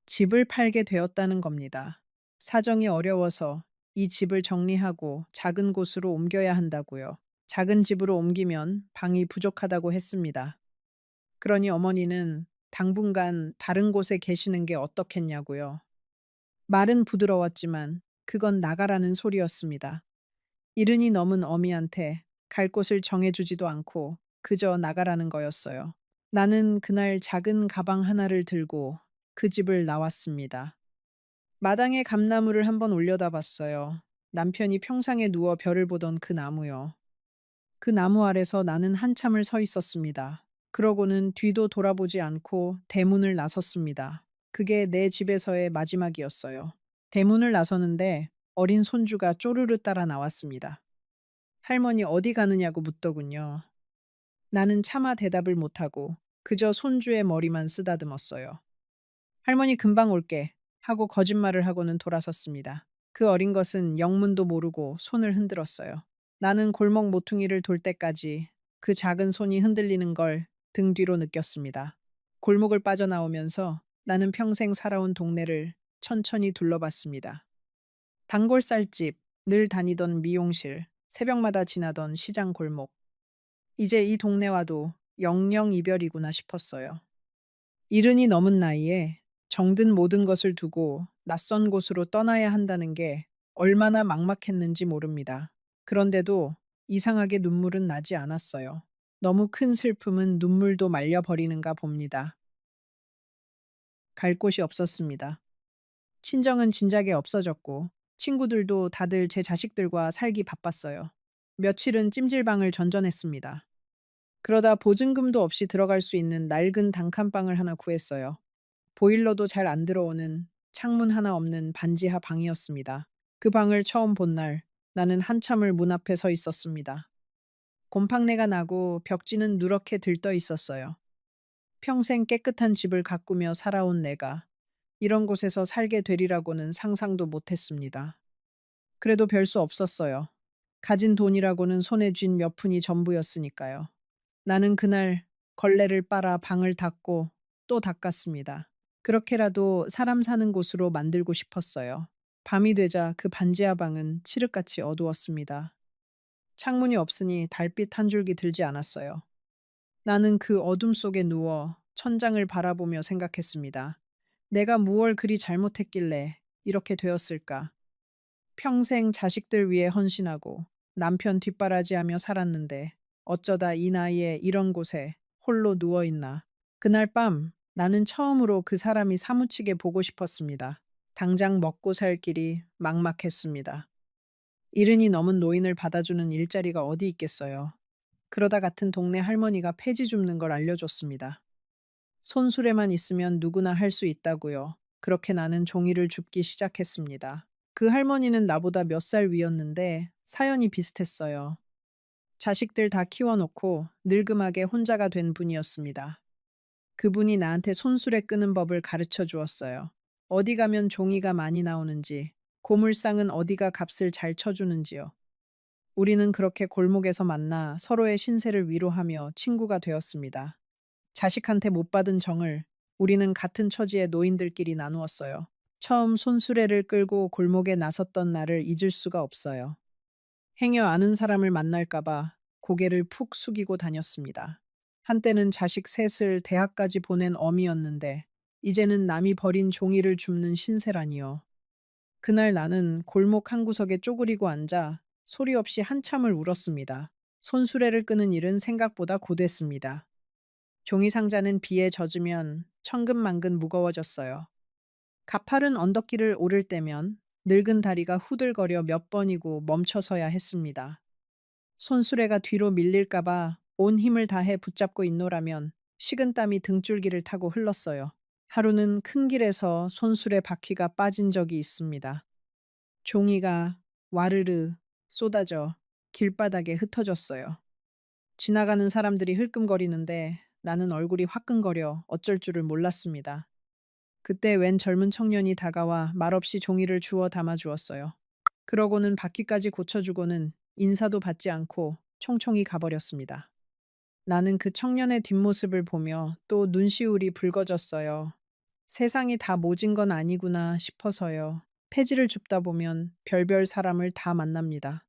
Speaker 1: 집을 팔게 되었다는 겁니다. 사정이 어려워서 이 집을 정리하고 작은 곳으로 옮겨야 한다고요. 작은 집으로 옮기면 방이 부족하다고 했습니다. 그러니 어머니는 당분간 다른 곳에 계시는 게 어떻겠냐고요. 말은 부드러웠지만 그건 나가라는 소리였습니다. 이른이 넘은 어미한테 갈 곳을 정해주지도 않고 그저 나가라는 거였어요. 나는 그날 작은 가방 하나를 들고 그 집을 나왔습니다. 마당에 감나무를 한번 올려다봤어요. 남편이 평상에 누워 별을 보던 그 나무요. 그 나무 아래서 나는 한참을 서 있었습니다. 그러고는 뒤도 돌아보지 않고 대문을 나섰습니다. 그게 내 집에서의 마지막이었어요. 대문을 나서는데 어린 손주가 쪼르르 따라 나왔습니다. 할머니 어디 가느냐고 묻더군요. 나는 차마 대답을 못하고 그저 손주의 머리만 쓰다듬었어요. 할머니 금방 올게 하고 거짓말을 하고는 돌아섰습니다. 그 어린 것은 영문도 모르고 손을 흔들었어요. 나는 골목 모퉁이를 돌 때까지 그 작은 손이 흔들리는 걸 등 뒤로 느꼈습니다. 골목을 빠져나오면서 나는 평생 살아온 동네를 천천히 둘러봤습니다. 단골쌀집, 늘 다니던 미용실, 새벽마다 지나던 시장 골목. 이제 이 동네와도 영영 이별이구나 싶었어요. 이른이 넘은 나이에 정든 모든 것을 두고 낯선 곳으로 떠나야 한다는 게 얼마나 막막했는지 모릅니다. 그런데도 이상하게 눈물은 나지 않았어요. 너무 큰 슬픔은 눈물도 말려버리는가 봅니다. 갈 곳이 없었습니다. 친정은 진작에 없어졌고 친구들도 다들 제 자식들과 살기 바빴어요. 며칠은 찜질방을 전전했습니다. 그러다 보증금도 없이 들어갈 수 있는 낡은 단칸방을 하나 구했어요. 보일러도 잘 안 들어오는 창문 하나 없는 반지하 방이었습니다. 그 방을 처음 본 날 나는 한참을 문 앞에 서 있었습니다. 곰팡내가 나고 벽지는 누렇게 들떠 있었어요. 평생 깨끗한 집을 가꾸며 살아온 내가 이런 곳에서 살게 되리라고는 상상도 못했습니다. 그래도 별 수 없었어요. 가진 돈이라고는 손에 쥔 몇 푼이 전부였으니까요. 나는 그날 걸레를 빨아 방을 닦고 또 닦았습니다. 그렇게라도 사람 사는 곳으로 만들고 싶었어요. 밤이 되자 그 반지하 방은 칠흑같이 어두웠습니다. 창문이 없으니 달빛 한 줄기 들지 않았어요. 나는 그 어둠 속에 누워 천장을 바라보며 생각했습니다. 내가 무얼 그리 잘못했길래 이렇게 되었을까? 평생 자식들 위해 헌신하고 남편 뒷바라지하며 살았는데 어쩌다 이 나이에 이런 곳에 홀로 누워 있나. 그날 밤 나는 처음으로 그 사람이 사무치게 보고 싶었습니다. 당장 먹고 살 길이 막막했습니다. 이른이 넘은 노인을 받아주는 일자리가 어디 있겠어요. 그러다 같은 동네 할머니가 폐지 줍는 걸 알려줬습니다. 손수레만 있으면 누구나 할 수 있다고요. 그렇게 나는 종이를 줍기 시작했습니다. 그 할머니는 나보다 몇 살 위였는데 사연이 비슷했어요. 자식들 다 키워놓고 늙음하게 혼자가 된 분이었습니다. 그분이 나한테 손수레 끄는 법을 가르쳐 주었어요. 어디 가면 종이가 많이 나오는지, 고물상은 어디가 값을 잘 쳐주는지요. 우리는 그렇게 골목에서 만나 서로의 신세를 위로하며 친구가 되었습니다. 자식한테 못 받은 정을 우리는 같은 처지의 노인들끼리 나누었어요. 처음 손수레를 끌고 골목에 나섰던 날을 잊을 수가 없어요. 행여 아는 사람을 만날까봐 고개를 푹 숙이고 다녔습니다. 한때는 자식 셋을 대학까지 보낸 어미였는데 이제는 남이 버린 종이를 줍는 신세라니요. 그날 나는 골목 한 구석에 쪼그리고 앉아 소리 없이 한참을 울었습니다. 손수레를 끄는 일은 생각보다 고됐습니다. 종이 상자는 비에 젖으면 천근만근 무거워졌어요. 가파른 언덕길을 오를 때면 늙은 다리가 후들거려 몇 번이고 멈춰서야 했습니다. 손수레가 뒤로 밀릴까봐 온 힘을 다해 붙잡고 있노라면 식은땀이 등줄기를 타고 흘렀어요. 하루는 큰 길에서 손수레 바퀴가 빠진 적이 있습니다. 종이가 와르르 쏟아져 길바닥에 흩어졌어요. 지나가는 사람들이 흘끔거리는데 나는 얼굴이 화끈거려 어쩔 줄을 몰랐습니다. 그때 웬 젊은 청년이 다가와 말없이 종이를 주워 담아 주었어요. 그러고는 바퀴까지 고쳐주고는 인사도 받지 않고 총총히 가버렸습니다. 나는 그 청년의 뒷모습을 보며 또 눈시울이 붉어졌어요. 세상이 다 모진 건 아니구나 싶어서요. 폐지를 줍다 보면 별별 사람을 다 만납니다.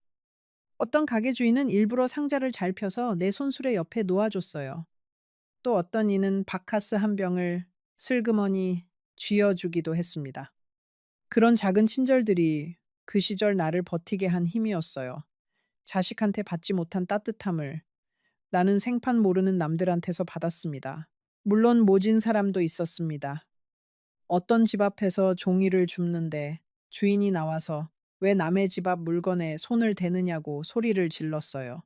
Speaker 1: 어떤 가게 주인은 일부러 상자를 잘 펴서 내 손수레 옆에 놓아줬어요. 또 어떤 이는 바카스 한 병을 슬그머니 쥐어주기도 했습니다. 그런 작은 친절들이 그 시절 나를 버티게 한 힘이었어요. 자식한테 받지 못한 따뜻함을 나는 생판 모르는 남들한테서 받았습니다. 물론 모진 사람도 있었습니다. 어떤 집 앞에서 종이를 줍는데 주인이 나와서 왜 남의 집 앞 물건에 손을 대느냐고 소리를 질렀어요.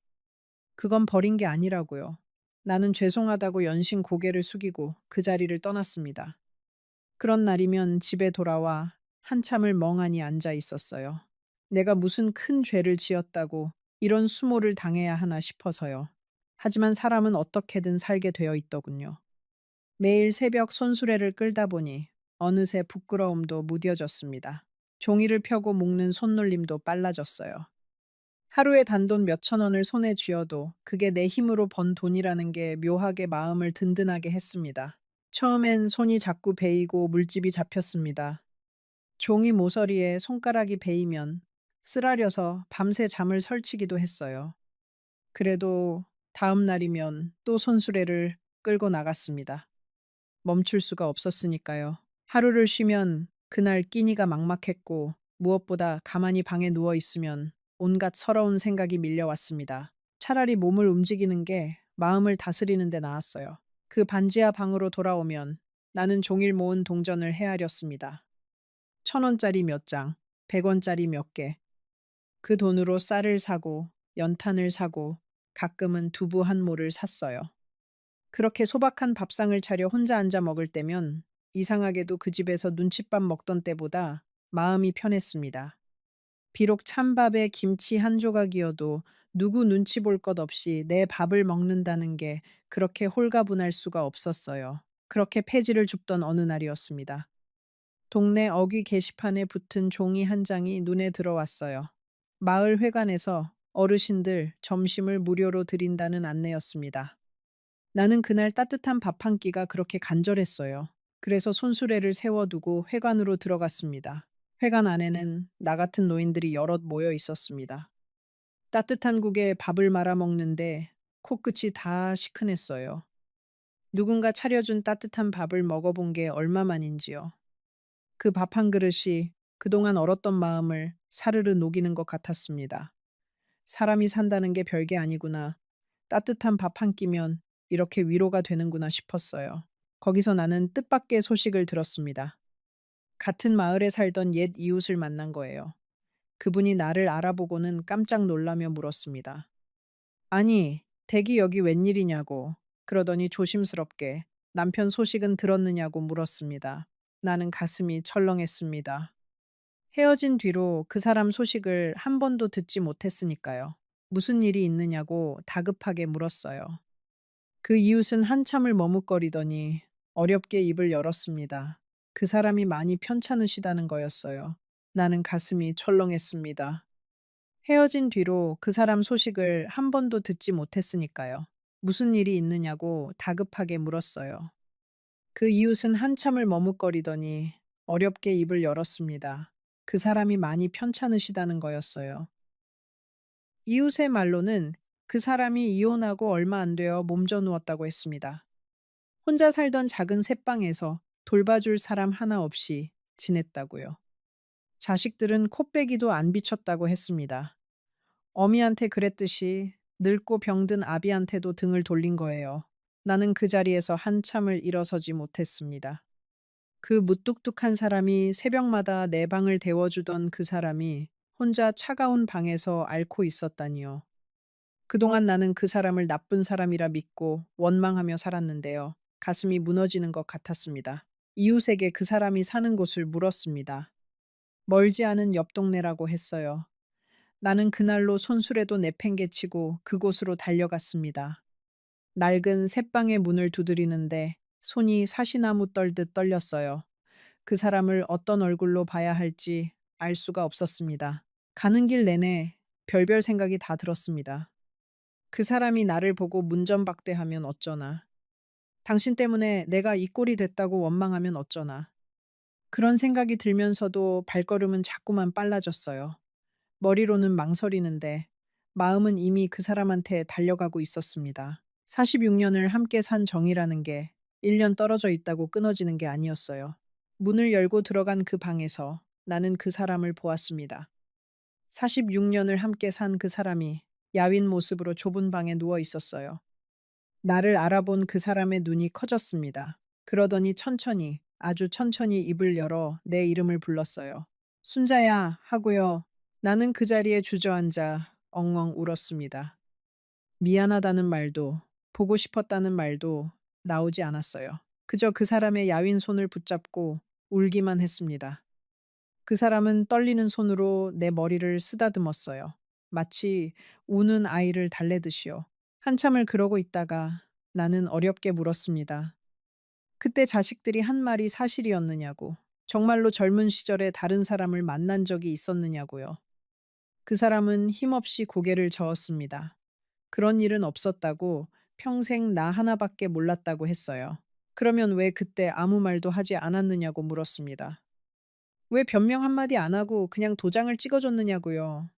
Speaker 1: 그건 버린 게 아니라고요. 나는 죄송하다고 연신 고개를 숙이고 그 자리를 떠났습니다. 그런 날이면 집에 돌아와 한참을 멍하니 앉아 있었어요. 내가 무슨 큰 죄를 지었다고 이런 수모를 당해야 하나 싶어서요. 하지만 사람은 어떻게든 살게 되어 있더군요. 매일 새벽 손수레를 끌다 보니 어느새 부끄러움도 무뎌졌습니다. 종이를 펴고 묶는 손놀림도 빨라졌어요. 하루에 단돈 몇천 원을 손에 쥐어도 그게 내 힘으로 번 돈이라는 게 묘하게 마음을 든든하게 했습니다. 처음엔 손이 자꾸 베이고 물집이 잡혔습니다. 종이 모서리에 손가락이 베이면 쓰라려서 밤새 잠을 설치기도 했어요. 그래도 다음 날이면 또 손수레를 끌고 나갔습니다. 멈출 수가 없었으니까요. 하루를 쉬면 그날 끼니가 막막했고 무엇보다 가만히 방에 누워 있으면 온갖 서러운 생각이 밀려왔습니다. 차라리 몸을 움직이는 게 마음을 다스리는 데 나았어요. 그 반지하 방으로 돌아오면 나는 종일 모은 동전을 헤아렸습니다. 1,000원짜리 몇 장, 100원짜리 몇 개. 그 돈으로 쌀을 사고 연탄을 사고 가끔은 두부 한 모를 샀어요. 그렇게 소박한 밥상을 차려 혼자 앉아 먹을 때면 이상하게도 그 집에서 눈칫밥 먹던 때보다 마음이 편했습니다. 비록 찬밥에 김치 한 조각이어도 누구 눈치 볼 것 없이 내 밥을 먹는다는 게 그렇게 홀가분할 수가 없었어요. 그렇게 폐지를 줍던 어느 날이었습니다. 동네 어귀 게시판에 붙은 종이 한 장이 눈에 들어왔어요. 마을 회관에서 어르신들 점심을 무료로 드린다는 안내였습니다. 나는 그날 따뜻한 밥 한 끼가 그렇게 간절했어요. 그래서 손수레를 세워두고 회관으로 들어갔습니다. 회관 안에는 나 같은 노인들이 여럿 모여 있었습니다. 따뜻한 국에 밥을 말아 먹는데 코끝이 다 시큰했어요. 누군가 차려준 따뜻한 밥을 먹어본 게 얼마만인지요. 그 밥 한 그릇이 그동안 얼었던 마음을 사르르 녹이는 것 같았습니다. 사람이 산다는 게 별게 아니구나. 따뜻한 밥 한 끼면 이렇게 위로가 되는구나 싶었어요. 거기서 나는 뜻밖의 소식을 들었습니다. 같은 마을에 살던 옛 이웃을 만난 거예요. 그분이 나를 알아보고는 깜짝 놀라며 물었습니다. 아니, 댁이 여기 웬일이냐고. 그러더니 조심스럽게 남편 소식은 들었느냐고 물었습니다. 나는 가슴이 철렁했습니다. 헤어진 뒤로 그 사람 소식을 한 번도 듣지 못했으니까요. 무슨 일이 있느냐고 다급하게 물었어요. 그 이웃은 한참을 머뭇거리더니 어렵게 입을 열었습니다. 그 사람이 많이 편찮으시다는 거였어요. 나는 가슴이 철렁했습니다. 헤어진 뒤로 그 사람 소식을 한 번도 듣지 못했으니까요. 무슨 일이 있느냐고 다급하게 물었어요. 그 이웃은 한참을 머뭇거리더니 어렵게 입을 열었습니다. 그 사람이 많이 편찮으시다는 거였어요. 이웃의 말로는 그 사람이 이혼하고 얼마 안 되어 몸져 누웠다고 했습니다. 혼자 살던 작은 새방에서 돌봐줄 사람 하나 없이 지냈다고요. 자식들은 코빼기도 안 비쳤다고 했습니다. 어미한테 그랬듯이 늙고 병든 아비한테도 등을 돌린 거예요. 나는 그 자리에서 한참을 일어서지 못했습니다. 그 무뚝뚝한 사람이 새벽마다 내 방을 데워주던 그 사람이 혼자 차가운 방에서 앓고 있었다니요. 그동안 나는 그 사람을 나쁜 사람이라 믿고 원망하며 살았는데요. 가슴이 무너지는 것 같았습니다. 이웃에게 그 사람이 사는 곳을 물었습니다. 멀지 않은 옆 동네라고 했어요. 나는 그날로 손수레도 내팽개치고 그곳으로 달려갔습니다. 낡은 새방의 문을 두드리는데 손이 사시나무 떨듯 떨렸어요. 그 사람을 어떤 얼굴로 봐야 할지 알 수가 없었습니다. 가는 길 내내 별별 생각이 다 들었습니다. 그 사람이 나를 보고 문전박대하면 어쩌나. 당신 때문에 내가 이 꼴이 됐다고 원망하면 어쩌나. 그런 생각이 들면서도 발걸음은 자꾸만 빨라졌어요. 머리로는 망설이는데 마음은 이미 그 사람한테 달려가고 있었습니다. 46년을 함께 산 정이라는 게 1년 떨어져 있다고 끊어지는 게 아니었어요. 문을 열고 들어간 그 방에서 나는 그 사람을 보았습니다. 46년을 함께 산 그 사람이 야윈 모습으로 좁은 방에 누워 있었어요. 나를 알아본 그 사람의 눈이 커졌습니다. 그러더니 천천히, 아주 천천히 입을 열어 내 이름을 불렀어요. 순자야 하고요. 나는 그 자리에 주저앉아 엉엉 울었습니다. 미안하다는 말도, 보고 싶었다는 말도 나오지 않았어요. 그저 그 사람의 야윈 손을 붙잡고 울기만 했습니다. 그 사람은 떨리는 손으로 내 머리를 쓰다듬었어요. 마치 우는 아이를 달래듯이요. 한참을 그러고 있다가 나는 어렵게 물었습니다. 그때 자식들이 한 말이 사실이었느냐고. 정말로 젊은 시절에 다른 사람을 만난 적이 있었느냐고요. 그 사람은 힘없이 고개를 저었습니다. 그런 일은 없었다고 평생 나 하나밖에 몰랐다고 했어요. 그러면 왜 그때 아무 말도 하지 않았느냐고 물었습니다. 왜 변명 한마디 안 하고 그냥 도장을 찍어줬느냐고요.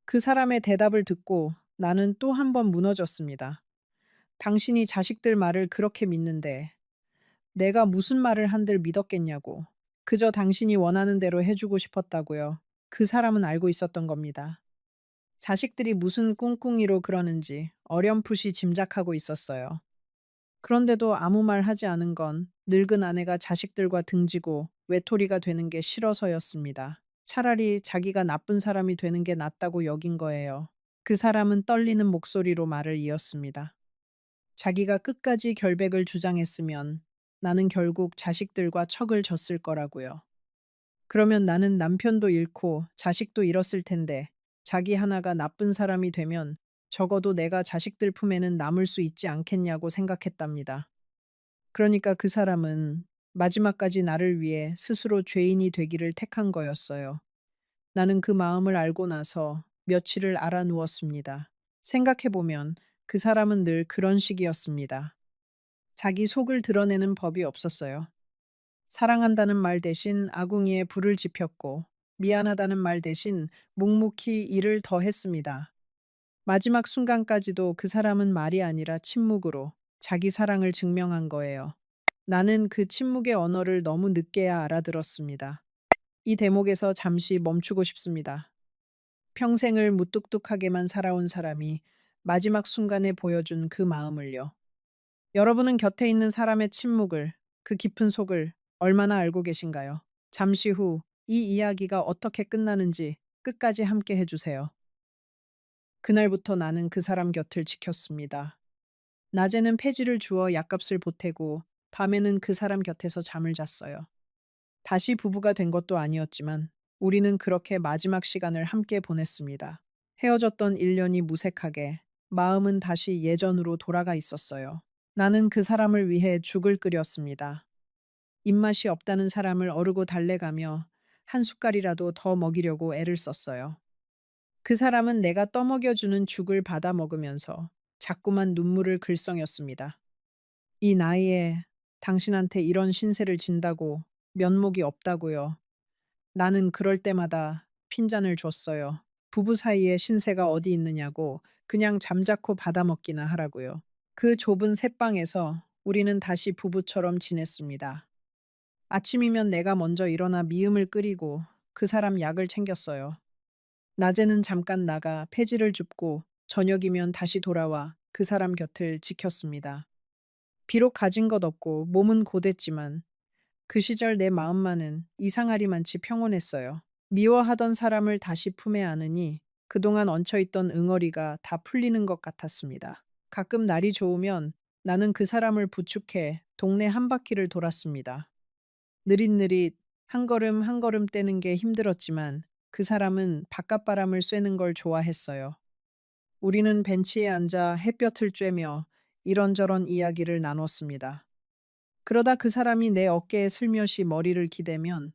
Speaker 1: 그 사람의 대답을 듣고 나는 또 한 번 무너졌습니다. 당신이 자식들 말을 그렇게 믿는데 내가 무슨 말을 한들 믿었겠냐고. 그저 당신이 원하는 대로 해주고 싶었다고요. 그 사람은 알고 있었던 겁니다. 자식들이 무슨 꿍꿍이로 그러는지 어렴풋이 짐작하고 있었어요. 그런데도 아무 말 하지 않은 건 늙은 아내가 자식들과 등지고 외톨이가 되는 게 싫어서였습니다. 차라리 자기가 나쁜 사람이 되는 게 낫다고 여긴 거예요. 그 사람은 떨리는 목소리로 말을 이었습니다. 자기가 끝까지 결백을 주장했으면 나는 결국 자식들과 척을 졌을 거라고요. 그러면 나는 남편도 잃고 자식도 잃었을 텐데 자기 하나가 나쁜 사람이 되면 적어도 내가 자식들 품에는 남을 수 있지 않겠냐고 생각했답니다. 그러니까 그 사람은 마지막까지 나를 위해 스스로 죄인이 되기를 택한 거였어요. 나는 그 마음을 알고 나서 며칠을 알아 누웠습니다. 생각해보면 그 사람은 늘 그런 식이었습니다. 자기 속을 드러내는 법이 없었어요. 사랑한다는 말 대신 아궁이에 불을 지폈고 미안하다는 말 대신 묵묵히 일을 더 했습니다. 마지막 순간까지도 그 사람은 말이 아니라 침묵으로 자기 사랑을 증명한 거예요. 나는 그 침묵의 언어를 너무 늦게야 알아들었습니다. 이 대목에서 잠시 멈추고 싶습니다. 평생을 무뚝뚝하게만 살아온 사람이 마지막 순간에 보여준 그 마음을요. 여러분은 곁에 있는 사람의 침묵을, 그 깊은 속을 얼마나 알고 계신가요? 잠시 후 이 이야기가 어떻게 끝나는지 끝까지 함께 해주세요. 그날부터 나는 그 사람 곁을 지켰습니다. 낮에는 폐지를 주어 약값을 보태고 밤에는 그 사람 곁에서 잠을 잤어요. 다시 부부가 된 것도 아니었지만 우리는 그렇게 마지막 시간을 함께 보냈습니다. 헤어졌던 1년이 무색하게 마음은 다시 예전으로 돌아가 있었어요. 나는 그 사람을 위해 죽을 끓였습니다. 입맛이 없다는 사람을 어르고 달래가며 한 숟갈이라도 더 먹이려고 애를 썼어요. 그 사람은 내가 떠먹여주는 죽을 받아 먹으면서 자꾸만 눈물을 글썽였습니다. 이 나이에 당신한테 이런 신세를 진다고 면목이 없다고요. 나는 그럴 때마다 핀잔을 줬어요. 부부 사이에 신세가 어디 있느냐고 그냥 잠자코 받아먹기나 하라고요. 그 좁은 새방에서 우리는 다시 부부처럼 지냈습니다. 아침이면 내가 먼저 일어나 미음을 끓이고 그 사람 약을 챙겼어요. 낮에는 잠깐 나가 폐지를 줍고 저녁이면 다시 돌아와 그 사람 곁을 지켰습니다. 비록 가진 것 없고 몸은 고됐지만 그 시절 내 마음만은 이상하리만치 평온했어요. 미워하던 사람을 다시 품에 안으니 그동안 얹혀있던 응어리가 다 풀리는 것 같았습니다. 가끔 날이 좋으면 나는 그 사람을 부축해 동네 한 바퀴를 돌았습니다. 느릿느릿 한 걸음 한 걸음 떼는 게 힘들었지만 그 사람은 바깥바람을 쐬는 걸 좋아했어요. 우리는 벤치에 앉아 햇볕을 쬐며 이런저런 이야기를 나눴습니다. 그러다 그 사람이 내 어깨에 슬며시 머리를 기대면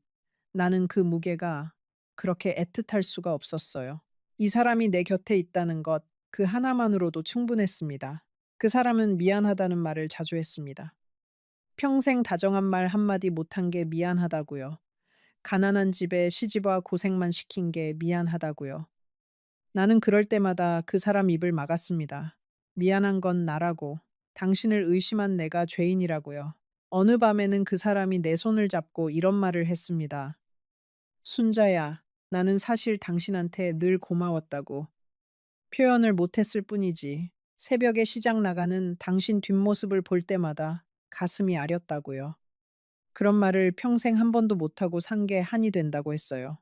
Speaker 1: 나는 그 무게가 그렇게 애틋할 수가 없었어요. 이 사람이 내 곁에 있다는 것, 그 하나만으로도 충분했습니다. 그 사람은 미안하다는 말을 자주 했습니다. 평생 다정한 말 한마디 못한 게 미안하다고요. 가난한 집에 시집와 고생만 시킨 게 미안하다고요. 나는 그럴 때마다 그 사람 입을 막았습니다. 미안한 건 나라고, 당신을 의심한 내가 죄인이라고요. 어느 밤에는 그 사람이 내 손을 잡고 이런 말을 했습니다. 순자야, 나는 사실 당신한테 늘 고마웠다고. 표현을 못했을 뿐이지. 새벽에 시장 나가는 당신 뒷모습을 볼 때마다 가슴이 아렸다고요. 그런 말을 평생 한 번도 못하고 산 게 한이 된다고 했어요.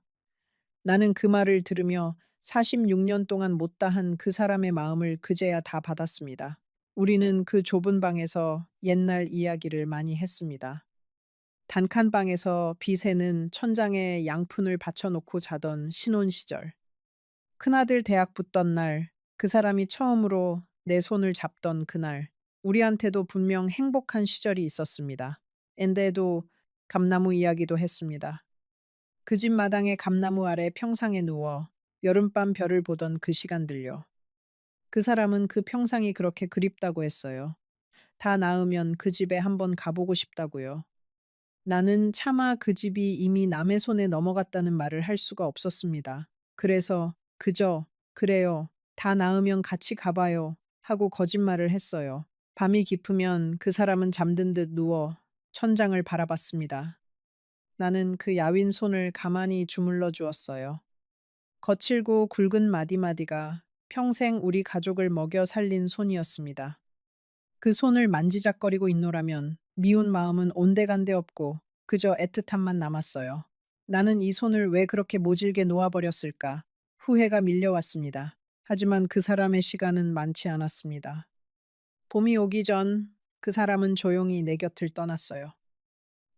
Speaker 1: 나는 그 말을 들으며 46년 동안 못다한 그 사람의 마음을 그제야 다 받았습니다. 우리는 그 좁은 방에서 옛날 이야기를 많이 했습니다. 단칸방에서 비새는 천장에 양푼을 받쳐놓고 자던 신혼 시절. 큰아들 대학 붙던 날, 그 사람이 처음으로 내 손을 잡던 그날, 우리한테도 분명 행복한 시절이 있었습니다. 엔데도 감나무 이야기도 했습니다. 그 집 마당의 감나무 아래 평상에 누워 여름밤 별을 보던 그 시간들요. 그 사람은 그 평상이 그렇게 그립다고 했어요. 다 나으면 그 집에 한번 가보고 싶다고요. 나는 차마 그 집이 이미 남의 손에 넘어갔다는 말을 할 수가 없었습니다. 그래서 그저 그래요. 다 나으면 같이 가봐요. 하고 거짓말을 했어요. 밤이 깊으면 그 사람은 잠든 듯 누워 천장을 바라봤습니다. 나는 그 야윈 손을 가만히 주물러 주었어요. 거칠고 굵은 마디마디가 평생 우리 가족을 먹여 살린 손이었습니다. 그 손을 만지작거리고 있노라면 미운 마음은 온데간데 없고 그저 애틋함만 남았어요. 나는 이 손을 왜 그렇게 모질게 놓아버렸을까? 후회가 밀려왔습니다. 하지만 그 사람의 시간은 많지 않았습니다. 봄이 오기 전 그 사람은 조용히 내 곁을 떠났어요.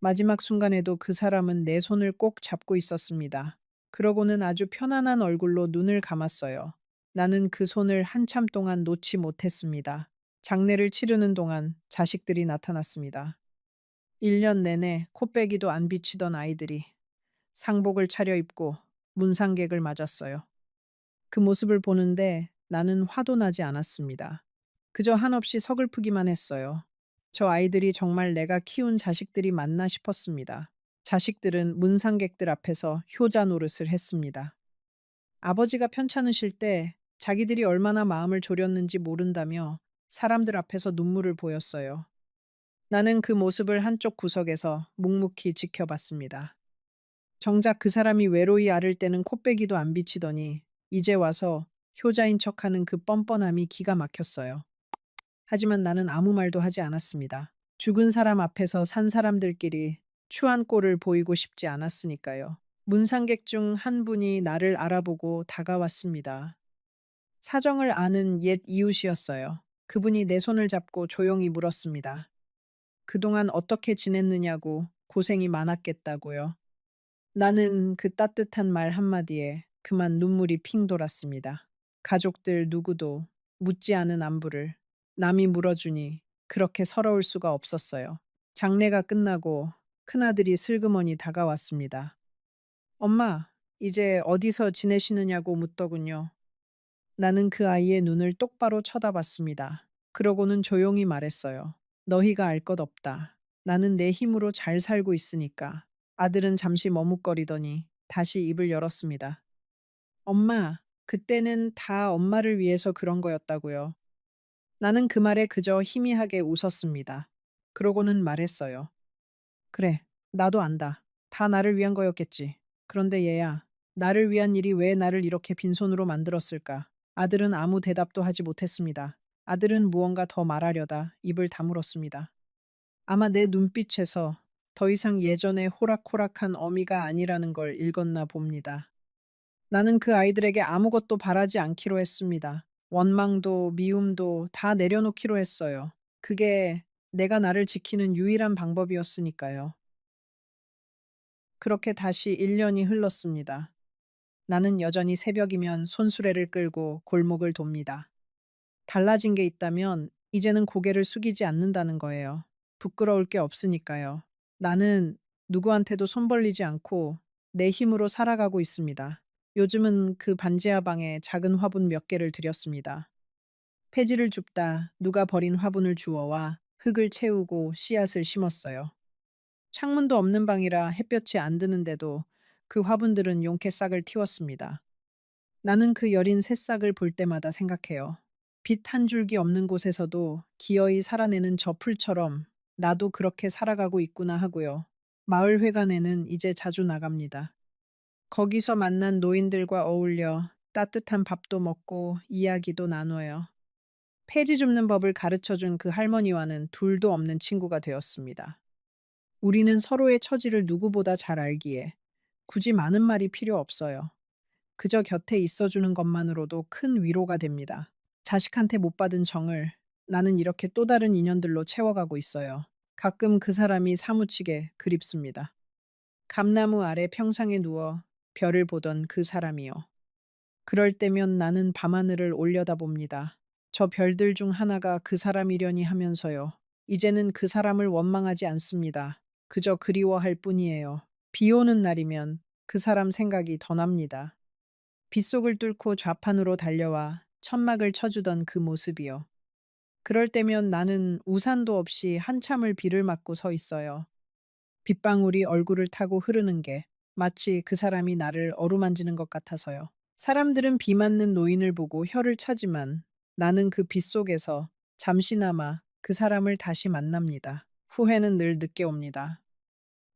Speaker 1: 마지막 순간에도 그 사람은 내 손을 꼭 잡고 있었습니다. 그러고는 아주 편안한 얼굴로 눈을 감았어요. 나는 그 손을 한참 동안 놓지 못했습니다. 장례를 치르는 동안 자식들이 나타났습니다. 1년 내내 코빼기도 안 비치던 아이들이 상복을 차려입고 문상객을 맞았어요. 그 모습을 보는데 나는 화도 나지 않았습니다. 그저 한없이 서글프기만 했어요. 저 아이들이 정말 내가 키운 자식들이 맞나 싶었습니다. 자식들은 문상객들 앞에서 효자 노릇을 했습니다. 아버지가 편찮으실 때 자기들이 얼마나 마음을 졸였는지 모른다며 사람들 앞에서 눈물을 보였어요. 나는 그 모습을 한쪽 구석에서 묵묵히 지켜봤습니다. 정작 그 사람이 외로이 앓을 때는 코빼기도 안 비치더니 이제 와서 효자인 척하는 그 뻔뻔함이 기가 막혔어요. 하지만 나는 아무 말도 하지 않았습니다. 죽은 사람 앞에서 산 사람들끼리 추한 꼴을 보이고 싶지 않았으니까요. 문상객 중 한 분이 나를 알아보고 다가왔습니다. 사정을 아는 옛 이웃이었어요. 그분이 내 손을 잡고 조용히 물었습니다. 그동안 어떻게 지냈느냐고 고생이 많았겠다고요. 나는 그 따뜻한 말 한마디에 그만 눈물이 핑 돌았습니다. 가족들 누구도 묻지 않은 안부를 남이 물어주니 그렇게 서러울 수가 없었어요. 장례가 끝나고 큰아들이 슬그머니 다가왔습니다. 엄마, 이제 어디서 지내시느냐고 묻더군요. 나는 그 아이의 눈을 똑바로 쳐다봤습니다. 그러고는 조용히 말했어요. 너희가 알 것 없다. 나는 내 힘으로 잘 살고 있으니까. 아들은 잠시 머뭇거리더니 다시 입을 열었습니다. 엄마, 그때는 다 엄마를 위해서 그런 거였다고요. 나는 그 말에 그저 희미하게 웃었습니다. 그러고는 말했어요. 그래, 나도 안다. 다 나를 위한 거였겠지. 그런데 얘야, 나를 위한 일이 왜 나를 이렇게 빈손으로 만들었을까? 아들은 아무 대답도 하지 못했습니다. 아들은 무언가 더 말하려다 입을 다물었습니다. 아마 내 눈빛에서 더 이상 예전의 호락호락한 어미가 아니라는 걸 읽었나 봅니다. 나는 그 아이들에게 아무것도 바라지 않기로 했습니다. 원망도 미움도 다 내려놓기로 했어요. 그게 내가 나를 지키는 유일한 방법이었으니까요. 그렇게 다시 1년이 흘렀습니다. 나는 여전히 새벽이면 손수레를 끌고 골목을 돕니다. 달라진 게 있다면 이제는 고개를 숙이지 않는다는 거예요. 부끄러울 게 없으니까요. 나는 누구한테도 손 벌리지 않고 내 힘으로 살아가고 있습니다. 요즘은 그 반지하 방에 작은 화분 몇 개를 들였습니다. 폐지를 줍다 누가 버린 화분을 주워와 흙을 채우고 씨앗을 심었어요. 창문도 없는 방이라 햇볕이 안 드는데도 그 화분들은 용케 싹을 틔웠습니다. 나는 그 여린 새싹을 볼 때마다 생각해요. 빛 한 줄기 없는 곳에서도 기어이 살아내는 저 풀처럼 나도 그렇게 살아가고 있구나 하고요. 마을 회관에는 이제 자주 나갑니다. 거기서 만난 노인들과 어울려 따뜻한 밥도 먹고 이야기도 나눠요. 폐지 줍는 법을 가르쳐 준 그 할머니와는 둘도 없는 친구가 되었습니다. 우리는 서로의 처지를 누구보다 잘 알기에 굳이 많은 말이 필요 없어요. 그저 곁에 있어주는 것만으로도 큰 위로가 됩니다. 자식한테 못 받은 정을 나는 이렇게 또 다른 인연들로 채워가고 있어요. 가끔 그 사람이 사무치게 그립습니다. 감나무 아래 평상에 누워 별을 보던 그 사람이요. 그럴 때면 나는 밤하늘을 올려다봅니다. 저 별들 중 하나가 그 사람이려니 하면서요. 이제는 그 사람을 원망하지 않습니다. 그저 그리워할 뿐이에요. 비 오는 날이면 그 사람 생각이 더 납니다. 빗속을 뚫고 좌판으로 달려와 천막을 쳐주던 그 모습이요. 그럴 때면 나는 우산도 없이 한참을 비를 맞고 서 있어요. 빗방울이 얼굴을 타고 흐르는 게 마치 그 사람이 나를 어루만지는 것 같아서요. 사람들은 비 맞는 노인을 보고 혀를 차지만 나는 그 빗속에서 잠시나마 그 사람을 다시 만납니다. 후회는 늘 늦게 옵니다.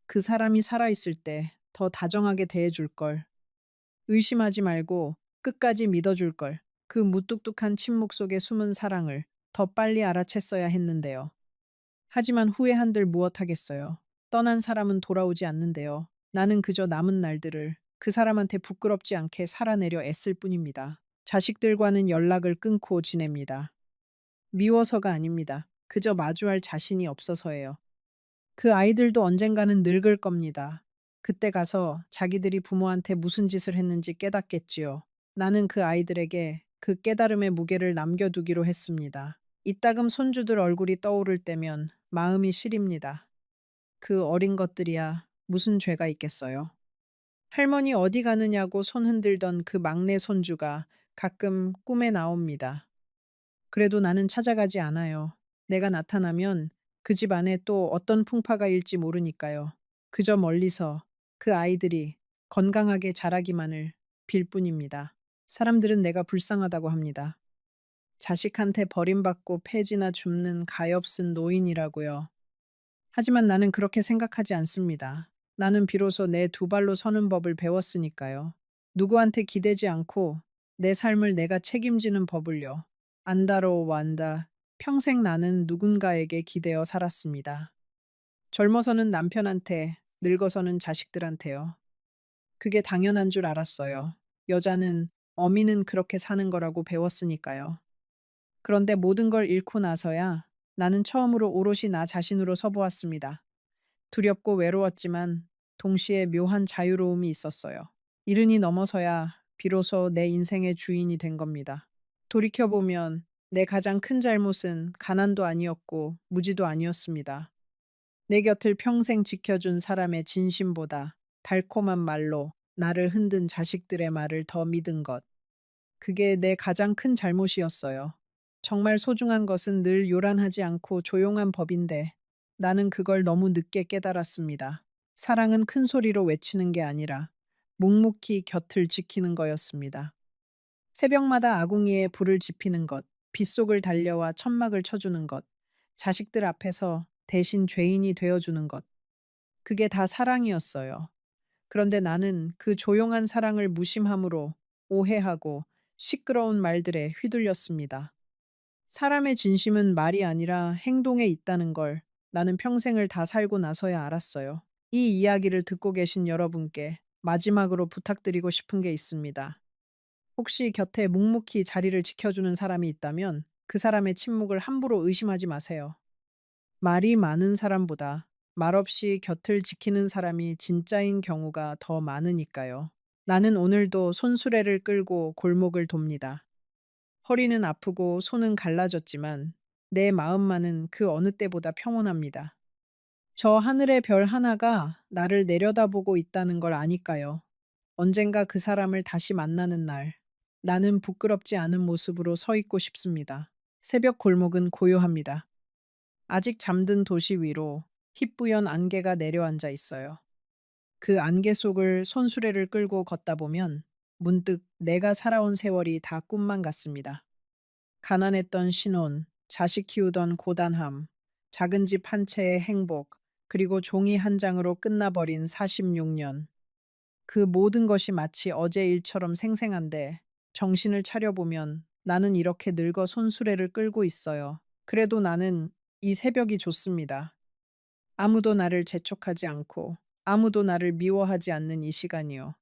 Speaker 1: 그 사람이 살아있을 때 더 다정하게 대해줄 걸. 의심하지 말고 끝까지 믿어줄 걸. 그 무뚝뚝한 침묵 속에 숨은 사랑을 더 빨리 알아챘어야 했는데요. 하지만 후회한들 무엇하겠어요. 떠난 사람은 돌아오지 않는데요. 나는 그저 남은 날들을 그 사람한테 부끄럽지 않게 살아내려 애쓸 뿐입니다. 자식들과는 연락을 끊고 지냅니다. 미워서가 아닙니다. 그저 마주할 자신이 없어서예요. 그 아이들도 언젠가는 늙을 겁니다. 그때 가서 자기들이 부모한테 무슨 짓을 했는지 깨닫겠지요. 나는 그 아이들에게 그 깨달음의 무게를 남겨두기로 했습니다. 이따금 손주들 얼굴이 떠오를 때면 마음이 시립니다. 그 어린 것들이야 무슨 죄가 있겠어요. 할머니 어디 가느냐고 손 흔들던 그 막내 손주가 가끔 꿈에 나옵니다. 그래도 나는 찾아가지 않아요. 내가 나타나면 그 집 안에 또 어떤 풍파가 일지 모르니까요. 그저 멀리서 그 아이들이 건강하게 자라기만을 빌 뿐입니다. 사람들은 내가 불쌍하다고 합니다. 자식한테 버림받고 폐지나 줍는 가엾은 노인이라고요. 하지만 나는 그렇게 생각하지 않습니다. 나는 비로소 내 두 발로 서는 법을 배웠으니까요. 누구한테 기대지 않고 내 삶을 내가 책임지는 법을요. 안다로 완다. 평생 나는 누군가에게 기대어 살았습니다. 젊어서는 남편한테, 늙어서는 자식들한테요. 그게 당연한 줄 알았어요. 여자는, 어미는 그렇게 사는 거라고 배웠으니까요. 그런데 모든 걸 잃고 나서야 나는 처음으로 오롯이 나 자신으로 서보았습니다. 두렵고 외로웠지만 동시에 묘한 자유로움이 있었어요. 이른이 넘어서야 비로소 내 인생의 주인이 된 겁니다. 돌이켜보면 내 가장 큰 잘못은 가난도 아니었고 무지도 아니었습니다. 내 곁을 평생 지켜준 사람의 진심보다 달콤한 말로 나를 흔든 자식들의 말을 더 믿은 것. 그게 내 가장 큰 잘못이었어요. 정말 소중한 것은 늘 요란하지 않고 조용한 법인데 나는 그걸 너무 늦게 깨달았습니다. 사랑은 큰 소리로 외치는 게 아니라 묵묵히 곁을 지키는 거였습니다. 새벽마다 아궁이에 불을 지피는 것, 빗속을 달려와 천막을 쳐주는 것, 자식들 앞에서 대신 죄인이 되어주는 것. 그게 다 사랑이었어요. 그런데 나는 그 조용한 사랑을 무심함으로 오해하고 시끄러운 말들에 휘둘렸습니다. 사람의 진심은 말이 아니라 행동에 있다는 걸 나는 평생을 다 살고 나서야 알았어요. 이 이야기를 듣고 계신 여러분께 마지막으로 부탁드리고 싶은 게 있습니다. 혹시 곁에 묵묵히 자리를 지켜주는 사람이 있다면 그 사람의 침묵을 함부로 의심하지 마세요. 말이 많은 사람보다 말없이 곁을 지키는 사람이 진짜인 경우가 더 많으니까요. 나는 오늘도 손수레를 끌고 골목을 돕니다. 허리는 아프고 손은 갈라졌지만 내 마음만은 그 어느 때보다 평온합니다. 저 하늘의 별 하나가 나를 내려다보고 있다는 걸 아니까요. 언젠가 그 사람을 다시 만나는 날, 나는 부끄럽지 않은 모습으로 서 있고 싶습니다. 새벽 골목은 고요합니다. 아직 잠든 도시 위로 희뿌연 안개가 내려앉아 있어요. 그 안개 속을 손수레를 끌고 걷다 보면 문득 내가 살아온 세월이 다 꿈만 같습니다. 가난했던 신혼, 자식 키우던 고단함, 작은 집 한 채의 행복, 그리고 종이 한 장으로 끝나버린 46년. 그 모든 것이 마치 어제 일처럼 생생한데 정신을 차려보면 나는 이렇게 늙어 손수레를 끌고 있어요. 그래도 나는 이 새벽이 좋습니다. 아무도 나를 재촉하지 않고 아무도 나를 미워하지 않는 이 시간이요.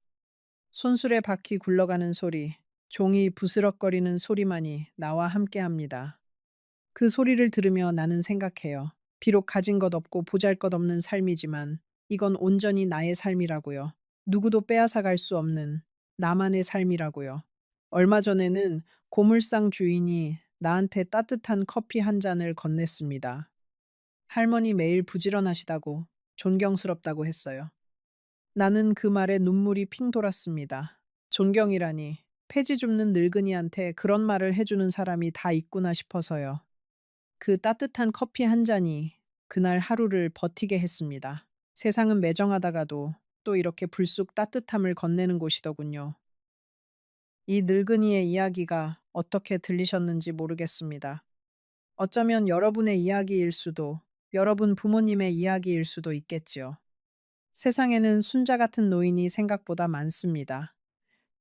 Speaker 1: 손수레 바퀴 굴러가는 소리, 종이 부스럭거리는 소리만이 나와 함께합니다. 그 소리를 들으며 나는 생각해요. 비록 가진 것 없고 보잘것없는 삶이지만 이건 온전히 나의 삶이라고요. 누구도 빼앗아 갈 수 없는 나만의 삶이라고요. 얼마 전에는 고물상 주인이 나한테 따뜻한 커피 한 잔을 건넸습니다. 할머니 매일 부지런하시다고 존경스럽다고 했어요. 나는 그 말에 눈물이 핑 돌았습니다. 존경이라니 폐지 줍는 늙은이한테 그런 말을 해주는 사람이 다 있구나 싶어서요. 그 따뜻한 커피 한 잔이 그날 하루를 버티게 했습니다. 세상은 매정하다가도 또 이렇게 불쑥 따뜻함을 건네는 곳이더군요. 이 늙은이의 이야기가 어떻게 들리셨는지 모르겠습니다. 어쩌면 여러분의 이야기일 수도, 여러분 부모님의 이야기일 수도 있겠지요. 세상에는 순자 같은 노인이 생각보다 많습니다.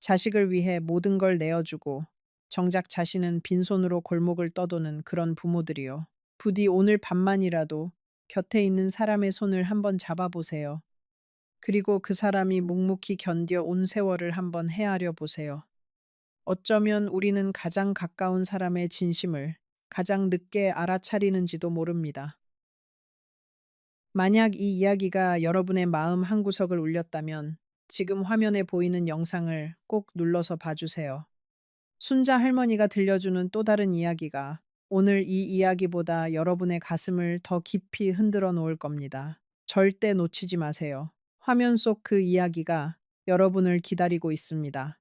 Speaker 1: 자식을 위해 모든 걸 내어주고 정작 자신은 빈손으로 골목을 떠도는 그런 부모들이요. 부디 오늘 밤만이라도 곁에 있는 사람의 손을 한번 잡아보세요. 그리고 그 사람이 묵묵히 견뎌 온 세월을 한번 헤아려 보세요. 어쩌면 우리는 가장 가까운 사람의 진심을 가장 늦게 알아차리는지도 모릅니다. 만약 이 이야기가 여러분의 마음 한구석을 울렸다면 지금 화면에 보이는 영상을 꼭 눌러서 봐주세요. 순자 할머니가 들려주는 또 다른 이야기가 오늘 이 이야기보다 여러분의 가슴을 더 깊이 흔들어 놓을 겁니다. 절대 놓치지 마세요. 화면 속 그 이야기가 여러분을 기다리고 있습니다.